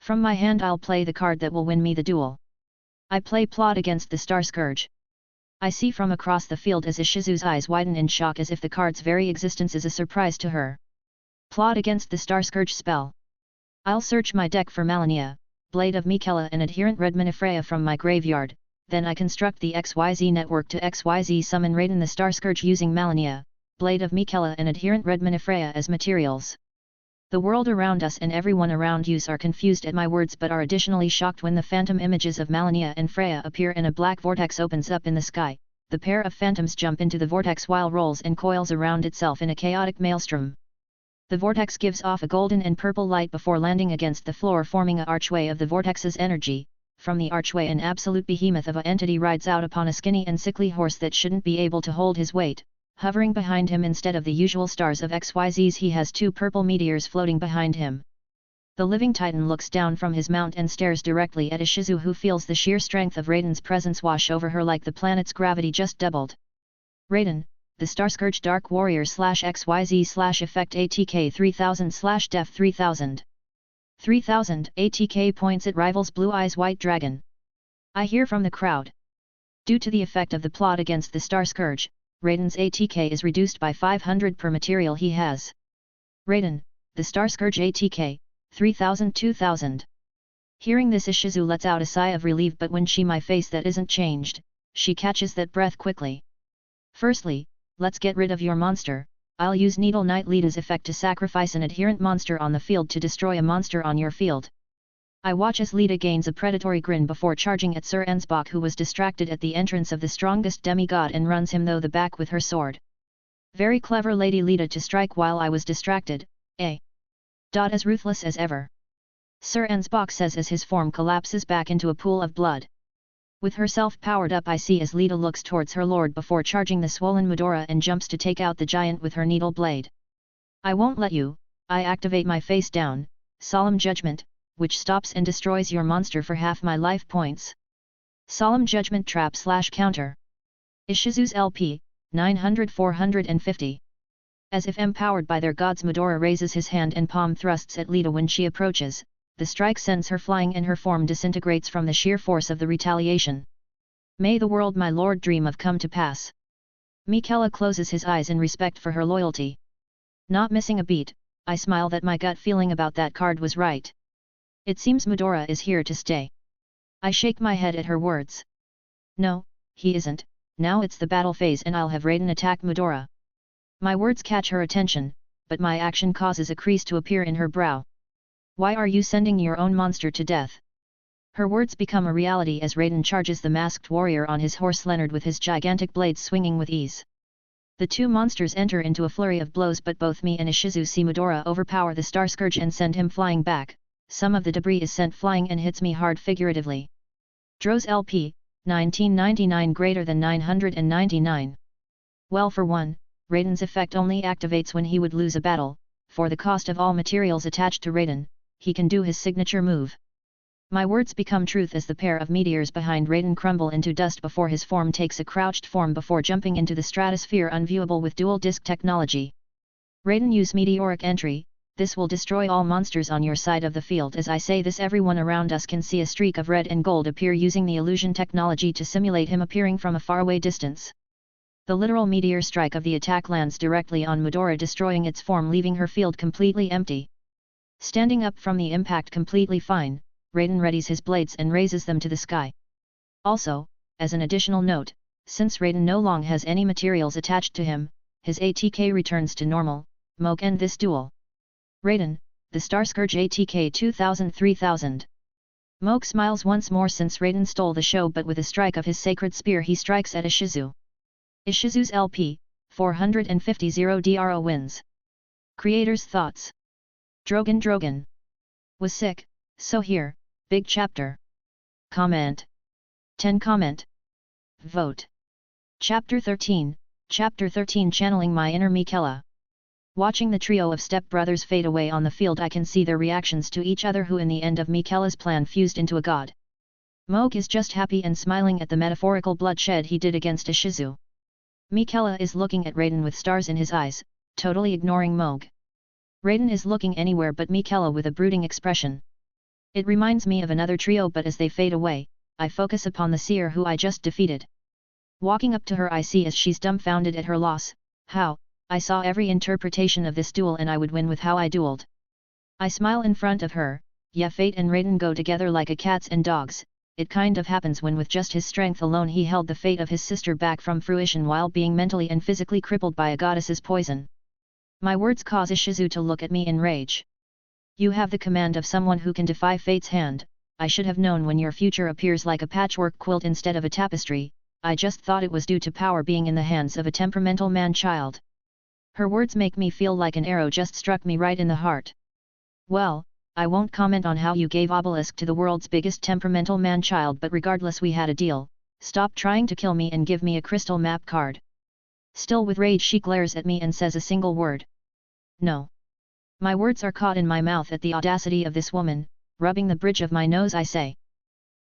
From my hand I'll play the card that will win me the duel. I play Plot against the Star Scourge. I see from across the field as Ishizu's eyes widen in shock as if the card's very existence is a surprise to her. Plot against the Star Scourge spell. I'll search my deck for Malenia, Blade of Miquella and adherent Red Minifreya from my graveyard, then I construct the XYZ network to XYZ summon Raiden the Star Scourge using Malenia, Blade of Miquella and adherent Red Minifreya as materials. The world around us and everyone around you are confused at my words but are additionally shocked when the phantom images of Malenia and Freya appear and a black vortex opens up in the sky. The pair of phantoms jump into the vortex while rolls and coils around itself in a chaotic maelstrom. The vortex gives off a golden and purple light before landing against the floor forming an archway of the vortex's energy. From the archway an absolute behemoth of an entity rides out upon a skinny and sickly horse that shouldn't be able to hold his weight. Hovering behind him instead of the usual stars of XYZs he has two purple meteors floating behind him. The living titan looks down from his mount and stares directly at Ishizu who feels the sheer strength of Raiden's presence wash over her like the planet's gravity just doubled. Raiden, the Star Scourge Dark Warrior /XYZ /Effect ATK 3000 /Def 3000. 3000 ATK points at rivals Blue Eyes White Dragon. I hear from the crowd. Due to the effect of the plot against the Star Scourge, Raiden's ATK is reduced by 500 per material he has. Raiden, the Star Scourge ATK, 3000-2000. Hearing this, Ishizu lets out a sigh of relief, but when she my face that isn't changed, she catches that breath quickly. Firstly, let's get rid of your monster. I'll use Needle Knight Lita's effect to sacrifice an adherent monster on the field to destroy a monster on your field. I watch as Lita gains a predatory grin before charging at Sir Ensbach, who was distracted at the entrance of the strongest demigod, and runs him through the back with her sword. Very clever Lady Lita to strike while I was distracted, eh? As ruthless as ever. Sir Ensbach says as his form collapses back into a pool of blood. With herself powered up, I see as Lita looks towards her lord before charging the swollen Medora and jumps to take out the giant with her needle blade. I won't let you. I activate my face down, Solemn Judgment, which stops and destroys your monster for half my life points. Solemn Judgment Trap/Counter. Ishizu's LP, 900-450. As if empowered by their gods, Medora raises his hand and palm thrusts at Lita when she approaches. The strike sends her flying and her form disintegrates from the sheer force of the retaliation. May the world my lord dream of come to pass. Miquella closes his eyes in respect for her loyalty. Not missing a beat, I smile that my gut feeling about that card was right. It seems Medora is here to stay. I shake my head at her words. No, he isn't. Now it's the battle phase and I'll have Raiden attack Medora. My words catch her attention, but my action causes a crease to appear in her brow. Why are you sending your own monster to death? Her words become a reality as Raiden charges the masked warrior on his horse Leonard with his gigantic blades swinging with ease. The two monsters enter into a flurry of blows, but both me and Ishizu see Medora overpower the Star Scourge and send him flying back. Some of the debris is sent flying and hits me hard figuratively. Dro's LP, 1999 greater than 999. Well, for one, Raiden's effect only activates when he would lose a battle. For the cost of all materials attached to Raiden, he can do his signature move. My words become truth as the pair of meteors behind Raiden crumble into dust before his form takes a crouched form before jumping into the stratosphere unviewable with dual disc technology. Raiden use meteoric entry. This will destroy all monsters on your side of the field. As I say this, everyone around us can see a streak of red and gold appear using the illusion technology to simulate him appearing from a faraway distance. The literal meteor strike of the attack lands directly on Medora, destroying its form, leaving her field completely empty. Standing up from the impact completely fine, Raiden readies his blades and raises them to the sky. Also, as an additional note, since Raiden no longer has any materials attached to him, his ATK returns to normal. Moog end this duel. Raiden, the Star Scourge ATK 2000-3000. Moog smiles once more since Raiden stole the show, but with a strike of his sacred spear he strikes at Ishizu. Ishizu's LP, 450 0 wins. Creator's thoughts. Drogon was sick, so here, big chapter. Comment. 10 comment. Vote. Chapter 13, channeling my inner Miquella. Watching the trio of step-brothers fade away on the field, I can see their reactions to each other, who in the end of Miquella's plan fused into a god. Moog is just happy and smiling at the metaphorical bloodshed he did against Ishizu. Miquella is looking at Raiden with stars in his eyes, totally ignoring Moog. Raiden is looking anywhere but Miquella with a brooding expression. It reminds me of another trio, but as they fade away, I focus upon the seer who I just defeated. Walking up to her, I see as she's dumbfounded at her loss. How? I saw every interpretation of this duel and I would win with how I dueled. I smile in front of her. Yeah, fate and Raiden go together like a cats and dogs. It kind of happens when with just his strength alone he held the fate of his sister back from fruition while being mentally and physically crippled by a goddess's poison. My words cause Ishizu to look at me in rage. You have the command of someone who can defy fate's hand. I should have known when your future appears like a patchwork quilt instead of a tapestry. I just thought it was due to power being in the hands of a temperamental man-child. Her words make me feel like an arrow just struck me right in the heart. Well, I won't comment on how you gave Obelisk to the world's biggest temperamental man-child, but regardless, we had a deal. Stop trying to kill me and give me a crystal map card. Still with rage, she glares at me and says a single word. No. My words are caught in my mouth at the audacity of this woman. Rubbing the bridge of my nose, I say.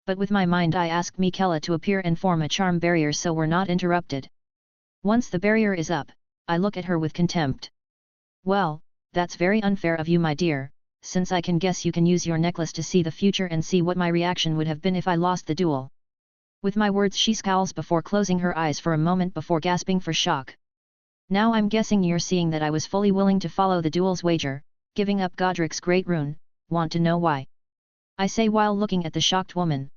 But with my mind I ask Miquella to appear and form a charm barrier so we're not interrupted. Once the barrier is up, I look at her with contempt. Well, that's very unfair of you, my dear, since I can guess you can use your necklace to see the future and see what my reaction would have been if I lost the duel. With my words she scowls before closing her eyes for a moment before gasping for shock. Now I'm guessing you're seeing that I was fully willing to follow the duel's wager, giving up Godric's great rune. Want to know why? I say while looking at the shocked woman.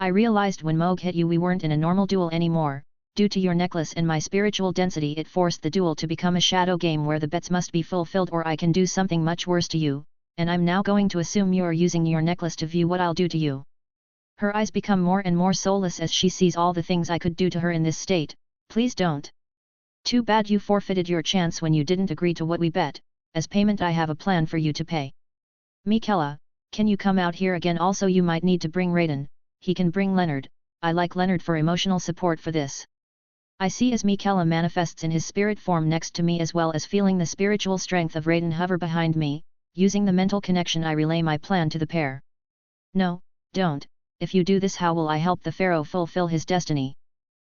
I realized when Moog hit you we weren't in a normal duel anymore. Due to your necklace and my spiritual density it forced the duel to become a shadow game where the bets must be fulfilled or I can do something much worse to you, and I'm now going to assume you are using your necklace to view what I'll do to you. Her eyes become more and more soulless as she sees all the things I could do to her in this state. Please don't. Too bad you forfeited your chance when you didn't agree to what we bet. As payment I have a plan for you to pay. Miquella, can you come out here again? Also you might need to bring Raiden. He can bring Leonard. I like Leonard for emotional support for this. I see as Miquella manifests in his spirit form next to me as well as feeling the spiritual strength of Raiden hover behind me. Using the mental connection I relay my plan to the pair. No, don't. If you do this how will I help the pharaoh fulfill his destiny?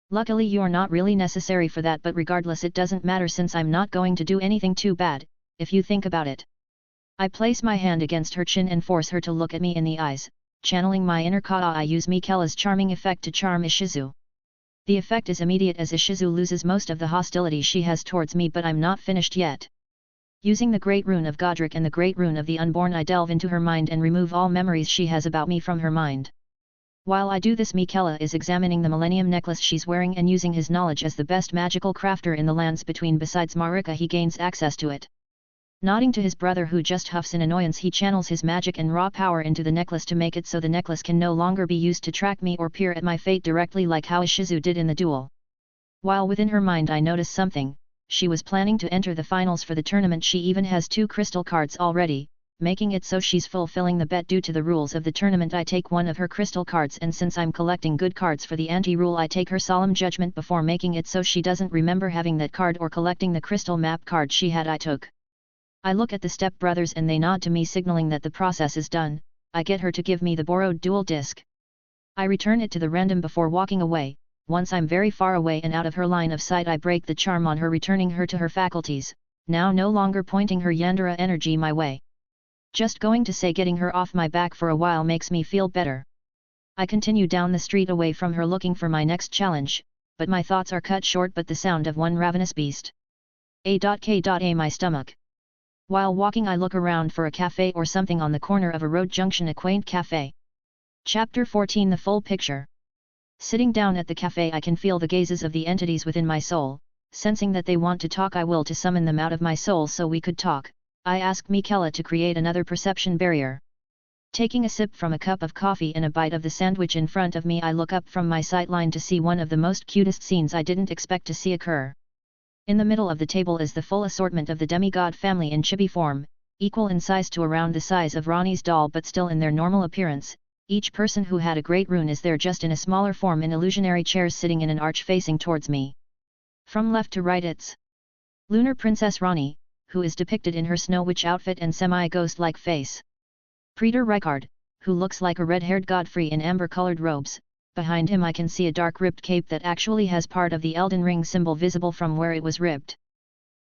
Luckily you're not really necessary for that, but regardless it doesn't matter since I'm not going to do anything too bad, if you think about it. I place my hand against her chin and force her to look at me in the eyes. Channeling my inner kata I use Miquella's charming effect to charm Ishizu. The effect is immediate as Ishizu loses most of the hostility she has towards me, but I'm not finished yet. Using the Great Rune of Godric and the Great Rune of the Unborn I delve into her mind and remove all memories she has about me from her mind. While I do this Miquella is examining the Millennium Necklace she's wearing and using his knowledge as the best magical crafter in the lands between besides Marika he gains access to it. Nodding to his brother who just huffs in annoyance he channels his magic and raw power into the necklace to make it so the necklace can no longer be used to track me or peer at my fate directly like how Ishizu did in the duel. While within her mind I notice something, she was planning to enter the finals for the tournament. She even has 2 crystal cards already, making it so she's fulfilling the bet. Due to the rules of the tournament I take one of her crystal cards, and since I'm collecting good cards for the anti-rule I take her solemn judgment before making it so she doesn't remember having that card or collecting the crystal map card she had I took. I look at the step-brothers and they nod to me signaling that the process is done. I get her to give me the borrowed dual disc. I return it to the random before walking away. Once I'm very far away and out of her line of sight I break the charm on her, returning her to her faculties, now no longer pointing her Yandere energy my way. Just going to say getting her off my back for a while makes me feel better. I continue down the street away from her looking for my next challenge, but my thoughts are cut short by the sound of one ravenous beast. A.K.A my stomach. While walking I look around for a cafe or something on the corner of a road junction, a quaint cafe. Chapter 14 The Full Picture. Sitting down at the cafe I can feel the gazes of the entities within my soul. Sensing that they want to talk I will to summon them out of my soul so we could talk. I ask Miquella to create another perception barrier. Taking a sip from a cup of coffee and a bite of the sandwich in front of me I look up from my sightline to see one of the most cutest scenes I didn't expect to see occur. In the middle of the table is the full assortment of the demigod family in chibi form, equal in size to around the size of Ronnie's doll but still in their normal appearance. Each person who had a great rune is there just in a smaller form in illusionary chairs sitting in an arch facing towards me. From left to right it's Lunar Princess Ronnie, who is depicted in her Snow Witch outfit and semi-ghost-like face. Praetor Rykard, who looks like a red-haired Godfrey in amber-colored robes. Behind him I can see a dark ribbed cape that actually has part of the Elden Ring symbol visible from where it was ribbed.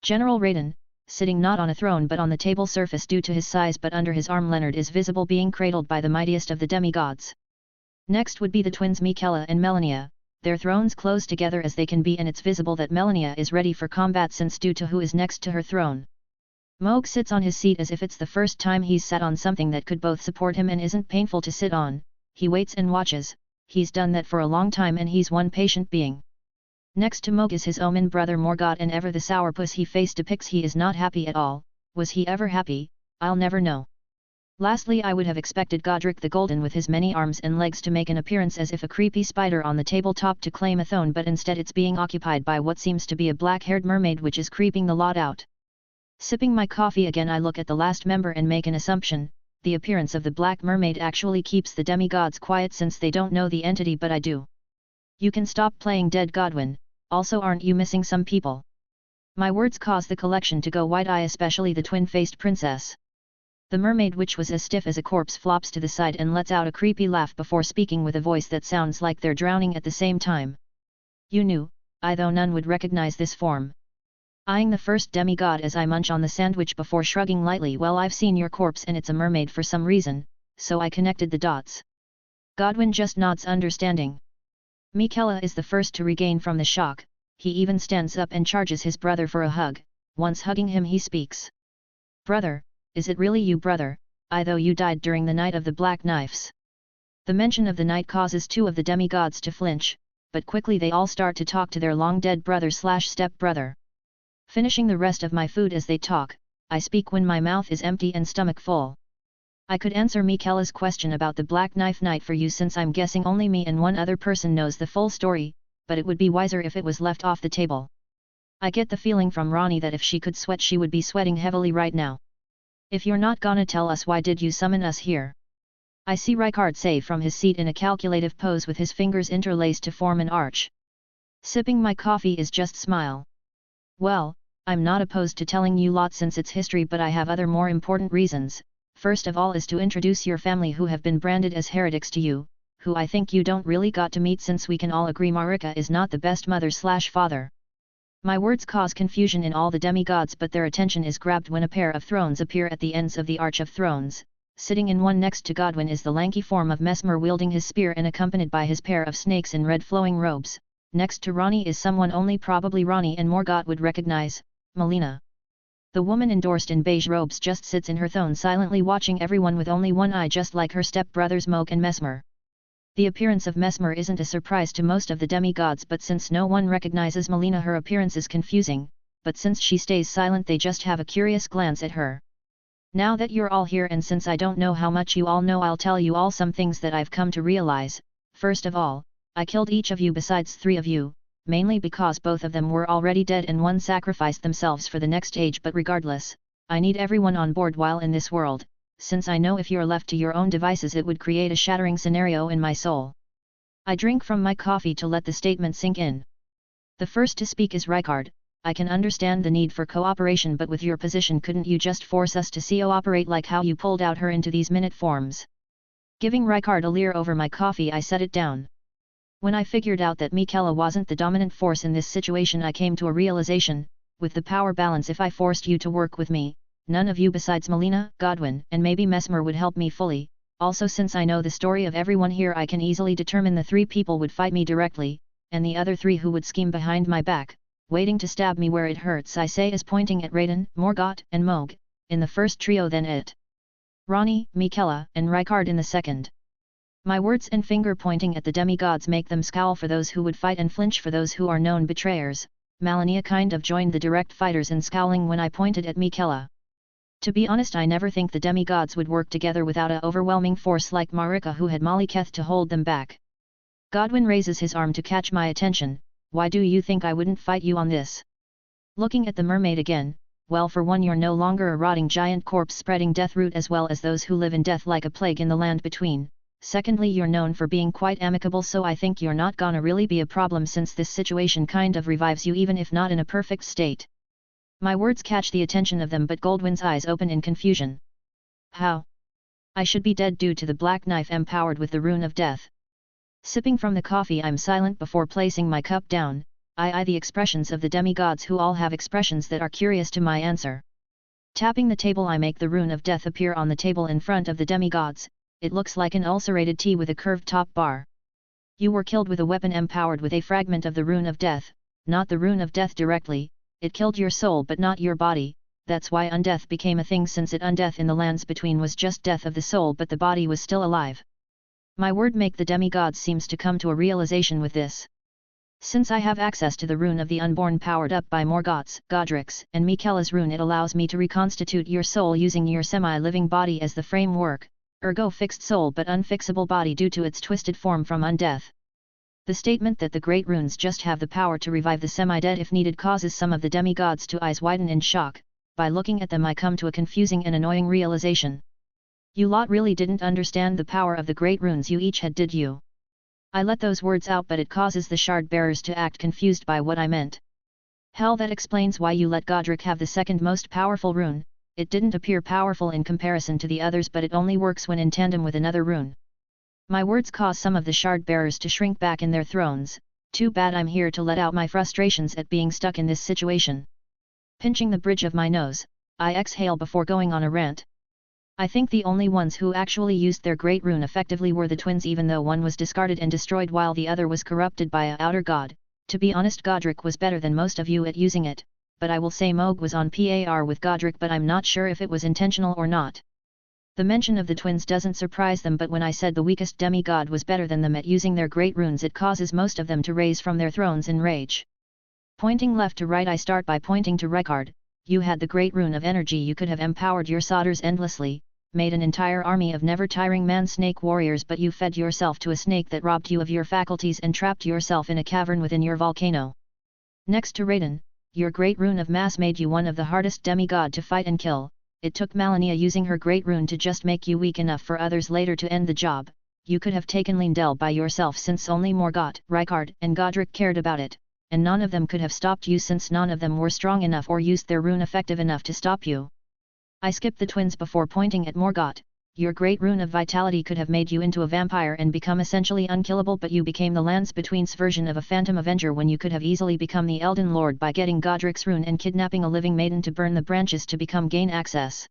General Raiden, sitting not on a throne but on the table surface due to his size, but under his arm Leonard is visible being cradled by the mightiest of the demigods. Next would be the twins Miquella and Melania, their thrones close together as they can be, and it's visible that Melania is ready for combat since due to who is next to her throne. Moog sits on his seat as if it's the first time he's sat on something that could both support him and isn't painful to sit on. He waits and watches. He's done that for a long time and he's one patient being. Next to Moog is his omen brother Morgott, and ever the sourpuss he face depicts he is not happy at all. Was he ever happy? I'll never know. Lastly I would have expected Godric the Golden with his many arms and legs to make an appearance as if a creepy spider on the tabletop to claim a throne, but instead it's being occupied by what seems to be a black-haired mermaid which is creeping the lot out. Sipping my coffee again I look at the last member and make an assumption. The appearance of the Black Mermaid actually keeps the demigods quiet since they don't know the entity, but I do. You can stop playing dead Godwin, also aren't you missing some people? My words cause the collection to go wide-eye, especially the twin-faced princess. The mermaid, which was as stiff as a corpse, flops to the side and lets out a creepy laugh before speaking with a voice that sounds like they're drowning at the same time. You knew, though none would recognize this form. Eyeing the first demigod as I munch on the sandwich before shrugging lightly. Well, I've seen your corpse and it's a mermaid for some reason, so I connected the dots. Godwin just nods understanding. Miquella is the first to regain from the shock, he even stands up and charges his brother for a hug. Once hugging him he speaks. Brother, is it really you brother, though you died during the night of the black knives. The mention of the night causes two of the demigods to flinch, but quickly they all start to talk to their long-dead brother/step-brother. Finishing the rest of my food as they talk, I speak when my mouth is empty and stomach full. I could answer Miquella's question about the Black Knife Night for you since I'm guessing only me and one other person knows the full story, but it would be wiser if it was left off the table. I get the feeling from Ronnie that if she could sweat she would be sweating heavily right now. If you're not gonna tell us, why did you summon us here? I see Rykard say from his seat in a calculative pose with his fingers interlaced to form an arch. Sipping my coffee is just smile. Well, I'm not opposed to telling you lot since it's history, but I have other more important reasons. First of all is to introduce your family who have been branded as heretics to you, who I think you don't really got to meet since we can all agree Marika is not the best mother/father. My words cause confusion in all the demigods, but their attention is grabbed when a pair of thrones appear at the ends of the Arch of Thrones. Sitting in one next to Godwin is the lanky form of Mesmer wielding his spear and accompanied by his pair of snakes in red flowing robes. Next to Ronnie is someone only probably Ronnie and Morgott would recognize, Melina. The woman endorsed in beige robes just sits in her throne silently watching everyone with only one eye, just like her step-brothers Moke and Mesmer. The appearance of Mesmer isn't a surprise to most of the demigods, but since no one recognizes Melina her appearance is confusing, but since she stays silent they just have a curious glance at her. Now that you're all here and since I don't know how much you all know, I'll tell you all some things that I've come to realize. First of all, I killed each of you besides 3 of you, mainly because both of them were already dead and one sacrificed themselves for the next age, but regardless, I need everyone on board while in this world, since I know if you're left to your own devices it would create a shattering scenario in my soul. I drink from my coffee to let the statement sink in. The first to speak is Rykard. I can understand the need for cooperation, but with your position couldn't you just force us to cooperate like how you pulled out her into these minute forms? Giving Rykard a leer over my coffee I set it down. When I figured out that Miquella wasn't the dominant force in this situation I came to a realization, with the power balance if I forced you to work with me, none of you besides Melina, Godwin, and maybe Mesmer would help me fully. Also since I know the story of everyone here I can easily determine the 3 people would fight me directly, and the other 3 who would scheme behind my back, waiting to stab me where it hurts I say as pointing at Raiden, Morgott, and Moog, in the first trio, then it. Ronnie, Miquella, and Rykard in the second. My words and finger pointing at the demigods make them scowl for those who would fight and flinch for those who are known betrayers. Malenia kind of joined the direct fighters in scowling when I pointed at Miquella. To be honest, I never think the demigods would work together without a overwhelming force like Marika who had Maliketh to hold them back. Godwin raises his arm to catch my attention. Why do you think I wouldn't fight you on this? Looking at the mermaid again, well, for one, you're no longer a rotting giant corpse spreading death root as well as those who live in death like a plague in the land between. Secondly, you're known for being quite amicable, so I think you're not gonna really be a problem since this situation kind of revives you even if not in a perfect state. My words catch the attention of them, but Goldwyn's eyes open in confusion. How? I should be dead due to the black knife empowered with the rune of death. Sipping from the coffee I'm silent before placing my cup down. I eye the expressions of the demigods who all have expressions that are curious to my answer. Tapping the table I make the rune of death appear on the table in front of the demigods. It looks like an ulcerated T with a curved top bar. You were killed with a weapon empowered with a fragment of the rune of death, not the rune of death directly. It killed your soul but not your body. That's why undeath became a thing, since undeath in the lands between was just death of the soul but the body was still alive. My word make the demigods seems to come to a realization with this. Since I have access to the rune of the unborn powered up by Morgott's, Godric's, and Miquella's rune, it allows me to reconstitute your soul using your semi-living body as the framework. Ergo fixed soul but unfixable body due to its twisted form from undeath. The statement that the great runes just have the power to revive the semi-dead if needed causes some of the demigods to eyes widen in shock. By looking at them I come to a confusing and annoying realization. You lot really didn't understand the power of the great runes you each had, did you? I let those words out, but it causes the shard bearers to act confused by what I meant. Hell, that explains why you let Godric have the second most powerful rune. It didn't appear powerful in comparison to the others, but it only works when in tandem with another rune. My words cause some of the shard bearers to shrink back in their thrones. Too bad I'm here to let out my frustrations at being stuck in this situation. Pinching the bridge of my nose, I exhale before going on a rant. I think the only ones who actually used their great rune effectively were the twins, even though one was discarded and destroyed while the other was corrupted by a outer god. To be honest, Godric was better than most of you at using it, but I will say Moog was on par with Godric, but I'm not sure if it was intentional or not. The mention of the twins doesn't surprise them, but when I said the weakest demigod was better than them at using their great runes, it causes most of them to raise from their thrones in rage. Pointing left to right, I start by pointing to Rykard. You had the great rune of energy, you could have empowered your sodders endlessly, made an entire army of never-tiring man-snake warriors, but you fed yourself to a snake that robbed you of your faculties and trapped yourself in a cavern within your volcano. Next to Raiden, your great rune of mass made you one of the hardest demigod to fight and kill. It took Malenia using her great rune to just make you weak enough for others later to end the job. You could have taken Lindell by yourself, since only Morgott, Rykard, and Godric cared about it, and none of them could have stopped you since none of them were strong enough or used their rune effective enough to stop you. I skipped the twins before pointing at Morgott. Your great rune of vitality could have made you into a vampire and become essentially unkillable, but you became the Lands Between's version of a Phantom Avenger when you could have easily become the Elden Lord by getting Godric's rune and kidnapping a living maiden to burn the branches to gain access.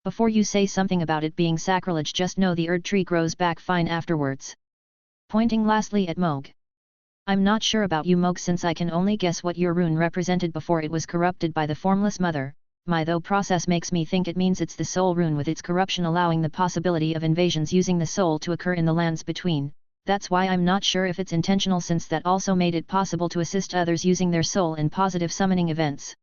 Before you say something about it being sacrilege, just know the Erd tree grows back fine afterwards. Pointing lastly at Moog. I'm not sure about you, Moog, since I can only guess what your rune represented before it was corrupted by the Formless Mother. My though process makes me think it means it's the soul rune, with its corruption allowing the possibility of invasions using the soul to occur in the Lands Between. That's why I'm not sure if it's intentional, since that also made it possible to assist others using their soul in positive summoning events.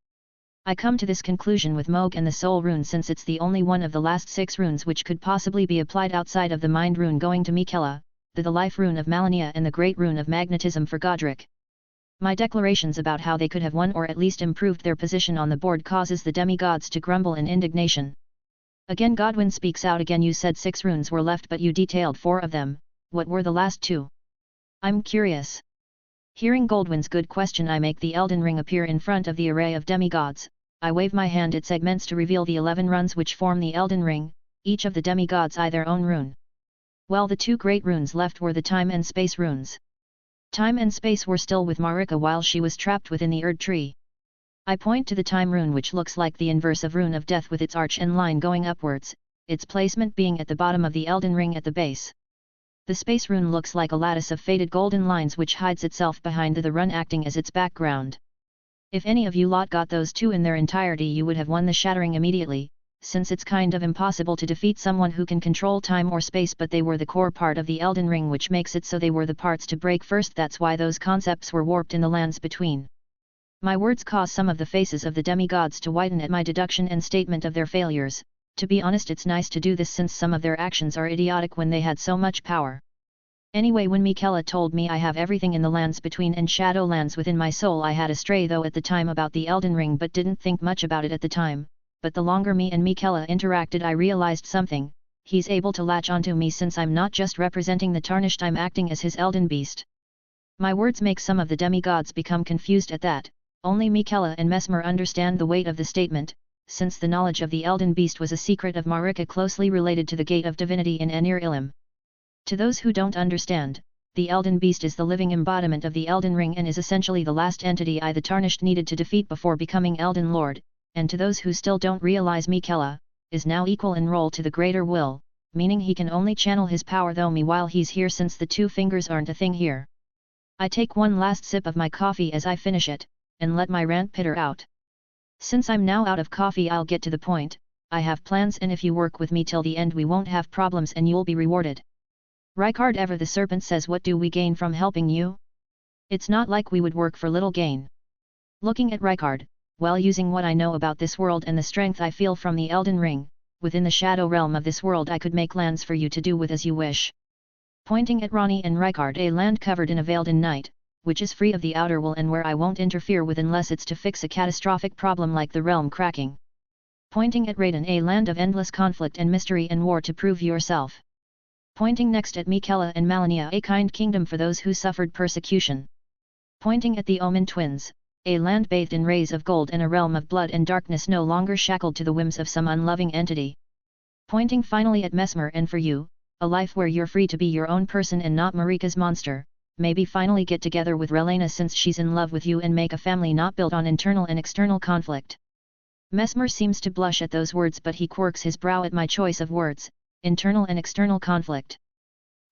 I come to this conclusion with Moog and the soul rune, since it's the only one of the last 6 runes which could possibly be applied outside of the mind rune going to Miquella, the life rune of Malenia, and the great rune of magnetism for Godric. My declarations about how they could have won or at least improved their position on the board causes the demigods to grumble in indignation. Again Godwyn speaks out again. You said 6 runes were left, but you detailed 4 of them. What were the last 2? I'm curious. Hearing Goldwyn's good question, I make the Elden Ring appear in front of the array of demigods. I wave my hand, it segments to reveal the 11 runes which form the Elden Ring. Each of the demigods eye their own rune. Well, the 2 great runes left were the time and space runes. Time and space were still with Marika while she was trapped within the Erd tree. I point to the time rune, which looks like the inverse of Rune of Death with its arch and line going upwards, its placement being at the bottom of the Elden Ring at the base. The space rune looks like a lattice of faded golden lines which hides itself behind the rune, acting as its background. If any of you lot got those 2 in their entirety, you would have won the shattering immediately, since it's kind of impossible to defeat someone who can control time or space, but they were the core part of the Elden Ring, which makes it so they were the parts to break first. That's why those concepts were warped in the Lands Between. My words cause some of the faces of the demigods to whiten at my deduction and statement of their failures. To be honest, it's nice to do this, since some of their actions are idiotic when they had so much power. Anyway, when Miquella told me I have everything in the Lands Between and Shadowlands within my soul, I had a stray though at the time about the Elden Ring, but didn't think much about it at the time. But the longer me and Miquella interacted, I realized something. He's able to latch onto me, since I'm not just representing the Tarnished, I'm acting as his Elden Beast. My words make some of the demigods become confused at that. Only Miquella and Mesmer understand the weight of the statement, since the knowledge of the Elden Beast was a secret of Marika closely related to the Gate of Divinity in Anir Ilim. To those who don't understand, the Elden Beast is the living embodiment of the Elden Ring and is essentially the last entity the Tarnished needed to defeat before becoming Elden Lord. And to those who still don't realize, Miquella is now equal in role to the Greater Will, meaning he can only channel his power through me while he's here, since the 2 fingers aren't a thing here. I take one last sip of my coffee as I finish it, and let my rant pitter out. Since I'm now out of coffee, I'll get to the point. I have plans, and if you work with me till the end, we won't have problems and you'll be rewarded. Rykard, ever the serpent, says, what do we gain from helping you? It's not like we would work for little gain. Looking at Rykard, while using what I know about this world and the strength I feel from the Elden Ring, within the shadow realm of this world I could make lands for you to do with as you wish. Pointing at Ronnie and Rykard, a land covered in a veiled in night, which is free of the outer will and where I won't interfere with unless it's to fix a catastrophic problem like the realm cracking. Pointing at Raiden, a land of endless conflict and mystery and war to prove yourself. Pointing next at Miquella and Malenia, a kind kingdom for those who suffered persecution. Pointing at the Omen twins, a land bathed in rays of gold and a realm of blood and darkness no longer shackled to the whims of some unloving entity. Pointing finally at Mesmer, and for you, a life where you're free to be your own person and not Marika's monster. Maybe finally get together with Relena since she's in love with you and make a family not built on internal and external conflict. Mesmer seems to blush at those words, but he quirks his brow at my choice of words, internal and external conflict.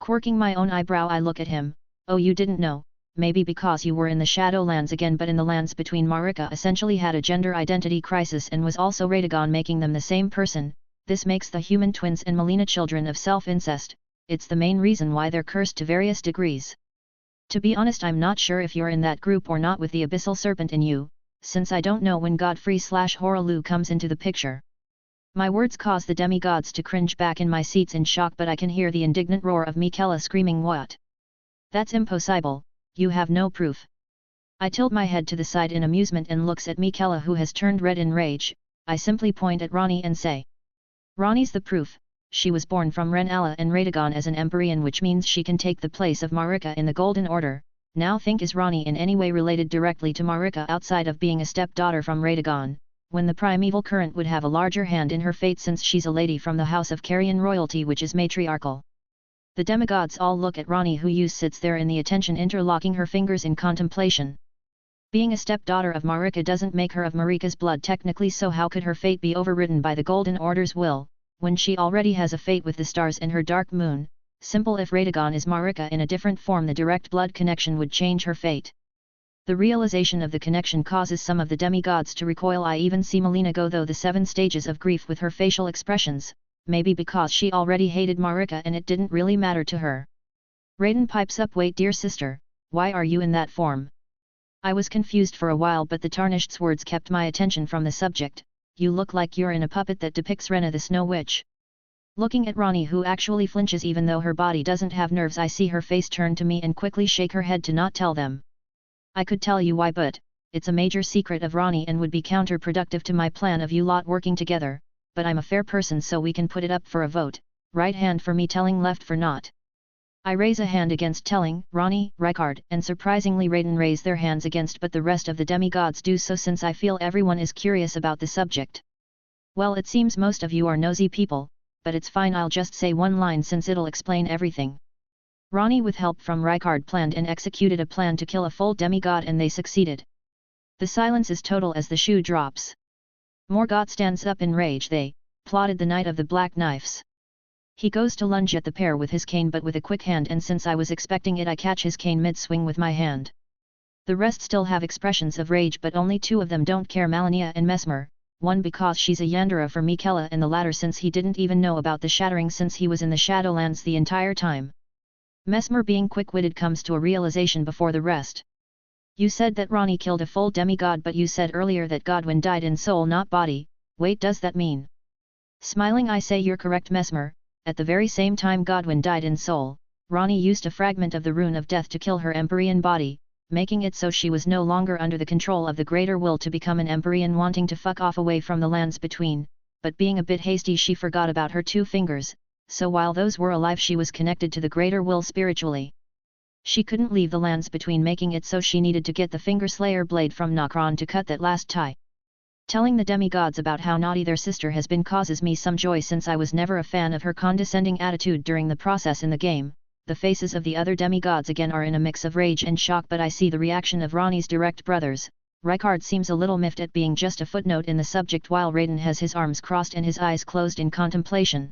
Quirking my own eyebrow, I look at him. Oh, you didn't know, maybe because you were in the Shadowlands again, but in the lands between Marika essentially had a gender identity crisis and was also Radagon, making them the same person. This makes the human twins and Melina children of self-incest. It's the main reason why they're cursed to various degrees. To be honest, I'm not sure if you're in that group or not with the abyssal serpent in you, since I don't know when Godfrey/Horalu comes into the picture. My words cause the demigods to cringe back in my seats in shock, but I can hear the indignant roar of Miquella screaming, "What? That's impossible, you have no proof." I tilt my head to the side in amusement and looks at Miquella, who has turned red in rage. I simply point at Ranni and say, "Ranni's the proof. She was born from Renala and Radagon as an Empyrean, which means she can take the place of Marika in the Golden Order. Now think, is Ranni in any way related directly to Marika outside of being a stepdaughter from Radagon, when the primeval current would have a larger hand in her fate since she's a lady from the house of Carian royalty, which is matriarchal?" The demigods all look at Ranni, who sits there in the attention, interlocking her fingers in contemplation. Being a stepdaughter of Marika doesn't make her of Marika's blood technically, so how could her fate be overridden by the Golden Order's will, when she already has a fate with the stars and her dark moon? Simple, if Radagon is Marika in a different form, the direct blood connection would change her fate. The realization of the connection causes some of the demigods to recoil. I even see Melina go through the 7 stages of grief with her facial expressions, maybe because she already hated Marika and it didn't really matter to her. Raiden pipes up, "Wait, dear sister, why are you in that form?" I was confused for a while, but the Tarnished's words kept my attention from the subject. "You look like you're in a puppet that depicts Rena the Snow Witch." Looking at Ranni, who actually flinches even though her body doesn't have nerves, I see her face turn to me and quickly shake her head to not tell them. I could tell you why, but it's a major secret of Ranni and would be counterproductive to my plan of you lot working together, but I'm a fair person, so we can put it up for a vote. Right hand for me telling, left for not. I raise a hand against telling. Ranni, Rykard, and surprisingly Raiden raise their hands against, but the rest of the demigods do so, since I feel everyone is curious about the subject. Well, it seems most of you are nosy people, but it's fine, I'll just say one line since it'll explain everything. Ranni, with help from Rykard, planned and executed a plan to kill a full demigod, and they succeeded. The silence is total as the shoe drops. Morgott stands up in rage. "They plotted the Night of the Black Knives." He goes to lunge at the pair with his cane, but with a quick hand, and since I was expecting it, I catch his cane mid-swing with my hand. The rest still have expressions of rage, but only 2 of them don't care, Malenia and Mesmer, one because she's a Yandere for Miquella, and the latter since he didn't even know about the shattering since he was in the Shadowlands the entire time. Mesmer, being quick-witted, comes to a realization before the rest. "You said that Ranni killed a full demigod, but you said earlier that Godwyn died in soul, not body. Wait, does that mean?" Smiling, I say, "You're correct, Mesmer. At the very same time Godwyn died in soul, Ranni used a fragment of the Rune of Death to kill her Empyrean body, making it so she was no longer under the control of the greater will to become an Empyrean, wanting to fuck off away from the lands between, but being a bit hasty she forgot about her 2 fingers, so while those were alive she was connected to the greater will spiritually. She couldn't leave the lands between, making it so she needed to get the Fingerslayer blade from Nokron to cut that last tie." Telling the demigods about how naughty their sister has been causes me some joy, since I was never a fan of her condescending attitude during the process in the game. The faces of the other demigods again are in a mix of rage and shock, but I see the reaction of Ranni's direct brothers. Rykard seems a little miffed at being just a footnote in the subject, while Raiden has his arms crossed and his eyes closed in contemplation.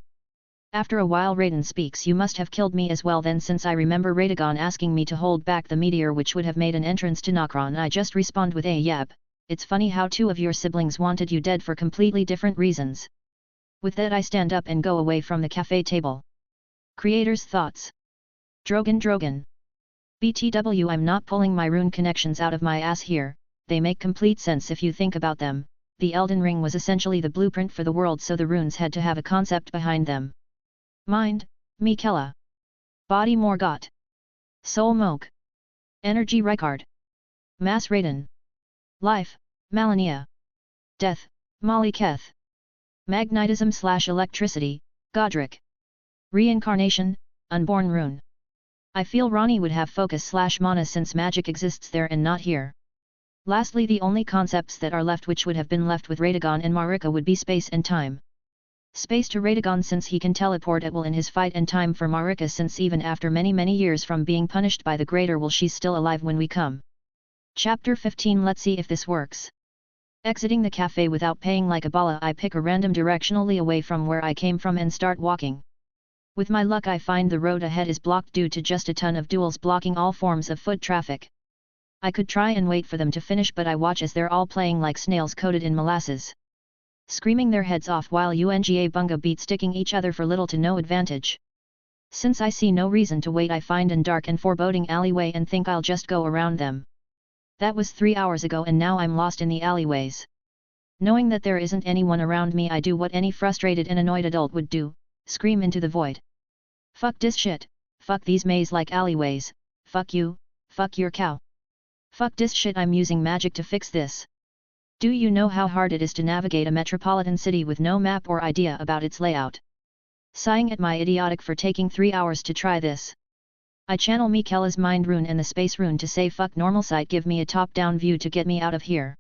After a while Raiden speaks. "You must have killed me as well then, since I remember Radagon asking me to hold back the meteor which would have made an entrance to Nokron." I just respond with a yep. "It's funny how 2 of your siblings wanted you dead for completely different reasons." With that I stand up and go away from the cafe table. Creator's thoughts. Drogon. BTW, I'm not pulling my rune connections out of my ass here, they make complete sense if you think about them. The Elden Ring was essentially the blueprint for the world, so the runes had to have a concept behind them. Mind, Miquella. Body, Morgott. Soul, Moke. Energy, Rykard. Mass, Raiden. Life, Malenia. Death, Maliketh. Magnetism/electricity, Godric. Reincarnation, Unborn Rune. I feel Ranni would have focus/mana since magic exists there and not here. Lastly, the only concepts that are left which would have been left with Radagon and Marika would be space and time. Space to Radagon since he can teleport at will in his fight, and time for Marika since even after many years from being punished by the greater will she's still alive when we come. Chapter 15. Let's see if this works. Exiting the cafe without paying like a bala, I pick a random directionally away from where I came from and start walking. With my luck I find the road ahead is blocked due to just a ton of duels blocking all forms of foot traffic. I could try and wait for them to finish, but I watch as they're all playing like snails coated in molasses, screaming their heads off while unga bunga beat sticking each other for little to no advantage. Since I see no reason to wait, I find an dark and foreboding alleyway and think I'll just go around them. That was 3 hours ago and now I'm lost in the alleyways. Knowing that there isn't anyone around me, I do what any frustrated and annoyed adult would do, scream into the void. Fuck this shit, fuck these maze-like alleyways, fuck you, fuck your cow. Fuck this shit, I'm using magic to fix this. Do you know how hard it is to navigate a metropolitan city with no map or idea about its layout? Sighing at my idiotic for taking 3 hours to try this. I channel Miquella's mind rune and the space rune to say fuck normal sight, give me a top-down view to get me out of here.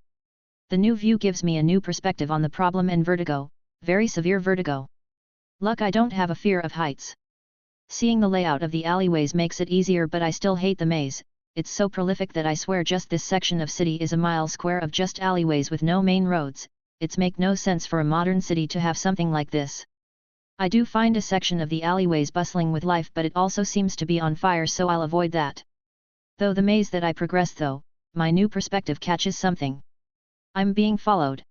The new view gives me a new perspective on the problem and vertigo, very severe vertigo. Luck I don't have a fear of heights. Seeing the layout of the alleyways makes it easier, but I still hate the maze. It's so prolific that I swear just this section of city is a mile square of just alleyways with no main roads. It's make no sense for a modern city to have something like this. I do find a section of the alleyways bustling with life, but it also seems to be on fire, so I'll avoid that. Though the maze that I progress though, my new perspective catches something. I'm being followed.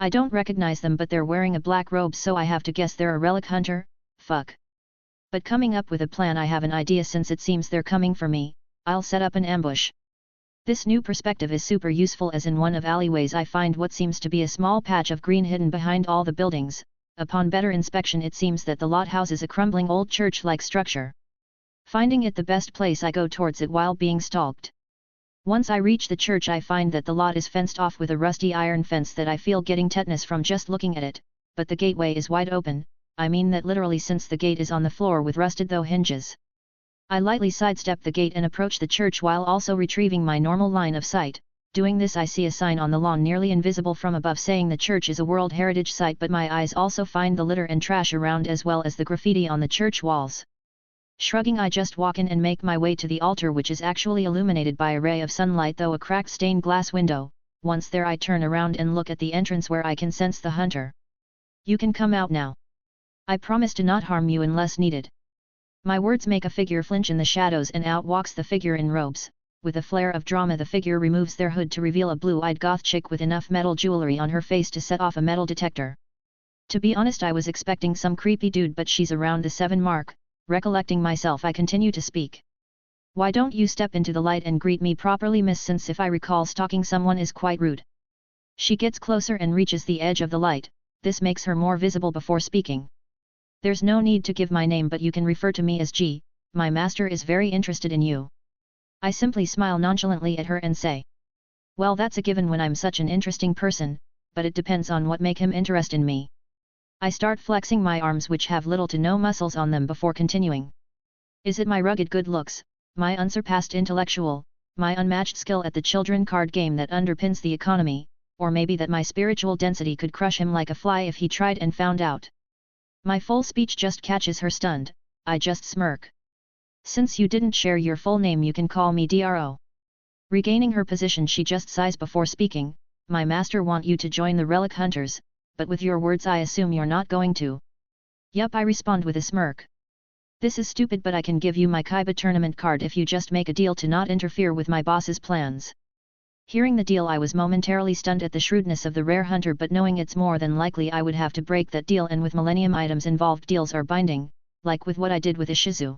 I don't recognize them, but they're wearing a black robe, so I have to guess they're a relic hunter. Fuck. But coming up with a plan, I have an idea. Since it seems they're coming for me, I'll set up an ambush. This new perspective is super useful, as in one of alleyways I find what seems to be a small patch of green hidden behind all the buildings. Upon better inspection it seems that the lot houses a crumbling old church-like structure. Finding it the best place, I go towards it while being stalked. Once I reach the church, I find that the lot is fenced off with a rusty iron fence that I feel getting tetanus from just looking at it, but the gateway is wide open. I mean that literally, since the gate is on the floor with rusted though hinges. I lightly sidestep the gate and approach the church while also retrieving my normal line of sight. Doing this, I see a sign on the lawn nearly invisible from above saying the church is a World Heritage Site, but my eyes also find the litter and trash around as well as the graffiti on the church walls. Shrugging, I just walk in and make my way to the altar, which is actually illuminated by a ray of sunlight though a cracked stained glass window. Once there, I turn around and look at the entrance where I can sense the hunter. You can come out now. I promise to not harm you unless needed. My words make a figure flinch in the shadows and out walks the figure in robes. With a flare of drama, the figure removes their hood to reveal a blue-eyed goth chick with enough metal jewelry on her face to set off a metal detector. To be honest, I was expecting some creepy dude, but she's around the 7 mark. Recollecting myself, I continue to speak. Why don't you step into the light and greet me properly, miss, since if I recall, stalking someone is quite rude. She gets closer and reaches the edge of the light. This makes her more visible before speaking. There's no need to give my name, but you can refer to me as G. My master is very interested in you. I simply smile nonchalantly at her and say, well, that's a given when I'm such an interesting person, but it depends on what make him interested in me. I start flexing my arms, which have little to no muscles on them, before continuing. Is it my rugged good looks, my unsurpassed intellectual, my unmatched skill at the children card game that underpins the economy, or maybe that my spiritual density could crush him like a fly if he tried and found out? My full speech just catches her stunned. I just smirk. Since you didn't share your full name, you can call me Dro. Regaining her position, she just sighs before speaking. My master want you to join the relic hunters, but with your words I assume you're not going to. Yup, I respond with a smirk. This is stupid, but I can give you my Kaiba tournament card if you just make a deal to not interfere with my boss's plans. Hearing the deal, I was momentarily stunned at the shrewdness of the rare hunter, but knowing it's more than likely I would have to break that deal, and with Millennium items involved, deals are binding, like with what I did with Ishizu.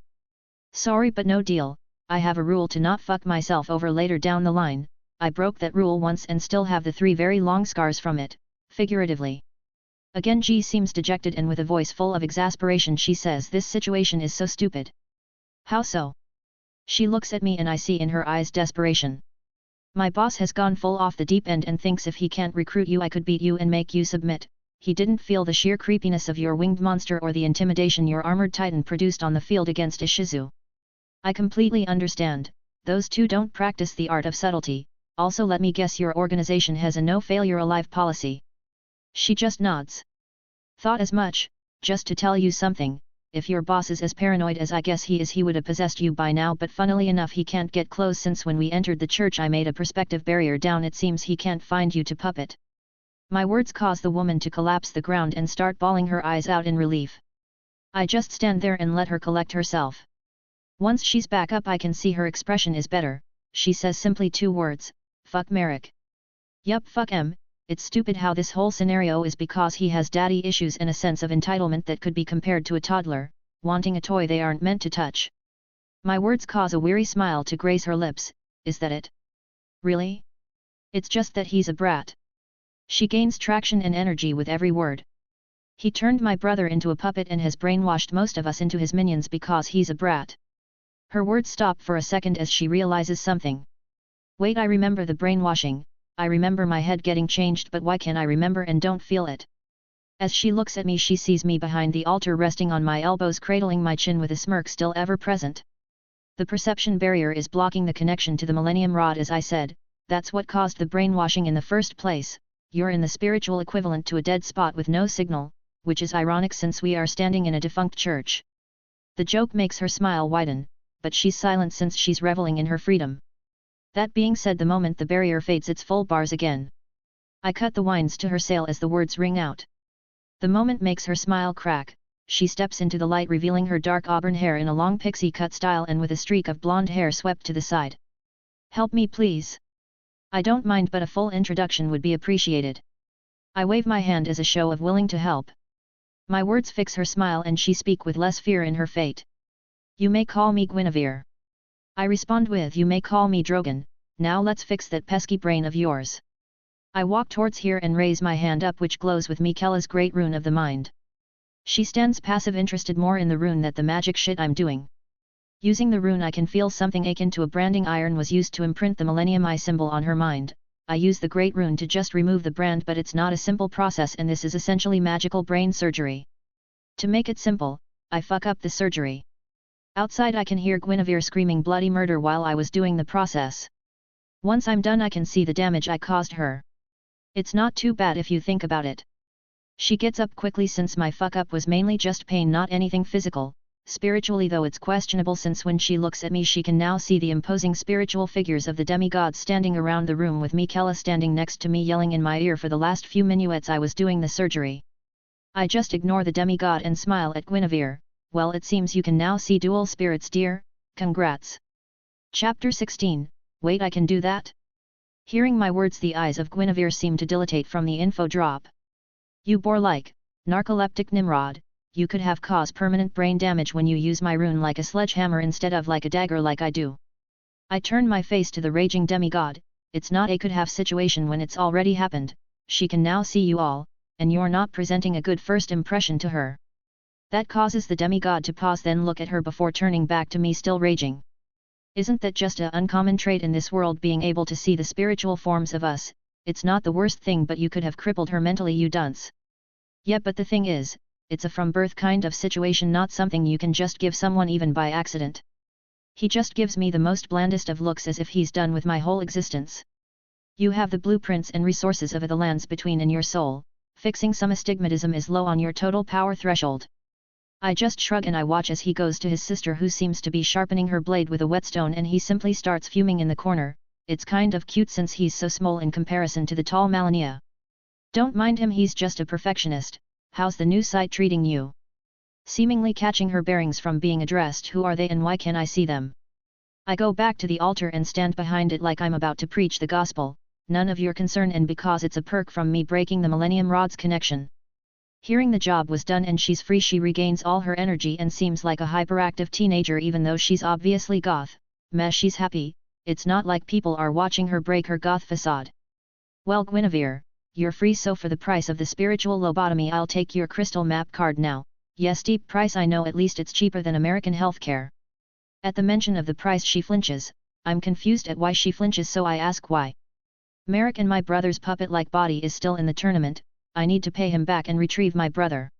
Sorry, but no deal. I have a rule to not fuck myself over later down the line. I broke that rule once and still have the 3 very long scars from it, figuratively. Again, G seems dejected, and with a voice full of exasperation she says, this situation is so stupid. How so? She looks at me and I see in her eyes desperation. My boss has gone full off the deep end and thinks if he can't recruit you, I could beat you and make you submit. He didn't feel the sheer creepiness of your winged monster or the intimidation your armored titan produced on the field against Ishizu. I completely understand, those two don't practice the art of subtlety. Also, let me guess, your organization has a no failure alive policy. She just nods. Thought as much. Just to tell you something, if your boss is as paranoid as I guess he is, he would have possessed you by now, but funnily enough he can't get close since when we entered the church I made a perspective barrier down. It seems he can't find you to puppet. My words cause the woman to collapse the ground and start bawling her eyes out in relief. I just stand there and let her collect herself. Once she's back up I can see her expression is better. She says simply 2 words, "Fuck Merrick." Yup, fuck him. It's stupid how this whole scenario is because he has daddy issues and a sense of entitlement that could be compared to a toddler, wanting a toy they aren't meant to touch. My words cause a weary smile to graze her lips. Is that it? Really? It's just that he's a brat. She gains traction and energy with every word. He turned my brother into a puppet and has brainwashed most of us into his minions because he's a brat. Her words stop for a second as she realizes something. Wait, I remember the brainwashing. I remember my head getting changed, but why can't I remember and don't feel it? As she looks at me she sees me behind the altar resting on my elbows, cradling my chin with a smirk still ever present. The perception barrier is blocking the connection to the Millennium Rod. As I said, that's what caused the brainwashing in the first place. You're in the spiritual equivalent to a dead spot with no signal, which is ironic since we are standing in a defunct church. The joke makes her smile widen, but she's silent since she's reveling in her freedom. That being said, the moment the barrier fades its full bars again. I cut the winds to her sail as the words ring out. The moment makes her smile crack. She steps into the light, revealing her dark auburn hair in a long pixie cut style and with a streak of blonde hair swept to the side. "Help me please." "I don't mind, but a full introduction would be appreciated." I wave my hand as a show of willing to help. My words fix her smile and she speak with less fear in her fate. "You may call me Guinevere." I respond with, "You may call me Drogon, now let's fix that pesky brain of yours." I walk towards here and raise my hand up, which glows with Miquella's great rune of the mind. She stands passive, interested more in the rune than the magic shit I'm doing. Using the rune I can feel something akin to a branding iron was used to imprint the Millennium Eye symbol on her mind. I use the great rune to just remove the brand, but it's not a simple process and this is essentially magical brain surgery. To make it simple, I fuck up the surgery. Outside I can hear Guinevere screaming bloody murder while I was doing the process. Once I'm done I can see the damage I caused her. It's not too bad if you think about it. She gets up quickly since my fuck up was mainly just pain, not anything physical. Spiritually though it's questionable, since when she looks at me she can now see the imposing spiritual figures of the demigods standing around the room, with Miquella standing next to me yelling in my ear for the last few minuets I was doing the surgery. I just ignore the demigod and smile at Guinevere. "Well, it seems you can now see dual spirits, dear. Congrats." Chapter 16. Wait, I can do that? Hearing my words the eyes of Guinevere seem to dilate from the info drop. "You bore like narcoleptic Nimrod, you could have caused permanent brain damage when you use my rune like a sledgehammer instead of like a dagger like I do." I turn my face to the raging demigod. "It's not a could have situation when it's already happened. She can now see you all, and you're not presenting a good first impression to her." That causes the demigod to pause, then look at her before turning back to me still raging. "Isn't that just a uncommon trait in this world, being able to see the spiritual forms of us? It's not the worst thing, but you could have crippled her mentally, you dunce." "Yeah, but the thing is, it's a from birth kind of situation, not something you can just give someone even by accident." He just gives me the most blandest of looks as if he's done with my whole existence. "You have the blueprints and resources of the lands between in your soul. Fixing some astigmatism is low on your total power threshold." I just shrug and I watch as he goes to his sister, who seems to be sharpening her blade with a whetstone, and he simply starts fuming in the corner. It's kind of cute since he's so small in comparison to the tall Malenia. "Don't mind him, he's just a perfectionist. How's the new site treating you?" Seemingly catching her bearings from being addressed, "Who are they and why can't I see them?" I go back to the altar and stand behind it like I'm about to preach the gospel. "None of your concern, and because it's a perk from me breaking the Millennium Rod's connection." Hearing the job was done and she's free, she regains all her energy and seems like a hyperactive teenager, even though she's obviously goth. Meh, she's happy. It's not like people are watching her break her goth facade. "Well, Guinevere, you're free, so for the price of the spiritual lobotomy I'll take your crystal map card now." "Yes, steep price, I know, at least it's cheaper than American healthcare." At the mention of the price she flinches. I'm confused at why she flinches, so I ask why. "Merrick and my brother's puppet-like body is still in the tournament. I need to pay him back and retrieve my brother."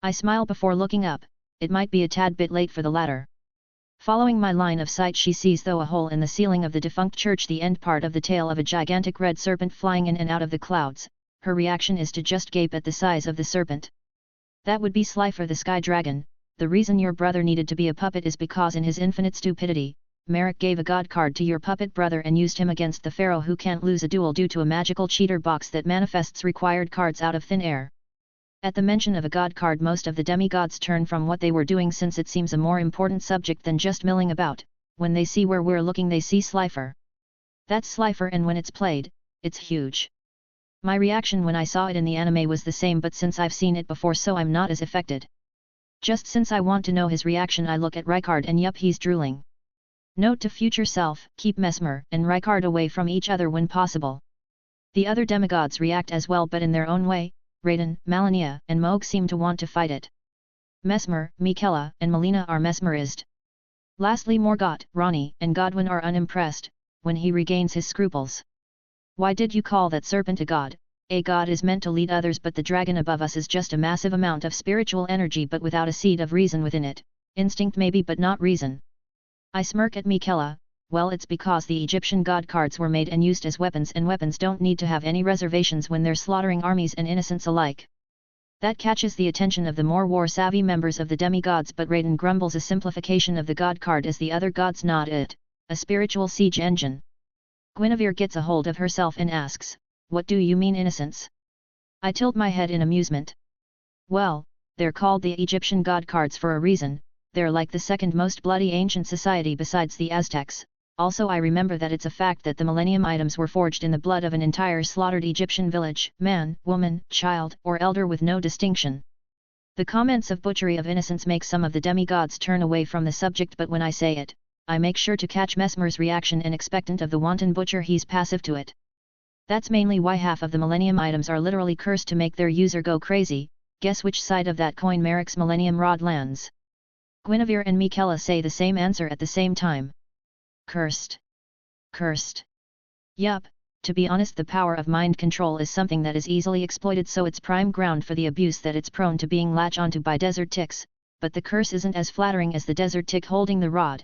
I smile before looking up. It might be a tad bit late for the latter. Following my line of sight, she sees though a hole in the ceiling of the defunct church, the end part of the tail of a gigantic red serpent flying in and out of the clouds. Her reaction is to just gape at the size of the serpent. "That would be Slifer the Sky Dragon. The reason your brother needed to be a puppet is because in his infinite stupidity, Merrick gave a god card to your puppet brother and used him against the pharaoh who can't lose a duel due to a magical cheater box that manifests required cards out of thin air. At the mention of a god card, most of the demigods turn from what they were doing, since it seems a more important subject than just milling about. When they see where we're looking, they see Slifer. That's Slifer, and when it's played, it's huge. My reaction when I saw it in the anime was the same, but since I've seen it before, so I'm not as affected. Just since I want to know his reaction, I look at Rykard and yup, he's drooling. Note to future self, keep Mesmer and Rykard away from each other when possible. The other demigods react as well, but in their own way. Raiden, Malenia, and Moog seem to want to fight it. Mesmer, Miquella, and Melina are mesmerized. Lastly, Morgott, Ronnie, and Godwin are unimpressed, when he regains his scruples. Why did you call that serpent a god? A god is meant to lead others, but the dragon above us is just a massive amount of spiritual energy but without a seed of reason within it. Instinct maybe, but not reason. I smirk at Miquella. Well, it's because the Egyptian god cards were made and used as weapons, and weapons don't need to have any reservations when they're slaughtering armies and innocents alike. That catches the attention of the more war-savvy members of the demigods, but Raiden grumbles a simplification of the god card as the other gods not it, a spiritual siege engine. Guinevere gets a hold of herself and asks, "What do you mean innocence?" I tilt my head in amusement. Well, they're called the Egyptian god cards for a reason. They're like the second most bloody ancient society besides the Aztecs. Also, I remember that it's a fact that the Millennium items were forged in the blood of an entire slaughtered Egyptian village, man, woman, child, or elder with no distinction. The comments of butchery of innocence make some of the demigods turn away from the subject, but when I say it, I make sure to catch Mesmer's reaction, and expectant of the wanton butcher, he's passive to it. That's mainly why half of the Millennium items are literally cursed to make their user go crazy. Guess which side of that coin Merrick's Millennium Rod lands? Guinevere and Miquella say the same answer at the same time. Cursed. Cursed. Yup, to be honest, the power of mind control is something that is easily exploited, so it's prime ground for the abuse that it's prone to being latched onto by desert ticks, but the curse isn't as flattering as the desert tick holding the rod,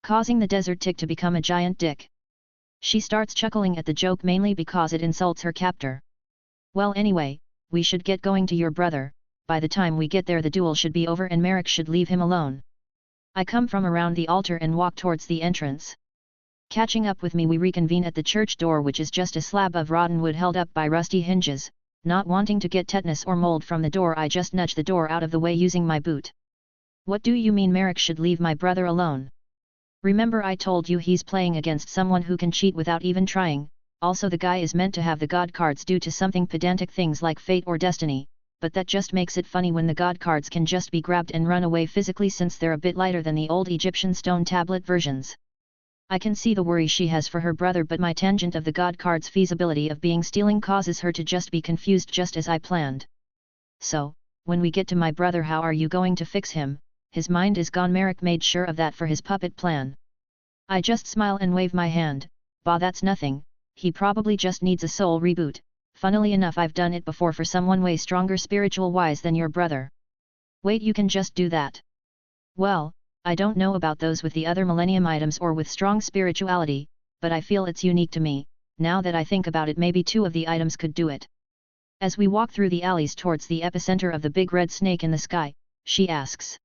causing the desert tick to become a giant dick. She starts chuckling at the joke mainly because it insults her captor. Well, anyway, we should get going to your brother. By the time we get there, the duel should be over and Merrick should leave him alone. I come from around the altar and walk towards the entrance. Catching up with me, we reconvene at the church door, which is just a slab of rotten wood held up by rusty hinges. Not wanting to get tetanus or mold from the door, I just nudge the door out of the way using my boot. What do you mean Merrick should leave my brother alone? Remember I told you he's playing against someone who can cheat without even trying. Also, the guy is meant to have the god cards due to something pedantic things like fate or destiny, but that just makes it funny when the god cards can just be grabbed and run away physically, since they're a bit lighter than the old Egyptian stone tablet versions. I can see the worry she has for her brother, but my tangent of the god card's feasibility of being stealing causes her to just be confused, just as I planned. So, when we get to my brother, how are you going to fix him? His mind is gone. Merrick made sure of that for his puppet plan. I just smile and wave my hand. Bah, that's nothing, he probably just needs a soul reboot. Funnily enough, I've done it before for someone way stronger spiritual-wise than your brother. Wait, you can just do that? Well, I don't know about those with the other Millennium items or with strong spirituality, but I feel it's unique to me. Now that I think about it, maybe 2 of the items could do it. As we walk through the alleys towards the epicenter of the big red snake in the sky, she asks.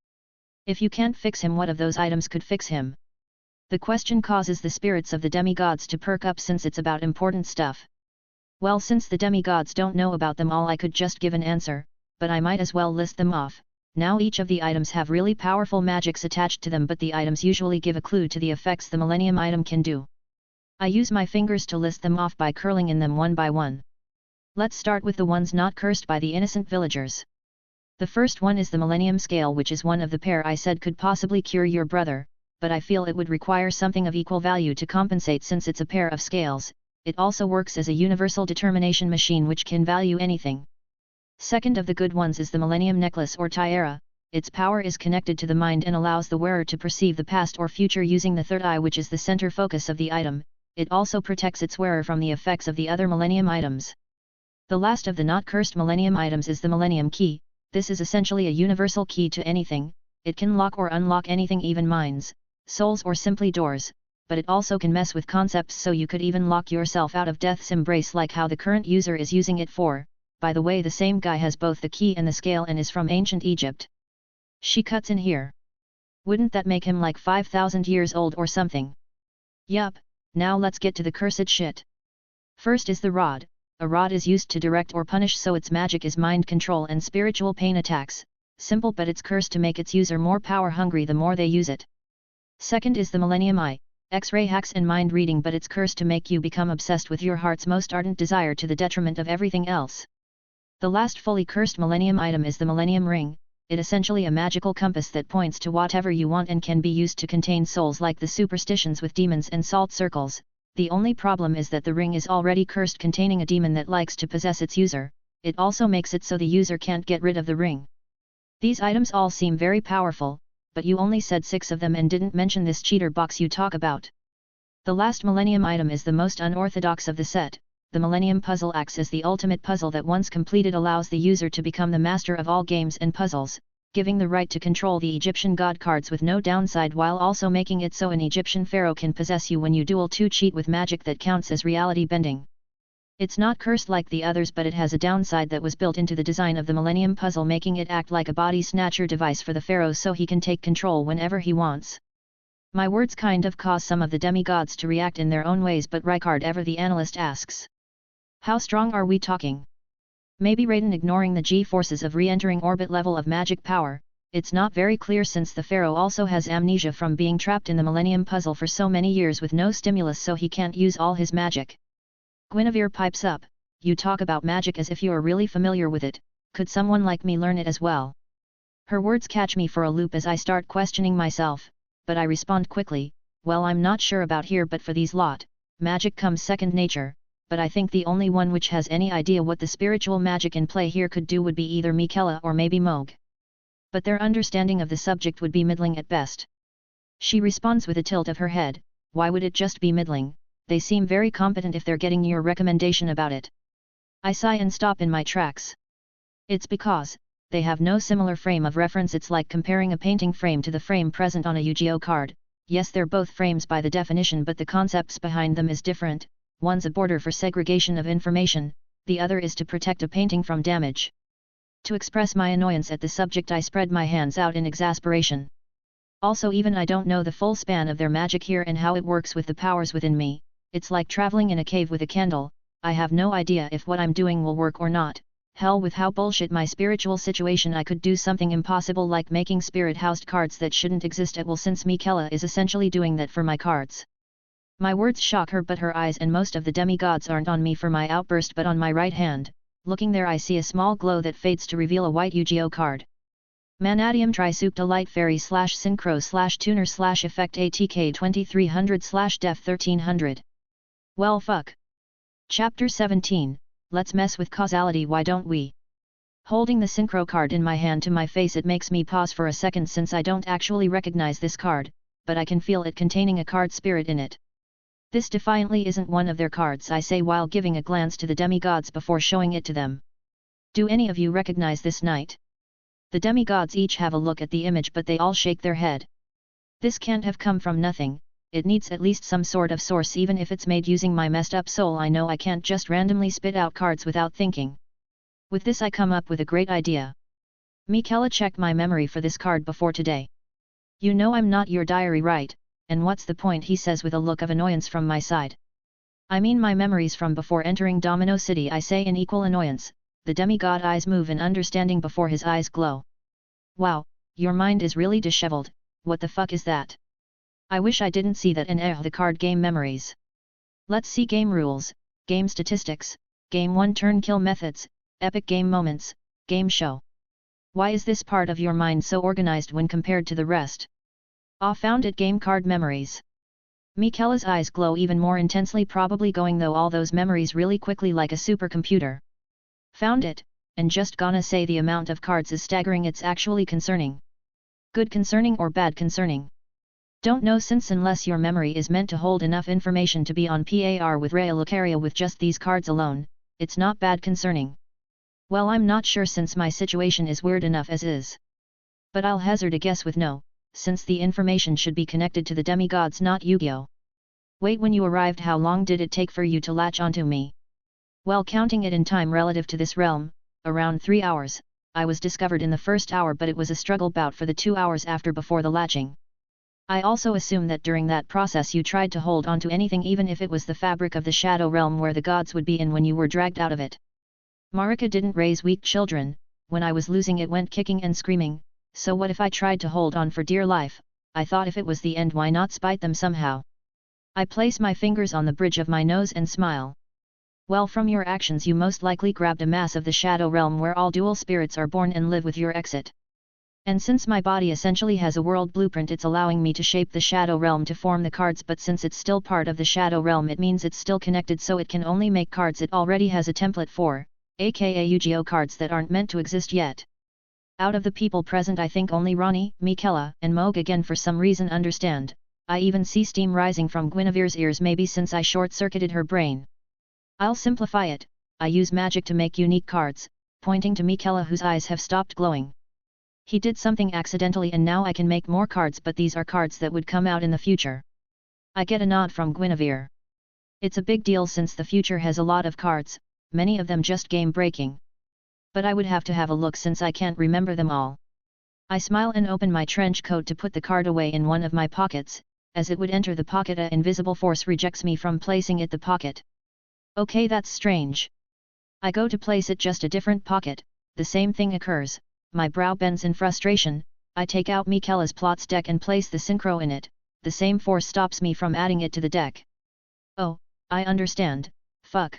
If you can't fix him, what of those items could fix him? The question causes the spirits of the demigods to perk up, since it's about important stuff. Well, since the demigods don't know about them all, I could just give an answer, but I might as well list them off. Now each of the items have really powerful magics attached to them, but the items usually give a clue to the effects the Millennium item can do. I use my fingers to list them off by curling in them one by one. Let's start with the ones not cursed by the innocent villagers. The first one is the Millennium Scale, which is one of the pair I said could possibly cure your brother, but I feel it would require something of equal value to compensate, since it's a pair of scales. It also works as a universal determination machine which can value anything. Second of the good ones is the Millennium Necklace or Tiara. Its power is connected to the mind and allows the wearer to perceive the past or future using the third eye, which is the center focus of the item. It also protects its wearer from the effects of the other Millennium items. The last of the not cursed Millennium items is the Millennium Key. This is essentially a universal key to anything. It can lock or unlock anything, even minds, souls, or simply doors. But it also can mess with concepts, so you could even lock yourself out of death's embrace, like how the current user is using it for. By the way, the same guy has both the key and the scale and is from ancient Egypt. She cuts in here. Wouldn't that make him like 5,000 years old or something? Yup, now let's get to the cursed shit. First is the rod. A rod is used to direct or punish, so its magic is mind control and spiritual pain attacks. Simple, but it's cursed to make its user more power hungry the more they use it. Second is the Millennium Eye. X-ray hacks and mind reading, but it's cursed to make you become obsessed with your heart's most ardent desire to the detriment of everything else. The last fully cursed Millennium item is the Millennium Ring. It essentially a magical compass that points to whatever you want and can be used to contain souls, like the superstitions with demons and salt circles. The only problem is that the ring is already cursed, containing a demon that likes to possess its user. It also makes it so the user can't get rid of the ring. These items all seem very powerful, but you only said 6 of them and didn't mention this cheater box you talk about. The last Millennium item is the most unorthodox of the set. The Millennium Puzzle acts as the ultimate puzzle that, once completed, allows the user to become the master of all games and puzzles, giving the right to control the Egyptian god cards with no downside, while also making it so an Egyptian pharaoh can possess you when you duel to cheat with magic that counts as reality bending. It's not cursed like the others, but it has a downside that was built into the design of the Millennium Puzzle, making it act like a body snatcher device for the pharaoh, so he can take control whenever he wants. My words kind of cause some of the demigods to react in their own ways, but Rykard Ever the analyst asks, how strong are we talking? Maybe Raiden, ignoring the G-forces of re-entering orbit level of magic power. It's not very clear, since the pharaoh also has amnesia from being trapped in the Millennium Puzzle for so many years with no stimulus, so he can't use all his magic. Guinevere pipes up, you talk about magic as if you are really familiar with it. Could someone like me learn it as well? Her words catch me for a loop as I start questioning myself, but I respond quickly, well, I'm not sure about here, but for these lot, magic comes second nature, but I think the only one which has any idea what the spiritual magic in play here could do would be either Miquella or maybe Moog. But their understanding of the subject would be middling at best. She responds with a tilt of her head, why would it just be middling? They seem very competent if they're getting your recommendation about it. I sigh and stop in my tracks. It's because they have no similar frame of reference. It's like comparing a painting frame to the frame present on a Yu-Gi-Oh card. Yes, they're both frames by the definition, but the concepts behind them is different. One's a border for segregation of information, the other is to protect a painting from damage. To express my annoyance at the subject, I spread my hands out in exasperation. Also, even I don't know the full span of their magic here and how it works with the powers within me. It's like traveling in a cave with a candle. I have no idea if what I'm doing will work or not. Hell with how bullshit my spiritual situation, I could do something impossible like making spirit-housed cards that shouldn't exist at will, since Miquella is essentially doing that for my cards. My words shock her, but her eyes and most of the demigods aren't on me for my outburst but on my right hand. Looking there, I see a small glow that fades to reveal a white Yu-Gi-Oh card. Manadium Trisupta Light Fairy / Synchro / Tuner / Effect ATK 2300 / Def 1300. Well fuck. Chapter 17, Let's mess with causality, why don't we? Holding the Synchro card in my hand to my face, it makes me pause for a second, since I don't actually recognize this card, but I can feel it containing a card spirit in it. This defiantly isn't one of their cards, I say while giving a glance to the demigods before showing it to them. Do any of you recognize this knight? The demigods each have a look at the image, but they all shake their head. This can't have come from nothing. It needs at least some sort of source, even if it's made using my messed up soul. I know I can't just randomly spit out cards without thinking. With this I come up with a great idea. Miquella checked my memory for this card before today. You know I'm not your diary, right? And what's the point, he says with a look of annoyance from my side. I mean my memories from before entering Domino City, I say in equal annoyance. The demigod eyes move in understanding before his eyes glow. Wow, your mind is really disheveled. What the fuck is that? I wish I didn't see that in the card game memories. Let's see game rules, game statistics, game 1 turn kill methods, epic game moments, game show. Why is this part of your mind so organized when compared to the rest? Found it, game card memories. Miquella's eyes glow even more intensely, probably going though all those memories really quickly like a supercomputer. Found it, and just gonna say the amount of cards is staggering. It's actually concerning. Good concerning or bad concerning? Don't know, since unless your memory is meant to hold enough information to be on par with Rhea Lucaria with just these cards alone, it's not bad concerning. Well, I'm not sure, since my situation is weird enough as is. But I'll hazard a guess with no, since the information should be connected to the demigods, not Yu-Gi-Oh! Wait, when you arrived, how long did it take for you to latch onto me? Well, counting it in time relative to this realm, around 3 hours. I was discovered in the first hour, but it was a struggle bout for the 2 hours after before the latching. I also assume that during that process you tried to hold on to anything, even if it was the fabric of the shadow realm where the gods would be in when you were dragged out of it. Marika didn't raise weak children. When I was losing it went kicking and screaming, so what if I tried to hold on for dear life? I thought if it was the end, why not spite them somehow? I place my fingers on the bridge of my nose and smile. Well, from your actions you most likely grabbed a mass of the shadow realm where all dual spirits are born and live with your exit. And since my body essentially has a world blueprint, it's allowing me to shape the shadow realm to form the cards, but since it's still part of the shadow realm, it means it's still connected, so it can only make cards it already has a template for, aka Yu-Gi-Oh cards that aren't meant to exist yet. Out of the people present, I think only Ronnie, Miquella, and Moog again for some reason understand. I even see steam rising from Guinevere's ears, maybe since I short-circuited her brain. I'll simplify it. I use magic to make unique cards, pointing to Miquella whose eyes have stopped glowing. He did something accidentally and now I can make more cards, but these are cards that would come out in the future. I get a nod from Guinevere. It's a big deal since the future has a lot of cards, many of them just game-breaking. But I would have to have a look since I can't remember them all. I smile and open my trench coat to put the card away in one of my pockets. As it would enter the pocket, an invisible force rejects me from placing it the pocket. Okay, that's strange. I go to place it just a different pocket, the same thing occurs, my brow bends in frustration. I take out Miquella's plots deck and place the synchro in it, the same force stops me from adding it to the deck. Oh, I understand, fuck.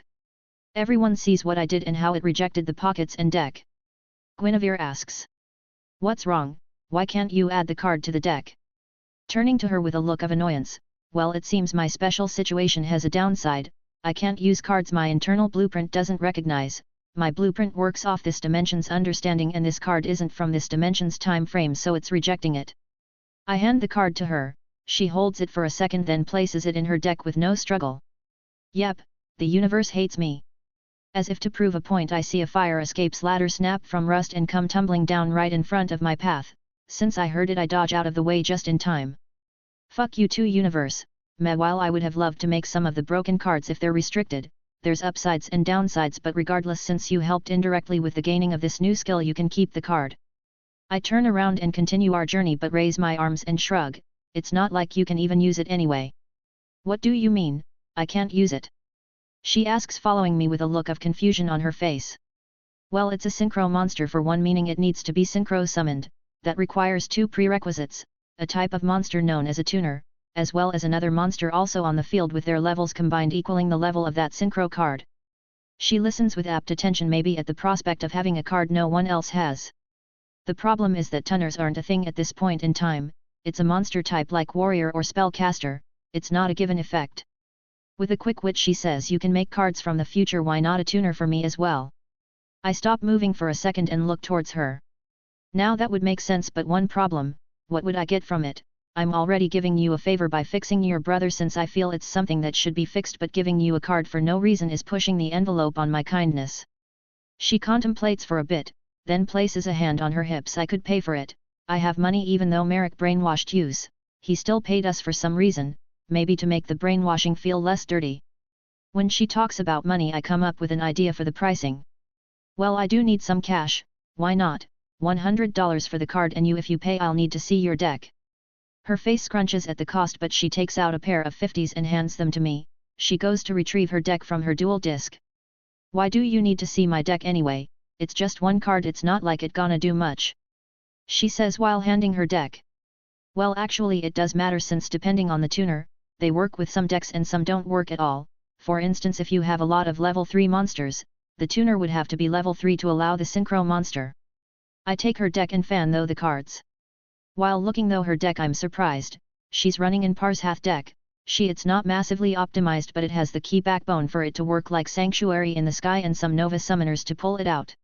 Everyone sees what I did and how it rejected the pockets and deck. Guinevere asks. What's wrong, why can't you add the card to the deck? Turning to her with a look of annoyance, well, it seems my special situation has a downside. I can't use cards my internal blueprint doesn't recognize. My blueprint works off this dimension's understanding and this card isn't from this dimension's time frame, so it's rejecting it. I hand the card to her, she holds it for a second then places it in her deck with no struggle. Yep, the universe hates me. As if to prove a point, I see a fire escape's ladder snap from rust and come tumbling down right in front of my path. Since I heard it, I dodge out of the way just in time. Fuck you too, universe. While I would have loved to make some of the broken cards if they're restricted, there's upsides and downsides, but regardless, since you helped indirectly with the gaining of this new skill, you can keep the card. I turn around and continue our journey but raise my arms and shrug. It's not like you can even use it anyway. What do you mean, I can't use it? She asks, following me with a look of confusion on her face. Well, it's a synchro monster for one, meaning it needs to be synchro summoned. That requires two prerequisites, a type of monster known as a tuner, as well as another monster also on the field with their levels combined equaling the level of that synchro card. She listens with apt attention, maybe at the prospect of having a card no one else has. The problem is that tuners aren't a thing at this point in time. It's a monster type like warrior or spellcaster, it's not a given effect. With a quick wit she says, you can make cards from the future, why not a tuner for me as well? I stop moving for a second and look towards her. Now that would make sense, but one problem, what would I get from it? I'm already giving you a favor by fixing your brother since I feel it's something that should be fixed, but giving you a card for no reason is pushing the envelope on my kindness. She contemplates for a bit, then places a hand on her hips. I could pay for it, I have money, even though Merrick brainwashed Hughes, he still paid us for some reason, maybe to make the brainwashing feel less dirty. When she talks about money I come up with an idea for the pricing. Well, I do need some cash, why not, $100 for the card, and if you pay I'll need to see your deck. Her face scrunches at the cost, but she takes out a pair of 50s and hands them to me. She goes to retrieve her deck from her dual disc. Why do you need to see my deck anyway? It's just one card, it's not like it gonna do much. She says while handing her deck. Well, actually it does matter, since depending on the tuner, they work with some decks and some don't work at all. For instance, if you have a lot of level 3 monsters, the tuner would have to be level 3 to allow the synchro monster. I take her deck and fan though the cards. While looking though her deck, I'm surprised. She's running in Parshath deck. It's not massively optimized, but it has the key backbone for it to work, like Sanctuary in the Sky and some Nova Summoners to pull it out.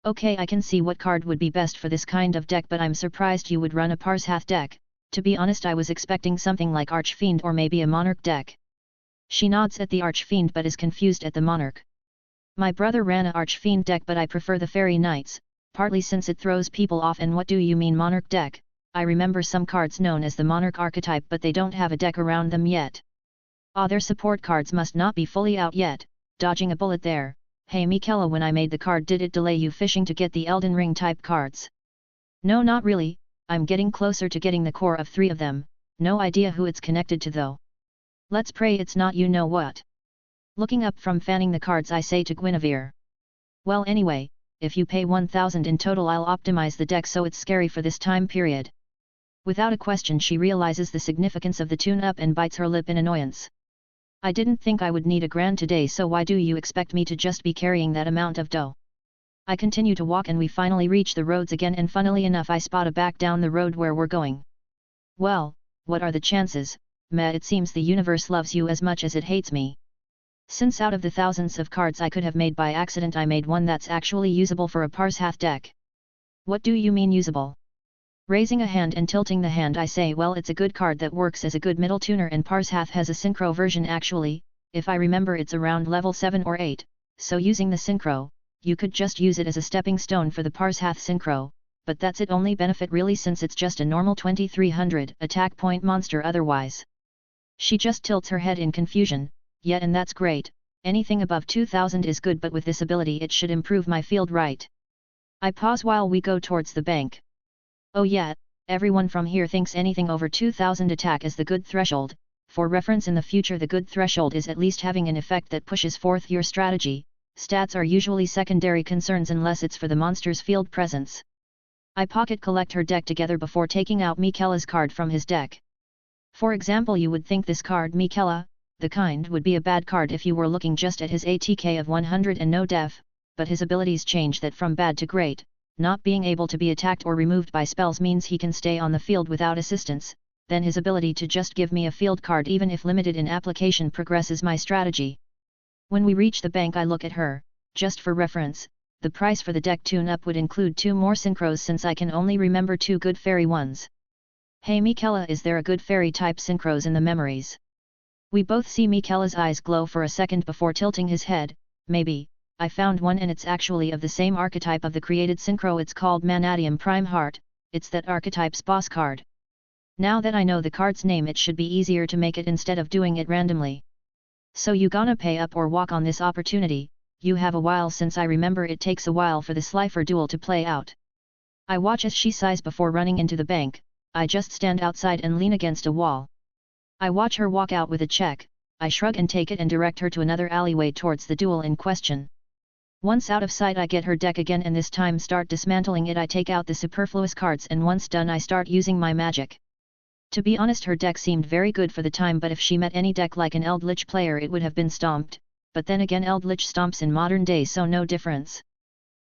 Okay, I can see what card would be best for this kind of deck, but I'm surprised you would run a Parshath deck. To be honest, I was expecting something like Archfiend or maybe a Monarch deck. She nods at the Archfiend but is confused at the Monarch. My brother ran a Archfiend deck, but I prefer the Fairy Knights, partly since it throws people off. And what do you mean Monarch deck? I remember some cards known as the Monarch archetype, but they don't have a deck around them yet. Ah, their support cards must not be fully out yet. Dodging a bullet there, Hey Miquella, when I made the card, did it delay you fishing to get the Elden Ring type cards? No, not really, I'm getting closer to getting the core of 3 of them, no idea who it's connected to though. Let's pray it's not you know what. Looking up from fanning the cards, I say to Guinevere. Well anyway, if you pay 1000 in total I'll optimize the deck so it's scary for this time period. Without a question she realizes the significance of the tune-up and bites her lip in annoyance. I didn't think I would need a grand today, so why do you expect me to just be carrying that amount of dough? I continue to walk and we finally reach the roads again, and funnily enough I spot a back down the road where we're going. Well, what are the chances? Meh, it seems the universe loves you as much as it hates me. Since out of the thousands of cards I could have made by accident, I made one that's actually usable for a Parshath deck. What do you mean usable? Raising a hand and tilting the hand I say, well, it's a good card that works as a good middle tuner, and Parshath has a synchro version actually, if I remember it's around level 7 or 8, so using the synchro, you could just use it as a stepping stone for the Parshath synchro, but that's its only benefit really, since it's just a normal 2300 attack point monster otherwise. She just tilts her head in confusion, yeah, and that's great, anything above 2000 is good, but with this ability it should improve my field, right? I pause while we go towards the bank. Oh yeah, everyone from here thinks anything over 2000 attack is the good threshold. For reference, in the future the good threshold is at least having an effect that pushes forth your strategy. Stats are usually secondary concerns unless it's for the monster's field presence. I pocket collect her deck together before taking out Miquella's card from his deck. For example, you would think this card, Miquella, the kind, would be a bad card if you were looking just at his ATK of 100 and no def, but his abilities change that from bad to great. Not being able to be attacked or removed by spells means he can stay on the field without assistance, then his ability to just give me a field card even if limited in application progresses my strategy. When we reach the bank I look at her, just for reference, the price for the deck tune-up would include 2 more synchros since I can only remember 2 good fairy ones. Hey Miquella, is there a good fairy type synchros in the memories? We both see Miquella's eyes glow for a second before tilting his head. Maybe. I found one and it's actually of the same archetype of the created synchro, it's called Manatium Prime Heart, it's that archetype's boss card. Now that I know the card's name it should be easier to make it instead of doing it randomly. So you gonna pay up or walk on this opportunity? You have a while, since I remember it takes a while for the Slifer duel to play out. I watch as she sighs before running into the bank. I just stand outside and lean against a wall. I watch her walk out with a check. I shrug and take it and direct her to another alleyway towards the duel in question. Once out of sight I get her deck again and this time start dismantling it. I take out the superfluous cards and once done I start using my magic. To be honest, her deck seemed very good for the time, but if she met any deck like an Eldritch player it would have been stomped, but then again Eldritch stomps in modern day, so no difference.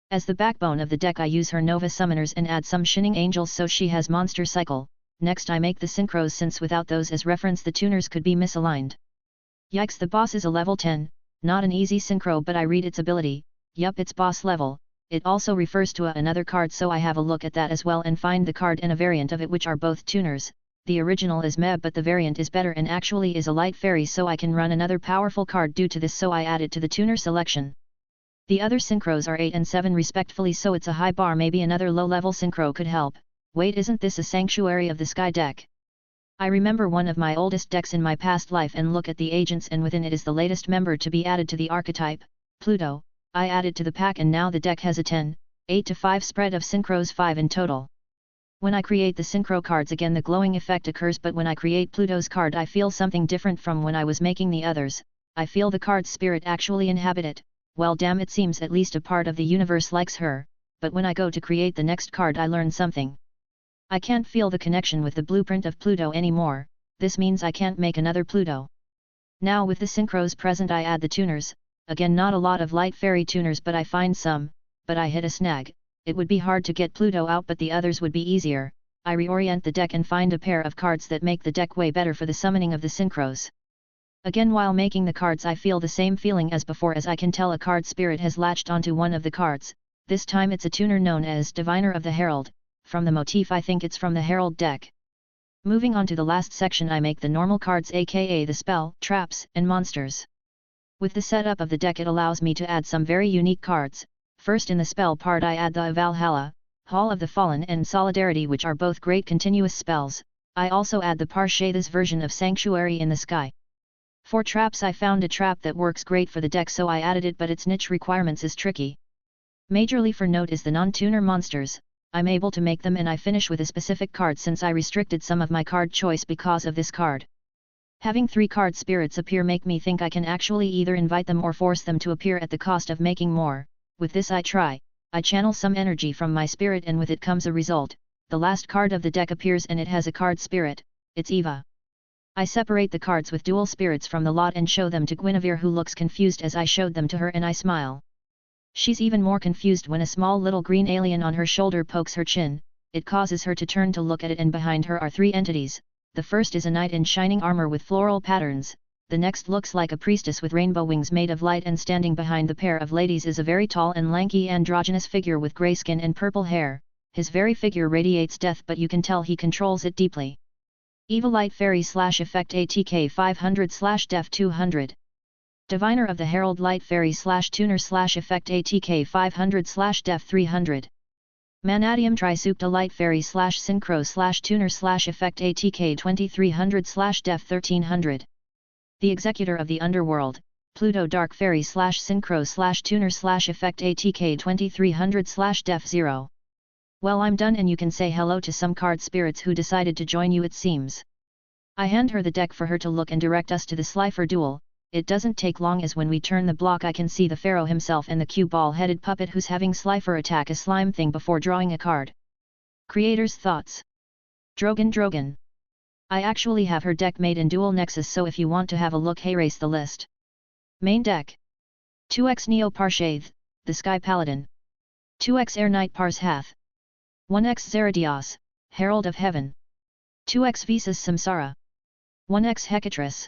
As the backbone of the deck I use her Nova Summoners and add some Shining Angels so she has Monster Cycle. Next I make the synchros, since without those as reference the tuners could be misaligned. Yikes, the boss is a level 10, not an easy synchro, but I read its ability. Yup, it's boss level. It also refers to another card, so I have a look at that as well and find the card and a variant of it which are both tuners. The original is meh, but the variant is better and actually is a light fairy, so I can run another powerful card due to this, so I add it to the tuner selection. The other synchros are 8 and 7 respectively, so it's a high bar. Maybe another low level synchro could help. Wait, isn't this a Sanctuary of the Sky deck? I remember one of my oldest decks in my past life and look at the agents, and within it is the latest member to be added to the archetype, Pluto. I added to the pack and now the deck has a 8 to 5 spread of synchros, 5 in total. When I create the synchro cards again the glowing effect occurs, but when I create Pluto's card I feel something different from when I was making the others. I feel the card's spirit actually inhabit it. Well damn, it seems at least a part of the universe likes her, but when I go to create the next card I learn something. I can't feel the connection with the blueprint of Pluto anymore. This means I can't make another Pluto. Now with the synchros present I add the tuners. Again, not a lot of light fairy tuners, but I find some, but I hit a snag. It would be hard to get Pluto out, but the others would be easier. I reorient the deck and find a pair of cards that make the deck way better for the summoning of the synchros. Again, while making the cards I feel the same feeling as before, as I can tell a card spirit has latched onto one of the cards. This time it's a tuner known as Diviner of the Herald. From the motif I think it's from the Herald deck. Moving on to the last section I make the normal cards, aka the spell, traps, and monsters. With the setup of the deck it allows me to add some very unique cards. First, in the spell part I add the Valhalla, Hall of the Fallen and Solidarity, which are both great continuous spells. I also add the Parshath's version of Sanctuary in the Sky. For traps I found a trap that works great for the deck so I added it, but its niche requirements is tricky. Majorly for note is the non-tuner monsters. I'm able to make them and I finish with a specific card since I restricted some of my card choice because of this card. Having 3 card spirits appear make me think I can actually either invite them or force them to appear at the cost of making more. With this I channel some energy from my spirit and with it comes a result. The last card of the deck appears and it has a card spirit, it's Eva. I separate the cards with dual spirits from the lot and show them to Guinevere, who looks confused as I showed them to her, and I smile. She's even more confused when a small little green alien on her shoulder pokes her chin. It causes her to turn to look at it, and behind her are 3 entities. The first is a knight in shining armor with floral patterns, the next looks like a priestess with rainbow wings made of light, and standing behind the pair of ladies is a very tall and lanky androgynous figure with grey skin and purple hair. His very figure radiates death, but you can tell he controls it deeply. Eva Light Fairy /Effect ATK 500/Def 200. Diviner of the Herald Light Fairy /Tuner /Effect ATK 500/Def 300. Manadium Trisupta Light Fairy /Synchro /Tuner /Effect ATK 2300/Def 1300. The Executor of the Underworld, Pluto Dark Fairy /Synchro /Tuner /Effect ATK 2300/Def 0. Well, I'm done and you can say hello to some card spirits who decided to join you, it seems. I hand her the deck for her to look and direct us to the Slifer duel. It doesn't take long, as when we turn the block I can see the Pharaoh himself and the cue ball-headed puppet who's having Slifer attack a slime thing before drawing a card. Creator's thoughts. Drogon. I actually have her deck made in dual nexus, so if you want to have a look, hey, race the list. Main deck. 2x Neo Parshath, the Sky Paladin. 2x Air Knight Hath. 1x Zeradios, Herald of Heaven. 2x Visas Samsara. 1x Hecatrice.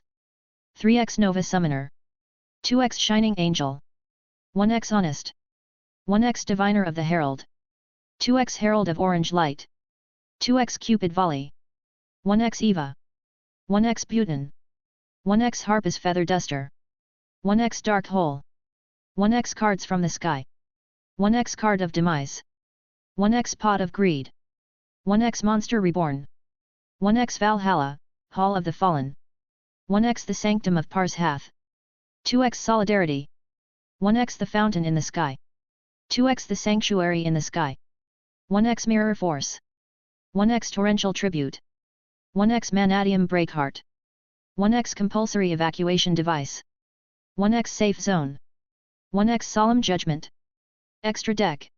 3x Nova Summoner. 2x Shining Angel. 1x Honest. 1x Diviner of the Herald. 2x Herald of Orange Light. 2x Cupid Volley. 1x Eva. 1x Butin. 1x Harp's Feather Duster. 1x Dark Hole. 1x Cards from the Sky. 1x Card of Demise. 1x Pot of Greed. 1x Monster Reborn. 1x Valhalla, Hall of the Fallen. 1x The Sanctum of Hath. 2x Solidarity. 1x The Fountain in the Sky. 2x The Sanctuary in the Sky. 1x Mirror Force. 1x Torrential Tribute. 1x Manadium Breakheart. 1x Compulsory Evacuation Device. 1x Safe Zone. 1x Solemn Judgment. Extra Deck.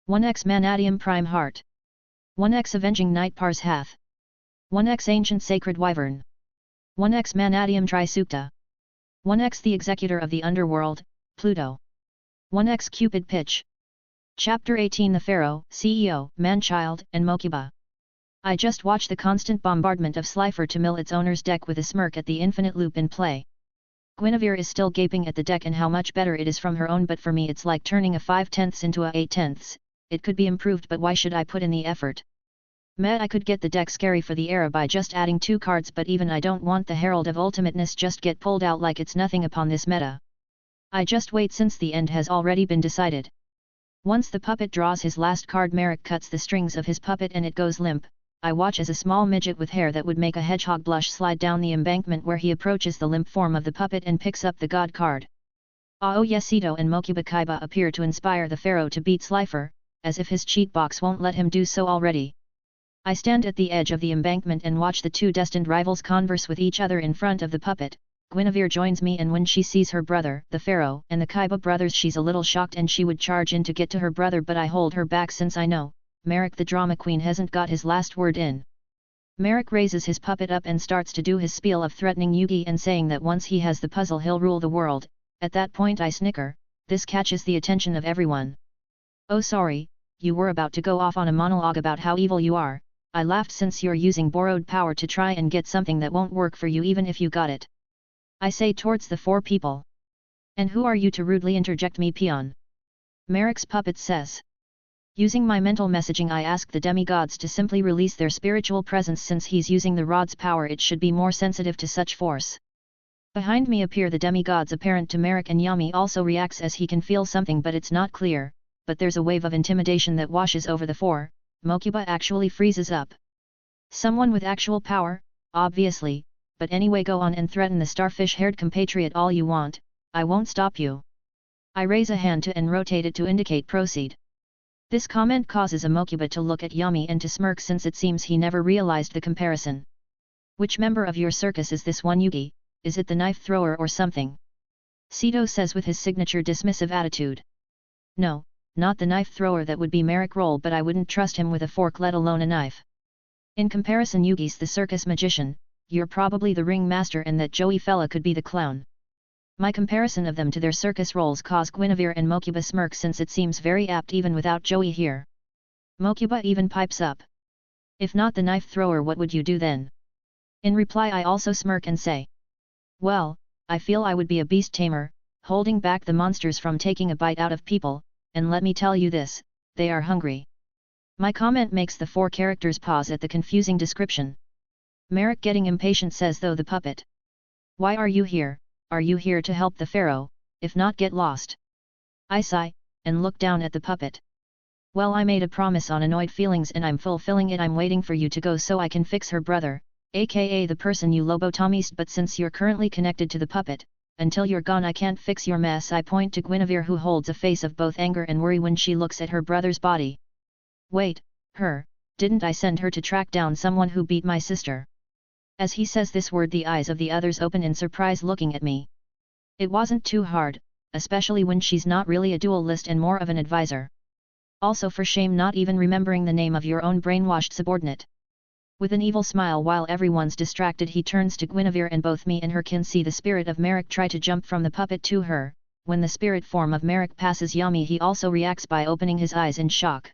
1x Manadium Prime Heart. 1x Avenging Knight Hath. 1x Ancient Sacred Wyvern. 1x Manadium Trisupta. 1x The Executor of the Underworld, Pluto. 1x Cupid Pitch. Chapter 18 The Pharaoh, CEO, Manchild, and Mokuba. I just watch the constant bombardment of Slifer to mill its owner's deck with a smirk at the infinite loop in play. Guinevere is still gaping at the deck and how much better it is from her own, but for me it's like turning a 5/10 into a 8/10. It could be improved, but why should I put in the effort? I could get the deck scary for the era by just adding 2 cards, but even I don't want the Herald of Ultimateness just get pulled out like it's nothing upon this meta. I just wait since the end has already been decided. Once the puppet draws his last card, Merrick cuts the strings of his puppet and it goes limp. I watch as a small midget with hair that would make a hedgehog blush slide down the embankment where he approaches the limp form of the puppet and picks up the god card. Aoyesido and Mokuba Kaiba appear to inspire the Pharaoh to beat Slifer, as if his cheat box won't let him do so already. I stand at the edge of the embankment and watch the 2 destined rivals converse with each other in front of the puppet. Guinevere joins me, and when she sees her brother, the Pharaoh, and the Kaiba brothers, she's a little shocked and she would charge in to get to her brother, but I hold her back since I know Merrick the drama queen hasn't got his last word in. Merrick raises his puppet up and starts to do his spiel of threatening Yugi and saying that once he has the puzzle he'll rule the world. At that point I snicker. This catches the attention of everyone. Oh sorry, you were about to go off on a monologue about how evil you are. I laughed since you're using borrowed power to try and get something that won't work for you even if you got it. I say towards the 4 people. And who are you to rudely interject me, peon? Merrick's puppet says. Using my mental messaging I ask the demigods to simply release their spiritual presence. Since he's using the rod's power it should be more sensitive to such force. Behind me appear the demigods apparent to Merrick, and Yami also reacts as he can feel something but it's not clear, but there's a wave of intimidation that washes over the 4. Mokuba actually freezes up. Someone with actual power, obviously, but anyway go on and threaten the starfish-haired compatriot all you want, I won't stop you. I raise a hand to and rotate it to indicate proceed. This comment causes Amokuba to look at Yami and to smirk since it seems he never realized the comparison. Which member of your circus is this one Yugi, is it the knife thrower or something? Sito says with his signature dismissive attitude. No, not the knife thrower, that would be Merrick Roll, but I wouldn't trust him with a fork let alone a knife. In comparison Yugi's the circus magician, you're probably the ring master and that Joey fella could be the clown. My comparison of them to their circus roles cause Guinevere and Mokuba smirk since it seems very apt even without Joey here. Mokuba even pipes up. If not the knife thrower, what would you do then? In reply I also smirk and say. Well, I feel I would be a beast tamer, holding back the monsters from taking a bite out of people, and let me tell you this, they are hungry. My comment makes the four characters pause at the confusing description. Merrick, getting impatient, says, though the puppet. Why are you here? Are you here to help the pharaoh? If not, get lost. I sigh, and look down at the puppet. Well, I made a promise on annoyed feelings and I'm fulfilling it. I'm waiting for you to go so I can fix her brother, aka the person you lobotomized, but since you're currently connected to the puppet, until you're gone I can't fix your mess. I point to Guinevere, who holds a face of both anger and worry when she looks at her brother's body. Wait, her, didn't I send her to track down someone who beat my sister? As he says this word the eyes of the others open in surprise looking at me. It wasn't too hard, especially when she's not really a duelist and more of an advisor. Also for shame not even remembering the name of your own brainwashed subordinate. With an evil smile while everyone's distracted he turns to Guinevere and both me and her can see the spirit of Merrick try to jump from the puppet to her. When the spirit form of Merrick passes Yami he also reacts by opening his eyes in shock.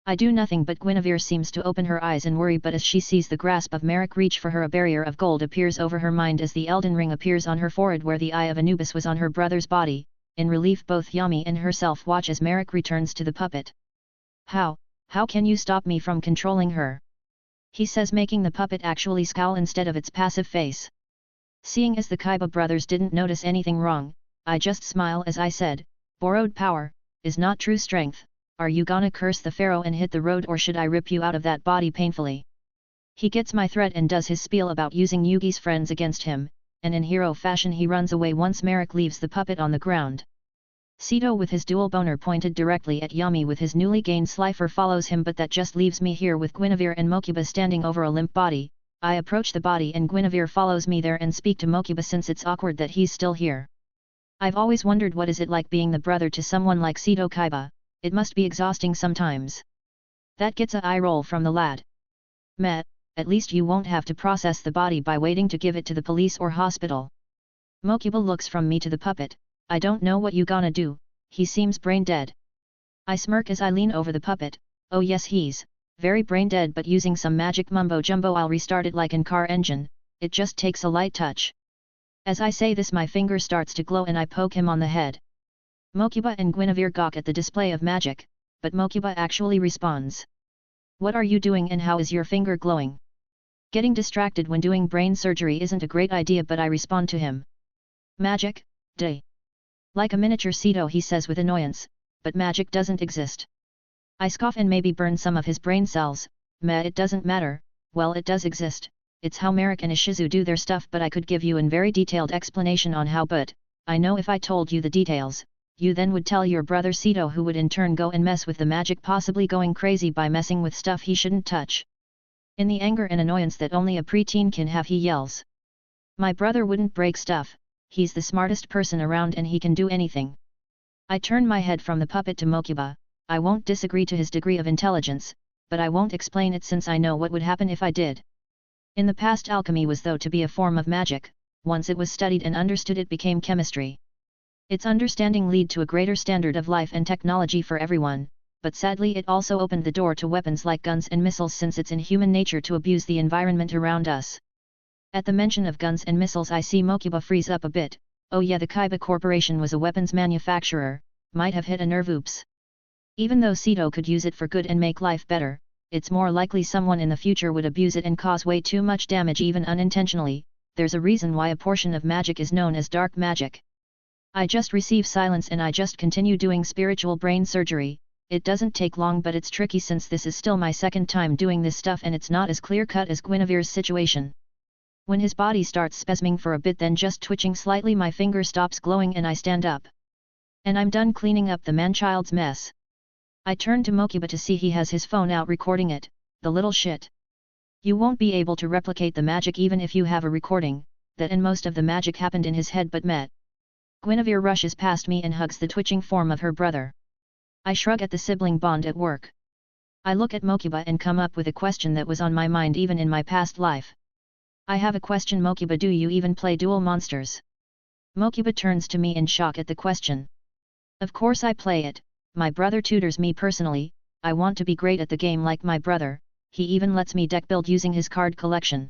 I do nothing but Guinevere seems to open her eyes in worry, but as she sees the grasp of Merrick reach for her a barrier of gold appears over her mind as the Elden ring appears on her forehead where the eye of Anubis was on her brother's body. In relief both Yami and herself watch as Merrick returns to the puppet. How can you stop me from controlling her? He says, making the puppet actually scowl instead of its passive face. Seeing as the Kaiba brothers didn't notice anything wrong, I just smile as I said, borrowed power is not true strength. Are you gonna curse the pharaoh and hit the road, or should I rip you out of that body painfully? He gets my threat and does his spiel about using Yugi's friends against him, and in hero fashion he runs away once Merrick leaves the puppet on the ground. Sito with his dual boner pointed directly at Yami with his newly gained slifer follows him, but that just leaves me here with Guinevere and Mokuba standing over a limp body. I approach the body and Guinevere follows me there and speak to Mokuba since it's awkward that he's still here. I've always wondered what is it like being the brother to someone like Sito Kaiba. It must be exhausting sometimes. That gets a eye roll from the lad. Meh, at least you won't have to process the body by waiting to give it to the police or hospital. Mokuba looks from me to the puppet. I don't know what you gonna do, he seems brain dead. I smirk as I lean over the puppet. Oh yes, he's very brain dead, but using some magic mumbo jumbo I'll restart it like in car engine, it just takes a light touch. As I say this my finger starts to glow and I poke him on the head. Mokuba and Guinevere gawk at the display of magic, but Mokuba actually responds. What are you doing and how is your finger glowing? Getting distracted when doing brain surgery isn't a great idea, but I respond to him. Magic, duh. Like a miniature Sito, he says with annoyance, but magic doesn't exist. I scoff and maybe burn some of his brain cells. Meh, it doesn't matter. Well, it does exist. It's how Merrick and Ishizu do their stuff, but I could give you a very detailed explanation on how, but I know if I told you the details, you then would tell your brother Sito, who would in turn go and mess with the magic, possibly going crazy by messing with stuff he shouldn't touch. In the anger and annoyance that only a preteen can have, he yells. My brother wouldn't break stuff, he's the smartest person around and he can do anything. I turn my head from the puppet to Mokuba. I won't disagree to his degree of intelligence, but I won't explain it since I know what would happen if I did. In the past alchemy was thought to be a form of magic. Once it was studied and understood it became chemistry. Its understanding led to a greater standard of life and technology for everyone, but sadly it also opened the door to weapons like guns and missiles, since it's in human nature to abuse the environment around us. At the mention of guns and missiles I see Mokuba freeze up a bit. Oh yeah, the Kaiba Corporation was a weapons manufacturer, might have hit a nerve. Oops. Even though Sito could use it for good and make life better, it's more likely someone in the future would abuse it and cause way too much damage even unintentionally. There's a reason why a portion of magic is known as dark magic. I just receive silence and I just continue doing spiritual brain surgery. It doesn't take long, but it's tricky since this is still my second time doing this stuff and it's not as clear-cut as Guinevere's situation. When his body starts spasming for a bit then just twitching slightly, my finger stops glowing and I stand up. And I'm done cleaning up the man-child's mess. I turn to Mokuba to see he has his phone out recording it, the little shit. You won't be able to replicate the magic even if you have a recording, that and most of the magic happened in his head but met. Guinevere rushes past me and hugs the twitching form of her brother. I shrug at the sibling bond at work. I look at Mokuba and come up with a question that was on my mind even in my past life. I have a question, Mokuba, do you even play Duel Monsters? Mokuba turns to me in shock at the question. Of course I play it, my brother tutors me personally, I want to be great at the game like my brother, he even lets me deck build using his card collection.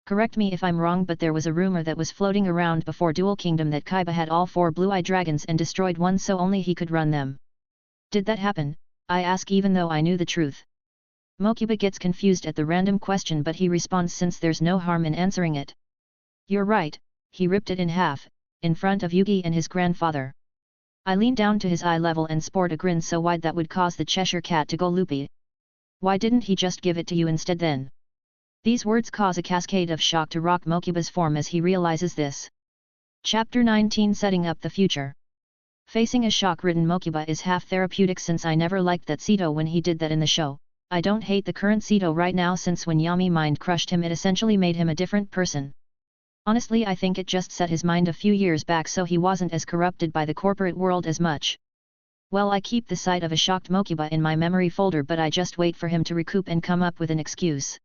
Correct me if I'm wrong, but there was a rumor that was floating around before Duel Kingdom that Kaiba had all 4 blue-eye dragons and destroyed one so only he could run them. Did that happen? I ask even though I knew the truth. Mokuba gets confused at the random question but he responds since there's no harm in answering it. You're right, he ripped it in half, in front of Yugi and his grandfather. I lean down to his eye level and sport a grin so wide that would cause the Cheshire Cat to go loopy. Why didn't he just give it to you instead then? These words cause a cascade of shock to rock Mokuba's form as he realizes this. Chapter 19, Setting Up the Future. Facing a shock-ridden Mokuba is half therapeutic since I never liked that Sito when he did that in the show. I don't hate the current Sito right now since when Yami mind crushed him it essentially made him a different person. Honestly, I think it just set his mind a few years back so he wasn't as corrupted by the corporate world as much. Well, I keep the sight of a shocked Mokuba in my memory folder but I just wait for him to recoup and come up with an excuse.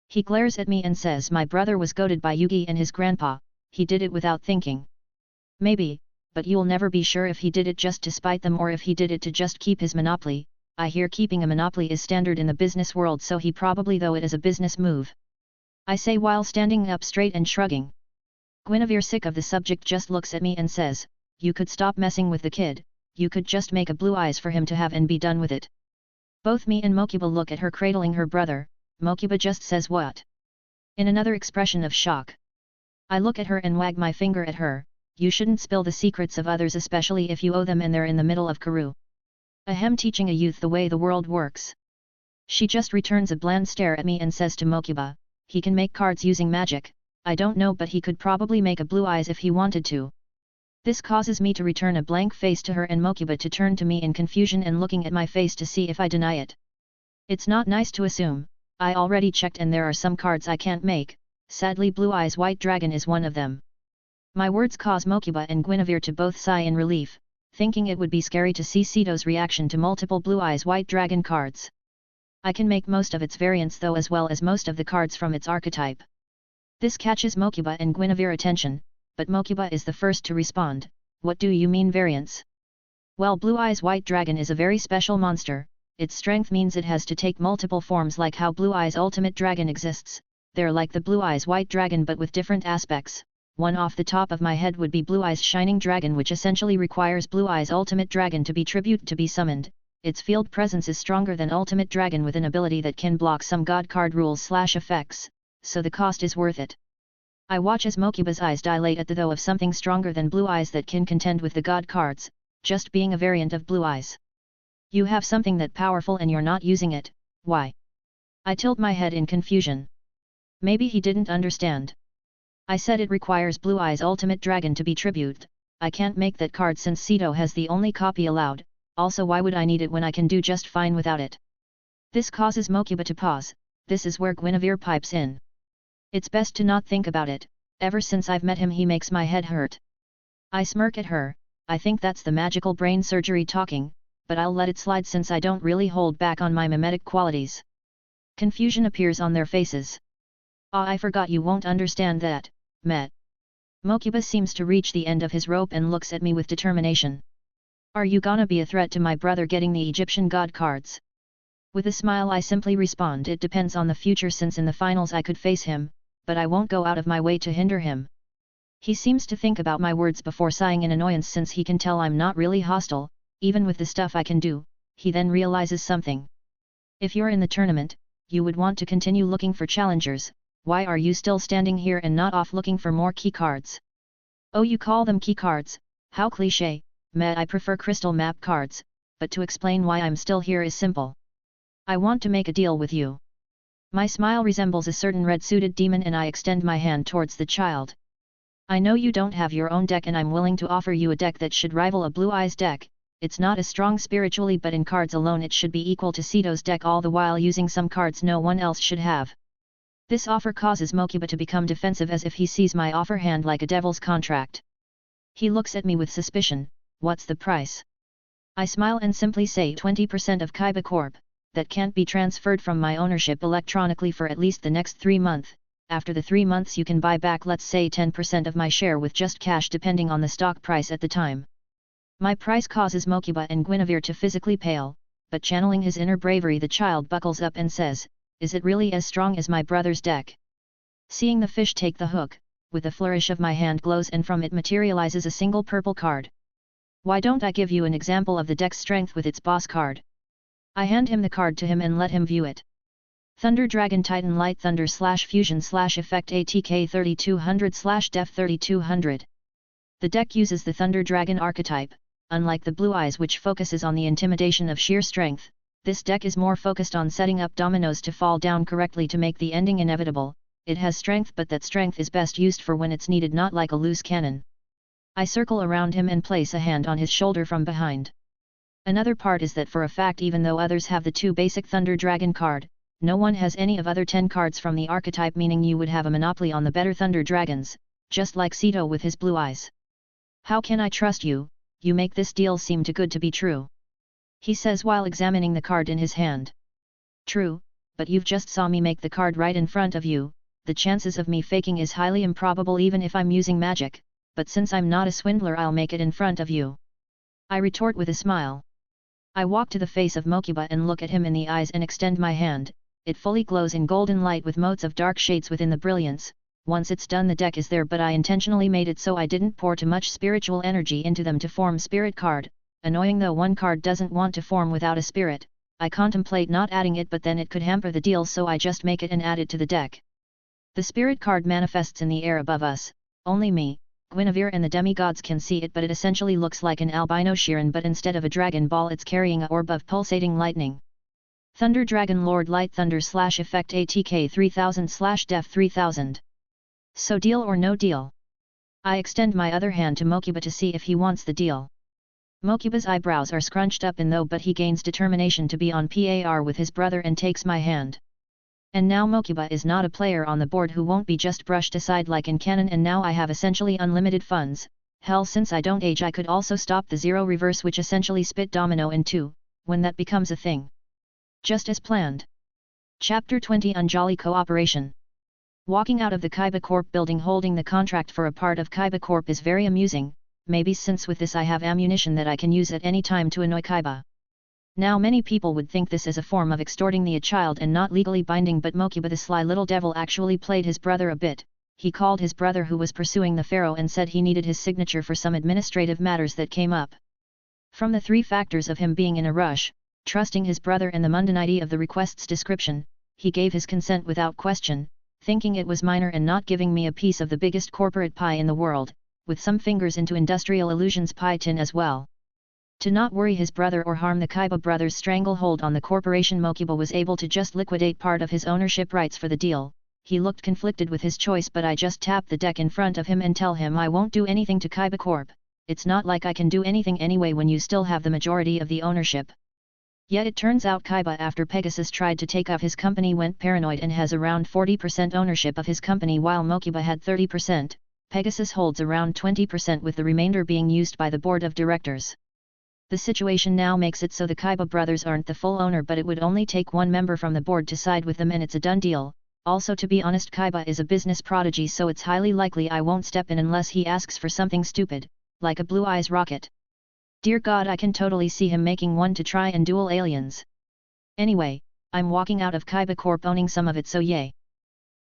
He glares at me and says my brother was goaded by Yugi and his grandpa, he did it without thinking. Maybe, but you'll never be sure if he did it just to spite them or if he did it to just keep his monopoly. I hear keeping a monopoly is standard in the business world so he probably though it is a business move. I say while standing up straight and shrugging. Guinevere, sick of the subject, just looks at me and says, you could stop messing with the kid, you could just make a blue eyes for him to have and be done with it. Both me and Mokuba look at her cradling her brother. Mokuba just says what? In another expression of shock. I look at her and wag my finger at her, you shouldn't spill the secrets of others especially if you owe them and they're in the middle of Karu. Ahem, teaching a youth the way the world works. She just returns a bland stare at me and says to Mokuba, he can make cards using magic, I don't know but he could probably make a blue eyes if he wanted to. This causes me to return a blank face to her and Mokuba to turn to me in confusion and looking at my face to see if I deny it. It's not nice to assume, I already checked and there are some cards I can't make, sadly Blue Eyes White Dragon is one of them. My words cause Mokuba and Guinevere to both sigh in relief, thinking it would be scary to see Sito's reaction to multiple Blue Eyes White Dragon cards. I can make most of its variants though as well as most of the cards from its archetype. This catches Mokuba and Guinevere attention, but Mokuba is the first to respond, what do you mean variants? Well, Blue Eyes White Dragon is a very special monster, its strength means it has to take multiple forms like how Blue Eyes Ultimate Dragon exists, they're like the Blue Eyes White Dragon but with different aspects. One off the top of my head would be Blue Eyes Shining Dragon, which essentially requires Blue Eyes Ultimate Dragon to be tribute to be summoned. Its field presence is stronger than Ultimate Dragon with an ability that can block some god card rules/effects, so the cost is worth it. I watch as Mokuba's eyes dilate at the though of something stronger than Blue Eyes that can contend with the god cards, just being a variant of Blue Eyes. You have something that powerful and you're not using it, why? I tilt my head in confusion. Maybe he didn't understand. I said it requires Blue Eyes Ultimate Dragon to be tribute, I can't make that card since Sito has the only copy allowed, also why would I need it when I can do just fine without it? This causes Mokuba to pause, this is where Guinevere pipes in. It's best to not think about it, ever since I've met him he makes my head hurt. I smirk at her, I think that's the magical brain surgery talking, but I'll let it slide since I don't really hold back on my mimetic qualities. Confusion appears on their faces. Ah, I forgot you won't understand that, Met. Mokuba seems to reach the end of his rope and looks at me with determination. Are you gonna be a threat to my brother getting the Egyptian god cards? With a smile I simply respond, it depends on the future since in the finals I could face him, but I won't go out of my way to hinder him. He seems to think about my words before sighing in annoyance since he can tell I'm not really hostile, even with the stuff I can do. He then realizes something. If you're in the tournament, you would want to continue looking for challengers, why are you still standing here and not off looking for more key cards? Oh, you call them key cards, how cliché, meh, I prefer crystal map cards, but to explain why I'm still here is simple. I want to make a deal with you. My smile resembles a certain red-suited demon and I extend my hand towards the child. I know you don't have your own deck and I'm willing to offer you a deck that should rival a Blue Eyes deck. It's not as strong spiritually but in cards alone it should be equal to Sito's deck, all the while using some cards no one else should have. This offer causes Miquella to become defensive as if he sees my offer hand like a devil's contract. He looks at me with suspicion. What's the price? I smile and simply say 20% of Kaiba Corp, that can't be transferred from my ownership electronically for at least the next 3 months. After the 3 months you can buy back let's say 10% of my share with just cash depending on the stock price at the time. My price causes Miquella and Guinevere to physically pale, but channeling his inner bravery the child buckles up and says, "Is it really as strong as my brother's deck?" Seeing the fish take the hook, with a flourish of my hand glows and from it materializes a single purple card. Why don't I give you an example of the deck's strength with its boss card? I hand him the card to him and let him view it. Thunder Dragon Titan Light Thunder / Fusion / Effect ATK 3200 / Def 3200. The deck uses the Thunder Dragon archetype. Unlike the Blue Eyes which focuses on the intimidation of sheer strength, this deck is more focused on setting up dominoes to fall down correctly to make the ending inevitable. It has strength but that strength is best used for when it's needed, not like a loose cannon. I circle around him and place a hand on his shoulder from behind. Another part is that for a fact even though others have the 2 basic Thunder Dragon card, no one has any of other 10 cards from the archetype, meaning you would have a monopoly on the better Thunder Dragons, just like Sito with his Blue Eyes. How can I trust you? You make this deal seem too good to be true. He says while examining the card in his hand. True, but you've just saw me make the card right in front of you. The chances of me faking is highly improbable even if I'm using magic, but since I'm not a swindler I'll make it in front of you. I retort with a smile. I walk to the face of Miquella and look at him in the eyes and extend my hand. It fully glows in golden light with motes of dark shades within the brilliance. Once it's done the deck is there but I intentionally made it so I didn't pour too much spiritual energy into them to form spirit card. Annoying though one card doesn't want to form without a spirit, I contemplate not adding it but then it could hamper the deal so I just make it and add it to the deck. The spirit card manifests in the air above us. Only me, Guinevere and the demigods can see it but it essentially looks like an albino Shirin but instead of a dragon ball it's carrying a orb of pulsating lightning. Thunder Dragon Lord Light Thunder / Effect ATK 3000 / Def 3000. So deal or no deal? I extend my other hand to Miquella to see if he wants the deal. Miquella's eyebrows are scrunched up in though but he gains determination to be on par with his brother and takes my hand. And now Miquella is not a player on the board who won't be just brushed aside like in canon and now I have essentially unlimited funds. Hell, since I don't age I could also stop the zero reverse which essentially spit domino in 2, when that becomes a thing. Just as planned. Chapter 20 Unjolly Cooperation. Walking out of the Kaiba Corp building holding the contract for a part of Kaiba Corp is very amusing, maybe since with this I have ammunition that I can use at any time to annoy Kaiba. Now many people would think this is a form of extorting the child and not legally binding but Miquella the sly little devil actually played his brother a bit. He called his brother who was pursuing the pharaoh and said he needed his signature for some administrative matters that came up. From the 3 factors of him being in a rush, trusting his brother and the mundanity of the request's description, he gave his consent without question, thinking it was minor and not giving me a piece of the biggest corporate pie in the world, with some fingers into Industrial Illusions pie tin as well. To not worry his brother or harm the Kaiba brothers' stranglehold on the corporation, Miquella was able to just liquidate part of his ownership rights for the deal. He looked conflicted with his choice but I just tap the deck in front of him and tell him I won't do anything to Kaiba Corp. It's not like I can do anything anyway when you still have the majority of the ownership. Yet it turns out Kaiba after Pegasus tried to take off his company went paranoid and has around 40% ownership of his company while Miquella had 30%, Pegasus holds around 20% with the remainder being used by the board of directors. The situation now makes it so the Kaiba brothers aren't the full owner but it would only take one member from the board to side with them and it's a done deal. Also to be honest Kaiba is a business prodigy so it's highly likely I won't step in unless he asks for something stupid, like a Blue Eyes rocket. Dear God, I can totally see him making one to try and duel aliens. Anyway, I'm walking out of Kaiba Corp owning some of it so yay.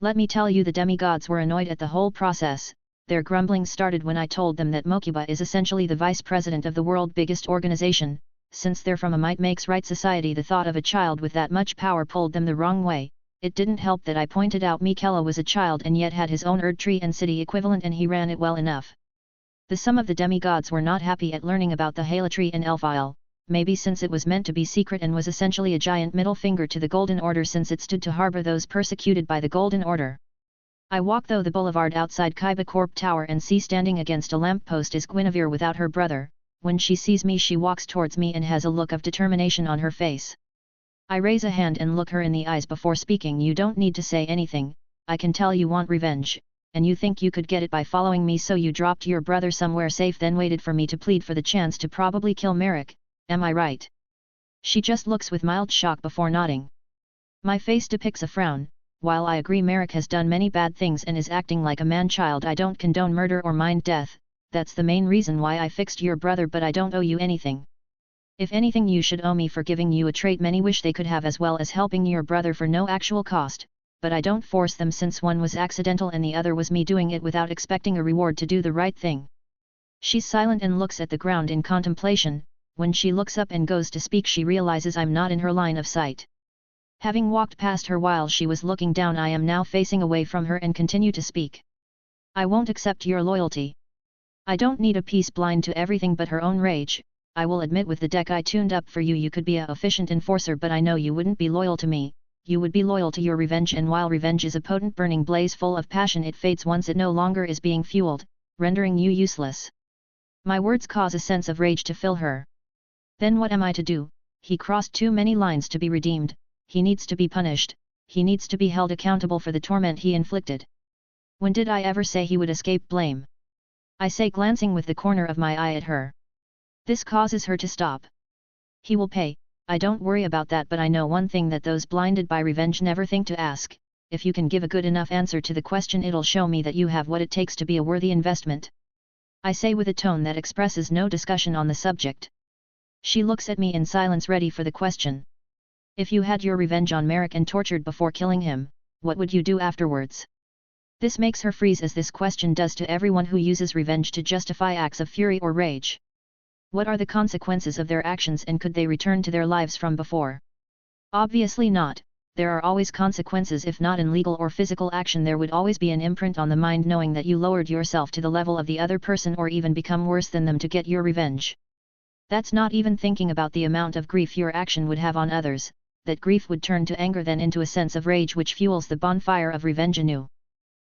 Let me tell you the demigods were annoyed at the whole process. Their grumbling started when I told them that Miquella is essentially the vice president of the world's biggest organization. Since they're from a might makes right society, the thought of a child with that much power pulled them the wrong way. It didn't help that I pointed out Miquella was a child and yet had his own Erd tree and city equivalent and he ran it well enough. The sum of the demigods were not happy at learning about the Hala tree and Elfile. maybe since it was meant to be secret and was essentially a giant middle finger to the Golden Order since it stood to harbor those persecuted by the Golden Order. I walk through the boulevard outside Kaiba Corp Tower and see standing against a lamppost is Guinevere without her brother. When she sees me she walks towards me and has a look of determination on her face. I raise a hand and look her in the eyes before speaking. You don't need to say anything, I can tell you want revenge, and you think you could get it by following me, so you dropped your brother somewhere safe then waited for me to plead for the chance to probably kill Merrick, am I right? She just looks with mild shock before nodding. My face depicts a frown. While I agree Merrick has done many bad things and is acting like a man-child, I don't condone murder or mind death. That's the main reason why I fixed your brother, but I don't owe you anything. If anything, you should owe me for giving you a trait many wish they could have, as well as helping your brother for no actual cost, but I don't force them since one was accidental and the other was me doing it without expecting a reward to do the right thing. She's silent and looks at the ground in contemplation. When she looks up and goes to speak she realizes I'm not in her line of sight. Having walked past her while she was looking down, I am now facing away from her and continue to speak. I won't accept your loyalty. I don't need a piece blind to everything but her own rage. I will admit with the deck I tuned up for you, you could be a efficient enforcer, but I know you wouldn't be loyal to me. You would be loyal to your revenge, and while revenge is a potent burning blaze full of passion, it fades once it no longer is being fueled, rendering you useless. My words cause a sense of rage to fill her. Then what am I to do? He crossed too many lines to be redeemed. He needs to be punished. He needs to be held accountable for the torment he inflicted. When did I ever say he would escape blame? I say, glancing with the corner of my eye at her. This causes her to stop. He will pay. I don't worry about that, but I know one thing that those blinded by revenge never think to ask. If you can give a good enough answer to the question, it'll show me that you have what it takes to be a worthy investment. I say with a tone that expresses no discussion on the subject. She looks at me in silence, ready for the question. If you had your revenge on Merrick and tortured before killing him, what would you do afterwards? This makes her freeze, as this question does to everyone who uses revenge to justify acts of fury or rage. What are the consequences of their actions, and could they return to their lives from before? Obviously not. There are always consequences. If not in legal or physical action, there would always be an imprint on the mind knowing that you lowered yourself to the level of the other person or even become worse than them to get your revenge. That's not even thinking about the amount of grief your action would have on others. That grief would turn to anger, then into a sense of rage, which fuels the bonfire of revenge anew.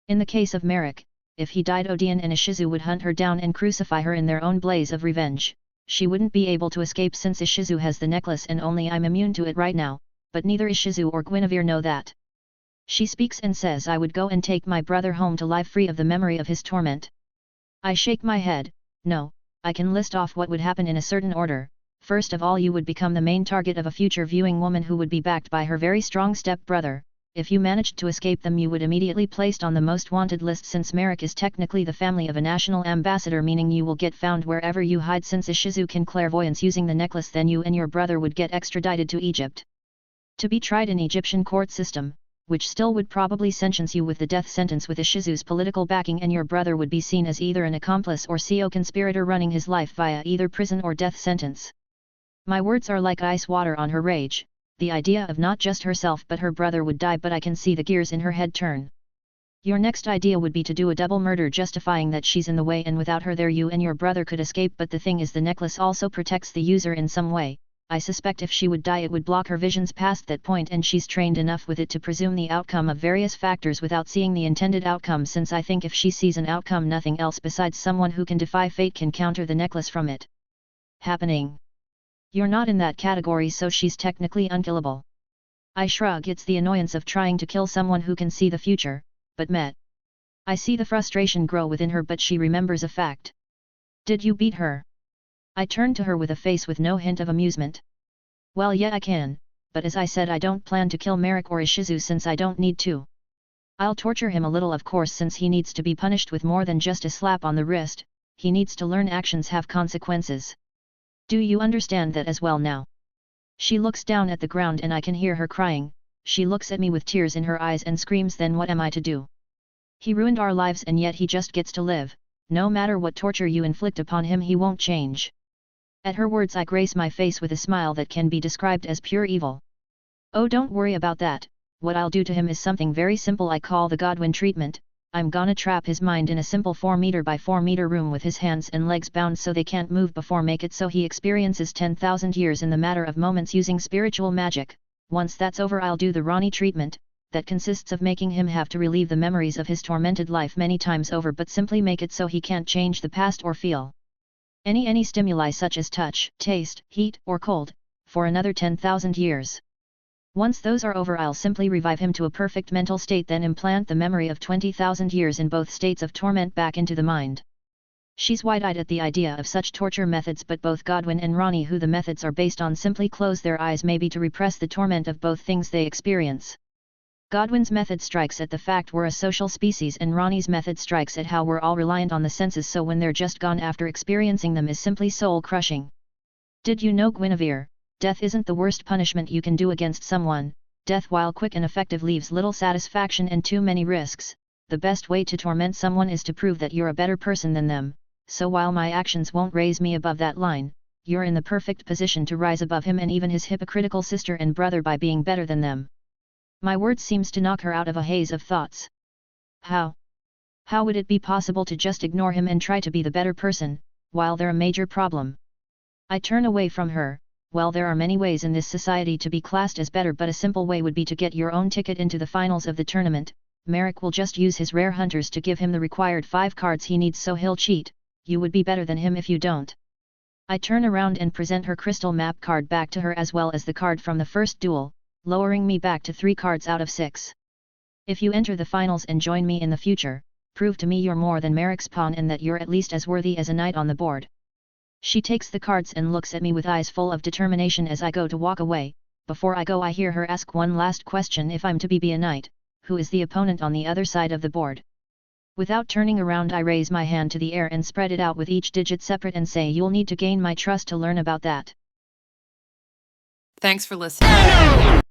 In the case of Merrick, if he died, Odeon and Ishizu would hunt her down and crucify her in their own blaze of revenge. She wouldn't be able to escape since Ishizu has the necklace and only I'm immune to it right now, but neither Ishizu or Guinevere know that. She speaks and says, I would go and take my brother home to live free of the memory of his torment. I shake my head. No, I can list off what would happen in a certain order. First of all, you would become the main target of a future viewing woman who would be backed by her very strong step-brother. If you managed to escape them, you would immediately placed on the most wanted list, since Merrick is technically the family of a national ambassador, meaning you will get found wherever you hide. Since Ishizu can clairvoyance using the necklace, then you and your brother would get extradited to Egypt to be tried in Egyptian court system, which still would probably sentence you with the death sentence with Ishizu's political backing, and your brother would be seen as either an accomplice or co-conspirator running his life via either prison or death sentence. My words are like ice water on her rage. The idea of not just herself but her brother would die, but I can see the gears in her head turn. Your next idea would be to do a double murder, justifying that she's in the way and without her there you and your brother could escape, but the thing is the necklace also protects the user in some way. I suspect if she would die it would block her visions past that point, and she's trained enough with it to presume the outcome of various factors without seeing the intended outcome, since I think if she sees an outcome nothing else besides someone who can defy fate can counter the necklace from it happening. You're not in that category, so she's technically unkillable. I shrug. It's the annoyance of trying to kill someone who can see the future, but I see the frustration grow within her, but she remembers a fact. Did you beat her? I turn to her with a face with no hint of amusement. Well, yeah, I can, but as I said, I don't plan to kill Merrick or Ishizu since I don't need to. I'll torture him a little, of course, since he needs to be punished with more than just a slap on the wrist. He needs to learn actions have consequences. Do you understand that as well now? She looks down at the ground and I can hear her crying. She looks at me with tears in her eyes and screams, then what am I to do? He ruined our lives and yet he just gets to live. No matter what torture you inflict upon him, he won't change. At her words I grace my face with a smile that can be described as pure evil. Oh, don't worry about that. What I'll do to him is something very simple I call the Godwin treatment. I'm gonna trap his mind in a simple 4 meter by 4 meter room with his hands and legs bound so they can't move before make it so he experiences 10,000 years in the matter of moments using spiritual magic. Once that's over I'll do the Ronnie treatment, that consists of making him have to relieve the memories of his tormented life many times over but simply make it so he can't change the past or feel any stimuli such as touch, taste, heat, or cold, for another 10,000 years. Once those are over I'll simply revive him to a perfect mental state, then implant the memory of 20,000 years in both states of torment back into the mind. She's wide-eyed at the idea of such torture methods, but both Godwin and Ronnie, who the methods are based on, simply close their eyes maybe to repress the torment of both things they experience. Godwin's method strikes at the fact we're a social species and Ronnie's method strikes at how we're all reliant on the senses, so when they're just gone after experiencing them is simply soul-crushing. Did you know, Guinevere, death isn't the worst punishment you can do against someone. Death, while quick and effective, leaves little satisfaction and too many risks. The best way to torment someone is to prove that you're a better person than them, so while my actions won't raise me above that line, you're in the perfect position to rise above him and even his hypocritical sister and brother by being better than them. My words seems to knock her out of a haze of thoughts. How would it be possible to just ignore him and try to be the better person, while they're a major problem? I turn away from her. Well, there are many ways in this society to be classed as better, but a simple way would be to get your own ticket into the finals of the tournament. Merrick will just use his rare hunters to give him the required 5 cards he needs, so he'll cheat. You would be better than him if you don't. I turn around and present her crystal map card back to her, as well as the card from the first duel, lowering me back to 3 cards out of 6. If you enter the finals and join me in the future, prove to me you're more than Merrick's pawn and that you're at least as worthy as a knight on the board. She takes the cards and looks at me with eyes full of determination as I go to walk away. Before I go, I hear her ask one last question: if I'm to be a knight, who is the opponent on the other side of the board? Without turning around, I raise my hand to the air and spread it out with each digit separate and say, you'll need to gain my trust to learn about that. Thanks for listening.